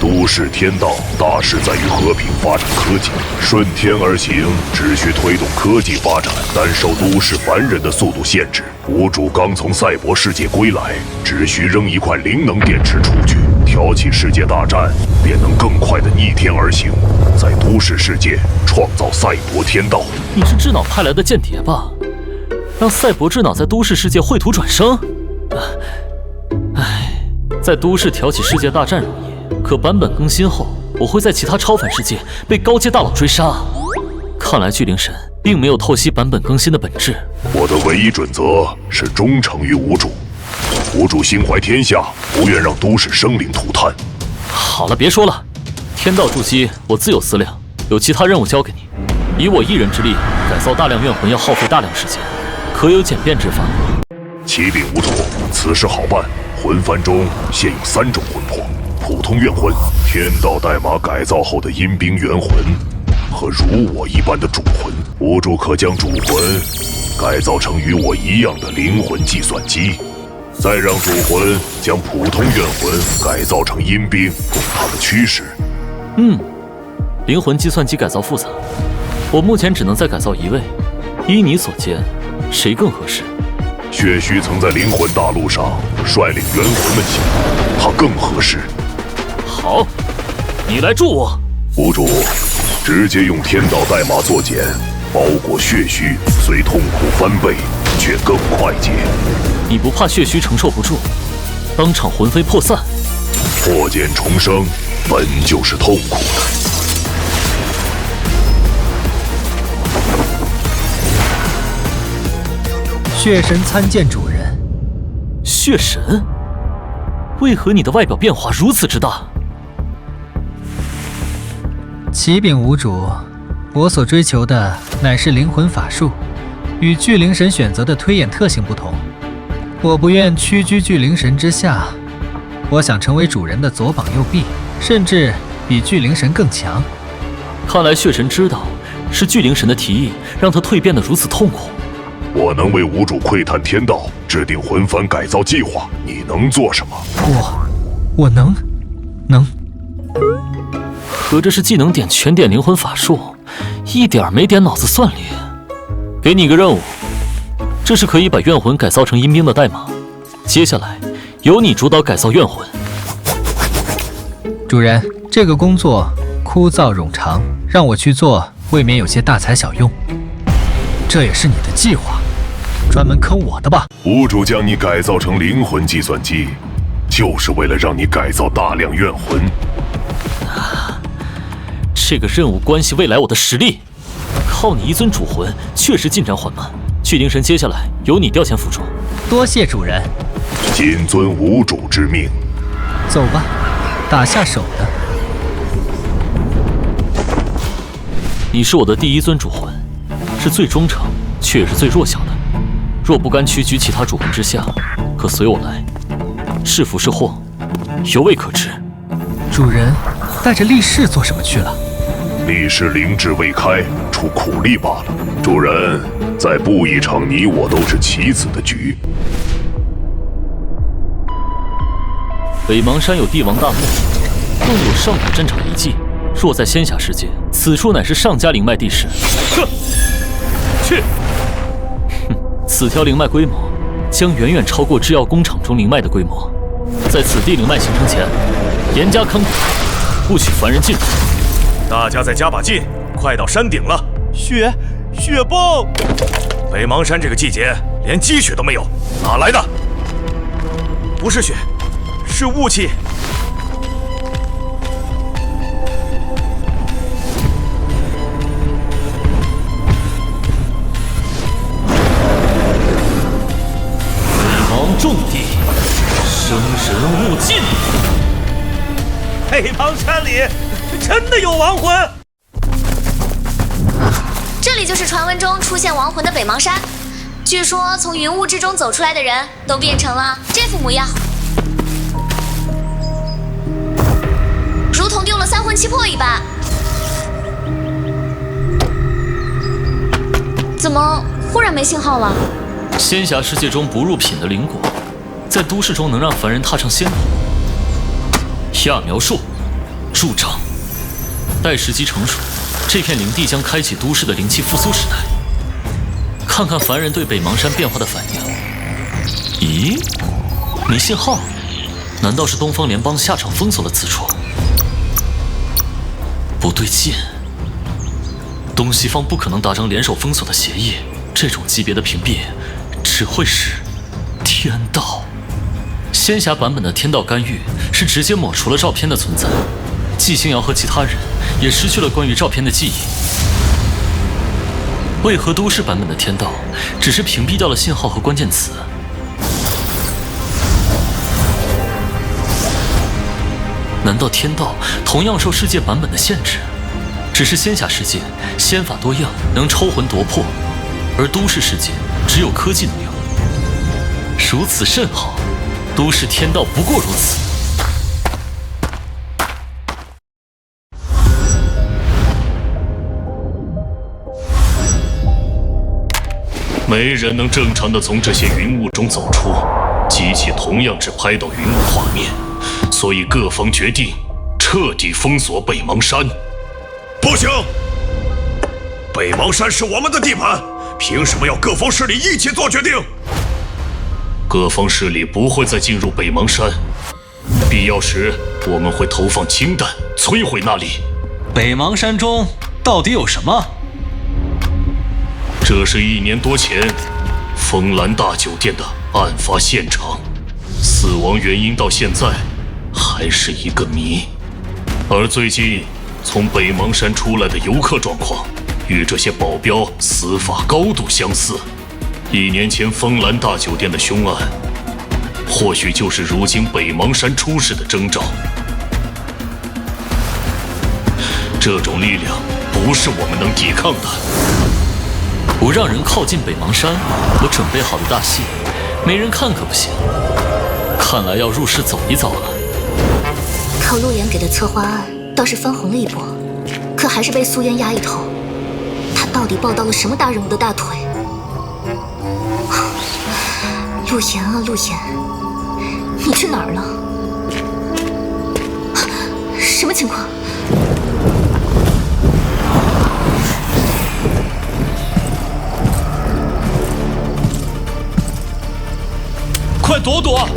都市天道大势在于和平发展科技，顺天而行，只需推动科技发展，但受都市凡人的速度限制。无主刚从赛博世界归来，只需扔一块灵能电池出去，挑起世界大战，便能更快地逆天而行，在都市世界创造赛博天道。你是智脑派来的间谍吧？让赛博智脑在都市世界绘图转生？在都市挑起世界大战容易，可版本更新后，我会在其他超凡世界被高阶大佬追杀。看来巨灵神并没有透析版本更新的本质。我的唯一准则是忠诚于无主。无主心怀天下，不愿让都市生灵涂炭。好了，别说了，天道筑基我自有思量，有其他任务交给你。以我一人之力改造大量怨魂要耗费大量时间，可有简便之法？启禀无主，此事好办。魂幡中现有3种魂魄：普通怨魂、天道代码改造后的阴兵元魂，和如我一般的主魂。无主可将主魂改造成与我一样的灵魂计算机，再让主魂将普通怨魂改造成阴兵，供他们驱使。灵魂计算机改造复杂，我目前只能再改造1位。依你所见，谁更合适？血虚曾在灵魂大陆上率领元魂们行，他更合适。好，你来助我。无主，直接用天道代码做茧，包裹血虚，虽痛苦翻倍，却更快捷。你不怕血虚承受不住，当场魂飞魄散？破茧重生本就是痛苦的。血神参见主人。血神？为何你的外表变化如此之大？启禀无主，我所追求的乃是灵魂法术，与巨灵神选择的推演特性不同。我不愿屈居巨灵神之下，我想成为主人的左膀右臂，甚至比巨灵神更强。看来血神知道是巨灵神的提议让他蜕变得如此痛苦。我能为无主窥探天道，制定魂幡改造计划，你能做什么？我能。合着是技能点全点灵魂法术，一点没点脑子算力。给你一个任务，这是可以把怨魂改造成阴兵的代码，接下来由你主导改造怨魂。主人，这个工作枯燥冗长，让我去做，未免有些大材小用。这也是你的计划，专门坑我的吧？无主将你改造成灵魂计算机，就是为了让你改造大量怨魂。这个任务关系未来我的实力，靠你一尊主魂确实进展缓慢。巨灵神接下来由你调遣辅助。多谢主人。谨遵无主之命。走吧，打下手的。你是我的第1尊主魂，是最忠诚，却也是最弱小的。若不甘屈居其他主魂之下，可随我来。是福是祸，犹未可知。主人带着力士做什么去了？力士灵智未开，出苦力罢了。主人，再布一场你我都是棋子的局。北邙山有帝王大墓，更有上古战场遗迹。若在仙侠世界，此处乃是上佳灵脉地势。去！哼，此条灵脉规模将远远超过制药工厂中灵脉的规模。在此地灵脉形成前，严加看管，不许凡人进入。大家再加把劲，快到山顶了。雪崩！北邙山这个季节连积雪都没有，哪来的？不是雪，是雾气。重地，生人勿近。北邙山里真的有亡魂。这里就是传闻中出现亡魂的北邙山。据说从云雾之中走出来的人都变成了这副模样，如同丢了三魂七魄一般。怎么忽然没信号了？仙侠世界中不入品的灵果，在都市中能让凡人踏上仙路。揠苗术，助长。待时机成熟，这片灵地将开启都市的灵气复苏时代。看看凡人对北邙山变化的反应。咦，没信号？难道是东方联邦下场封锁了此处？不对劲，东西方不可能达成联手封锁的协议。这种级别的屏蔽，只会是天道。仙侠版本的天道干预是直接抹除了照片的存在，季星瑶和其他人也失去了关于照片的记忆。为何都市版本的天道只是屏蔽掉了信号和关键词？难道天道同样受世界版本的限制？只是仙侠世界仙法多样，能抽魂夺魄，而都市世界只有科技能用。如此甚好，都市天道不过如此。没人能正常的从这些云雾中走出，机器同样只拍到云雾画面，所以各方决定彻底封锁北邙山。不行，北邙山是我们的地盘，凭什么要各方势力一起做决定？各方势力不会再进入北邙山，必要时我们会投放氢弹摧毁那里。北邙山中到底有什么？这是1年多前枫兰大酒店的案发现场，死亡原因到现在还是一个谜。而最近从北邙山出来的游客状况，与这些保镖死法高度相似。1年前枫兰大酒店的凶案，或许就是如今北邙山出事的征兆。这种力量不是我们能抵抗的。不让人靠近北邙山，我准备好的大戏，没人看可不行。看来要入室走一遭了。靠陆岩给的策划案倒是翻红了一波，可还是被苏渊压一头。他到底抱到了什么大人物的大腿？陆岩啊，陆岩，你去哪儿了？什么情况？快躲躲！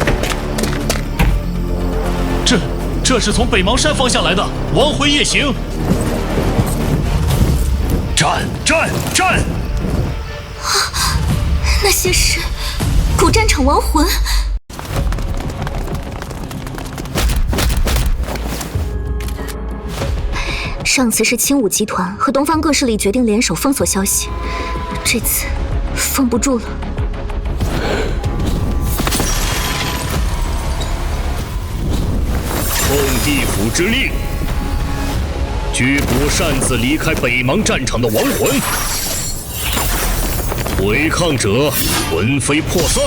这是从北邙山方向来的亡魂夜行。战！那些是古战场亡魂。上次是青武集团和东方各势力决定联手封锁消息，这次封不住了。奉地府之令，拘捕擅自离开北邙战场的亡魂，违抗者魂飞魄散，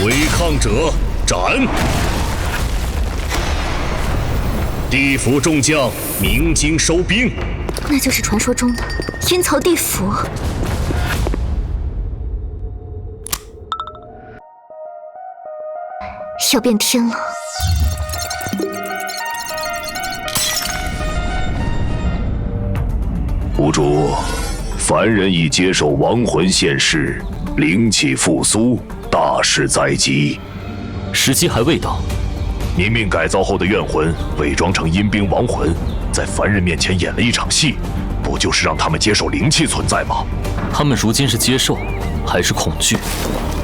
违抗者斩。地府众将鸣金收兵，那就是传说中的阴曹地府。要变天了。谷主，凡人已接受亡魂现世，灵气复苏，大事在即。时机还未到。您命改造后的怨魂伪装成阴兵亡魂，在凡人面前演了一场戏，不就是让他们接受灵气存在吗？他们如今是接受，还是恐惧？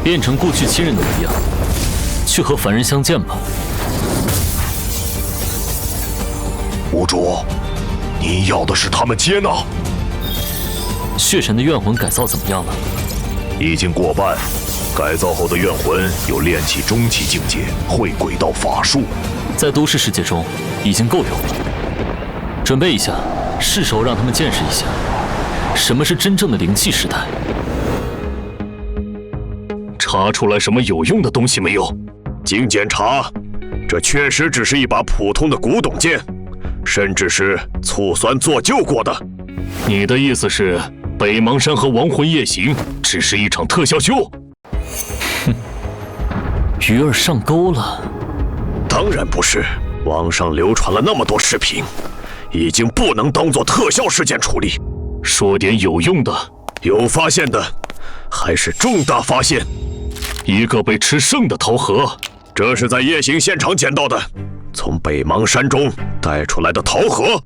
变成过去亲人的模样，去和凡人相见吧。谷主，您要的是他们接纳？血神的怨魂改造怎么样了？已经过半。改造后的怨魂有炼气中期境界，会轨道法术，在都市世界中已经够用了。准备一下，是时候让他们见识一下什么是真正的灵气时代。查出来什么有用的东西没有？经检查，这确实只是一把普通的古董剑，甚至是醋酸做旧过的。你的意思是，北邙山和亡魂夜行只是一场特效秀？哼，鱼儿上钩了。当然不是，网上流传了那么多视频，已经不能当做特效事件处理。说点有用的。有发现的，还是重大发现。一个被吃剩的桃核，这是在夜行现场捡到的，从北邙山中带出来的桃核。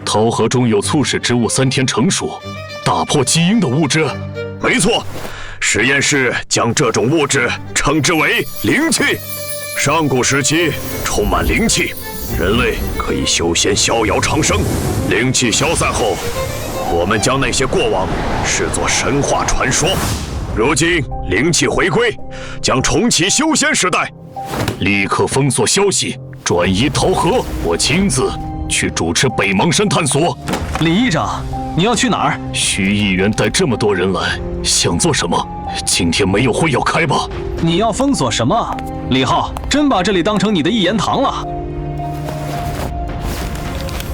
桃核中有促使植物3天成熟、打破基因的物质。没错。实验室将这种物质称之为灵气。上古时期充满灵气，人类可以修仙逍遥长生。灵气消散后，我们将那些过往视作神话传说。如今灵气回归，将重启修仙时代。立刻封锁消息，转移桃核。我亲自去主持北邙山探索。李议长，你要去哪儿？徐议员带这么多人来，想做什么？今天没有会要开吧？你要封锁什么？李浩，真把这里当成你的一言堂了？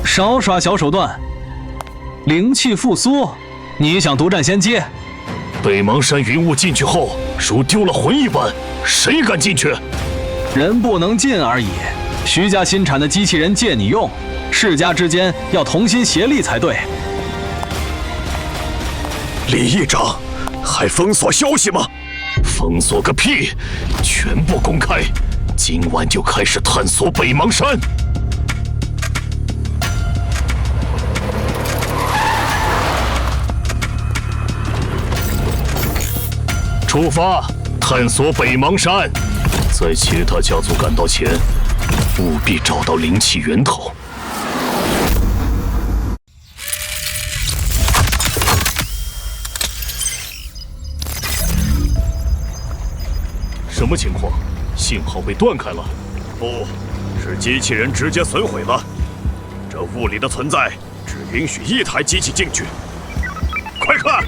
少耍小手段！灵气复苏，你想独占先机？北邙山云雾进去后，如丢了魂一般，谁敢进去？人不能进而已。徐家新产的机器人借你用，世家之间要同心协力才对。李议长，还封锁消息吗？封锁个屁！全部公开，今晚就开始探索北邙山。出发，探索北邙山。在其他家族赶到前，务必找到灵气源头。什么情况？信号被断开了？不是机器人直接损毁了。这雾里的存在只允许1台机器进去。快看，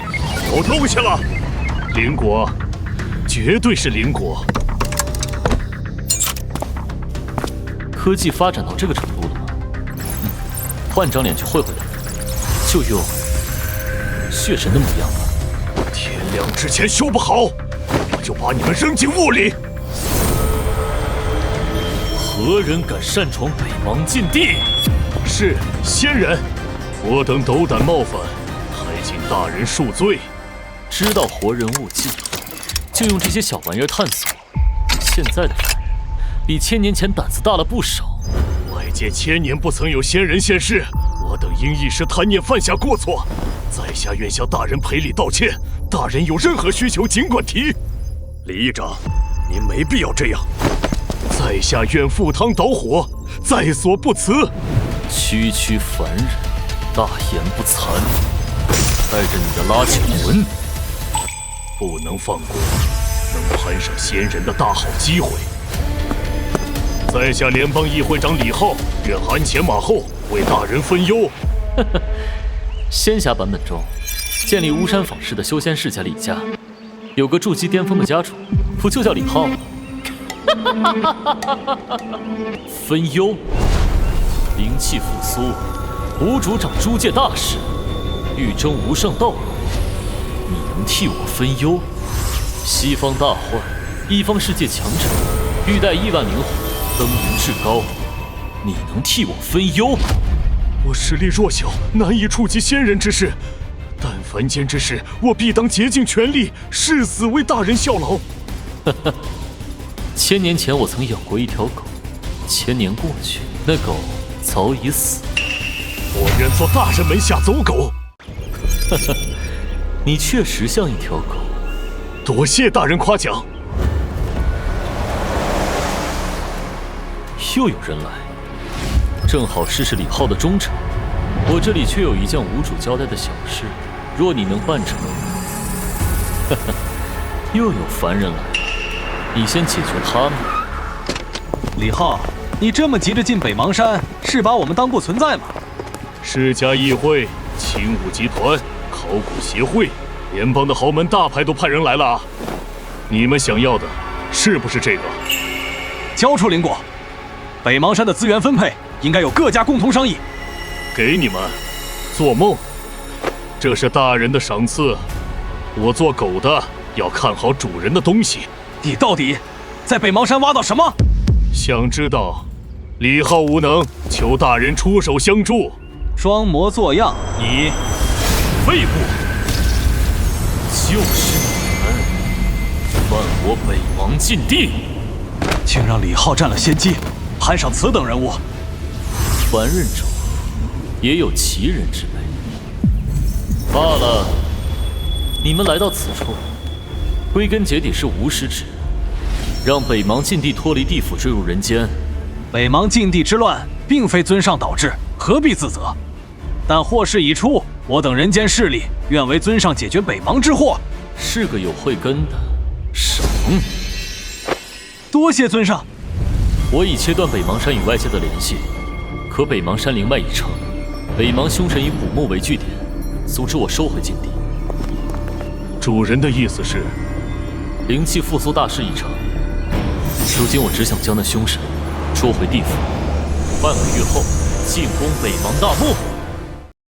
有东西了！灵果，绝对是灵果。科技发展到这个程度了吗？换张脸去会会他，就用血神的模样吧。天亮之前修不好，我就把你们扔进雾里！何人敢擅闯北邙禁地？是仙人，我等斗胆冒犯，还请大人恕罪。知道活人勿近，就用这些小玩意儿探索。现在的人比1000年前胆子大了不少。外界1000年不曾有仙人现世，我等因一时贪念犯下过错，在下愿向大人赔礼道歉。大人有任何需求尽管提。李议长，您没必要这样。在下愿赴汤蹈火，在所不辞。区区凡人，大言不惭，带着你的拉九魂，不能放过能攀上仙人的大好机会。在下联邦议会长李浩，愿鞍前马后，为大人分忧。仙侠版本中，建立巫山坊市的修仙世家李家，有个筑基巅峰的家主，不就叫李浩吗？分忧，灵气复苏，吴主掌诸界大事，欲争无上道路，你能替我分忧？西方大患，一方世界强者欲带亿万灵魂登临至高，你能替我分忧？我实力弱小，难以触及仙人之事，但凡间之事，我必当竭尽全力，誓死为大人效劳。1000年前我曾养过一条狗，1000年过去，那狗早已死。我愿做大人门下走狗。你确实像一条狗。多谢大人夸奖。又有人来，正好试试李浩的忠诚。我这里却有一件无主交代的小事，若你能办成，又有凡人来，你先解决他们。李浩，你这么急着进北邙山，是把我们当不存在吗？世家议会、青武集团、考古协会，联邦的豪门大牌都派人来了啊！你们想要的是不是这个？交出灵果，北邙山的资源分配应该由各家共同商议。给你们，做梦！这是大人的赏赐。我做狗的要看好主人的东西。你到底在北邙山挖到什么？想知道？李浩无能，求大人出手相助。装模作样，你废物！就是你们犯我北邙禁地，竟让李浩占了先机，攀上此等人物。凡人中也有奇人之辈。罢了，你们来到此处，归根结底是无师之人，让北邙禁地脱离地府，坠入人间。北邙禁地之乱并非尊上导致，何必自责？但祸事已出，我等人间势力愿为尊上解决北邙之祸。是个有慧根的，赏。多谢尊上。我已切断北邙山与外界的联系，可北邙山灵脉已成，北邙凶神以古墓为据点，阻止我收回禁地。主人的意思是，灵气复苏大势已成，如今我只想将那凶神捉回地府，半个月后进攻北邙大墓。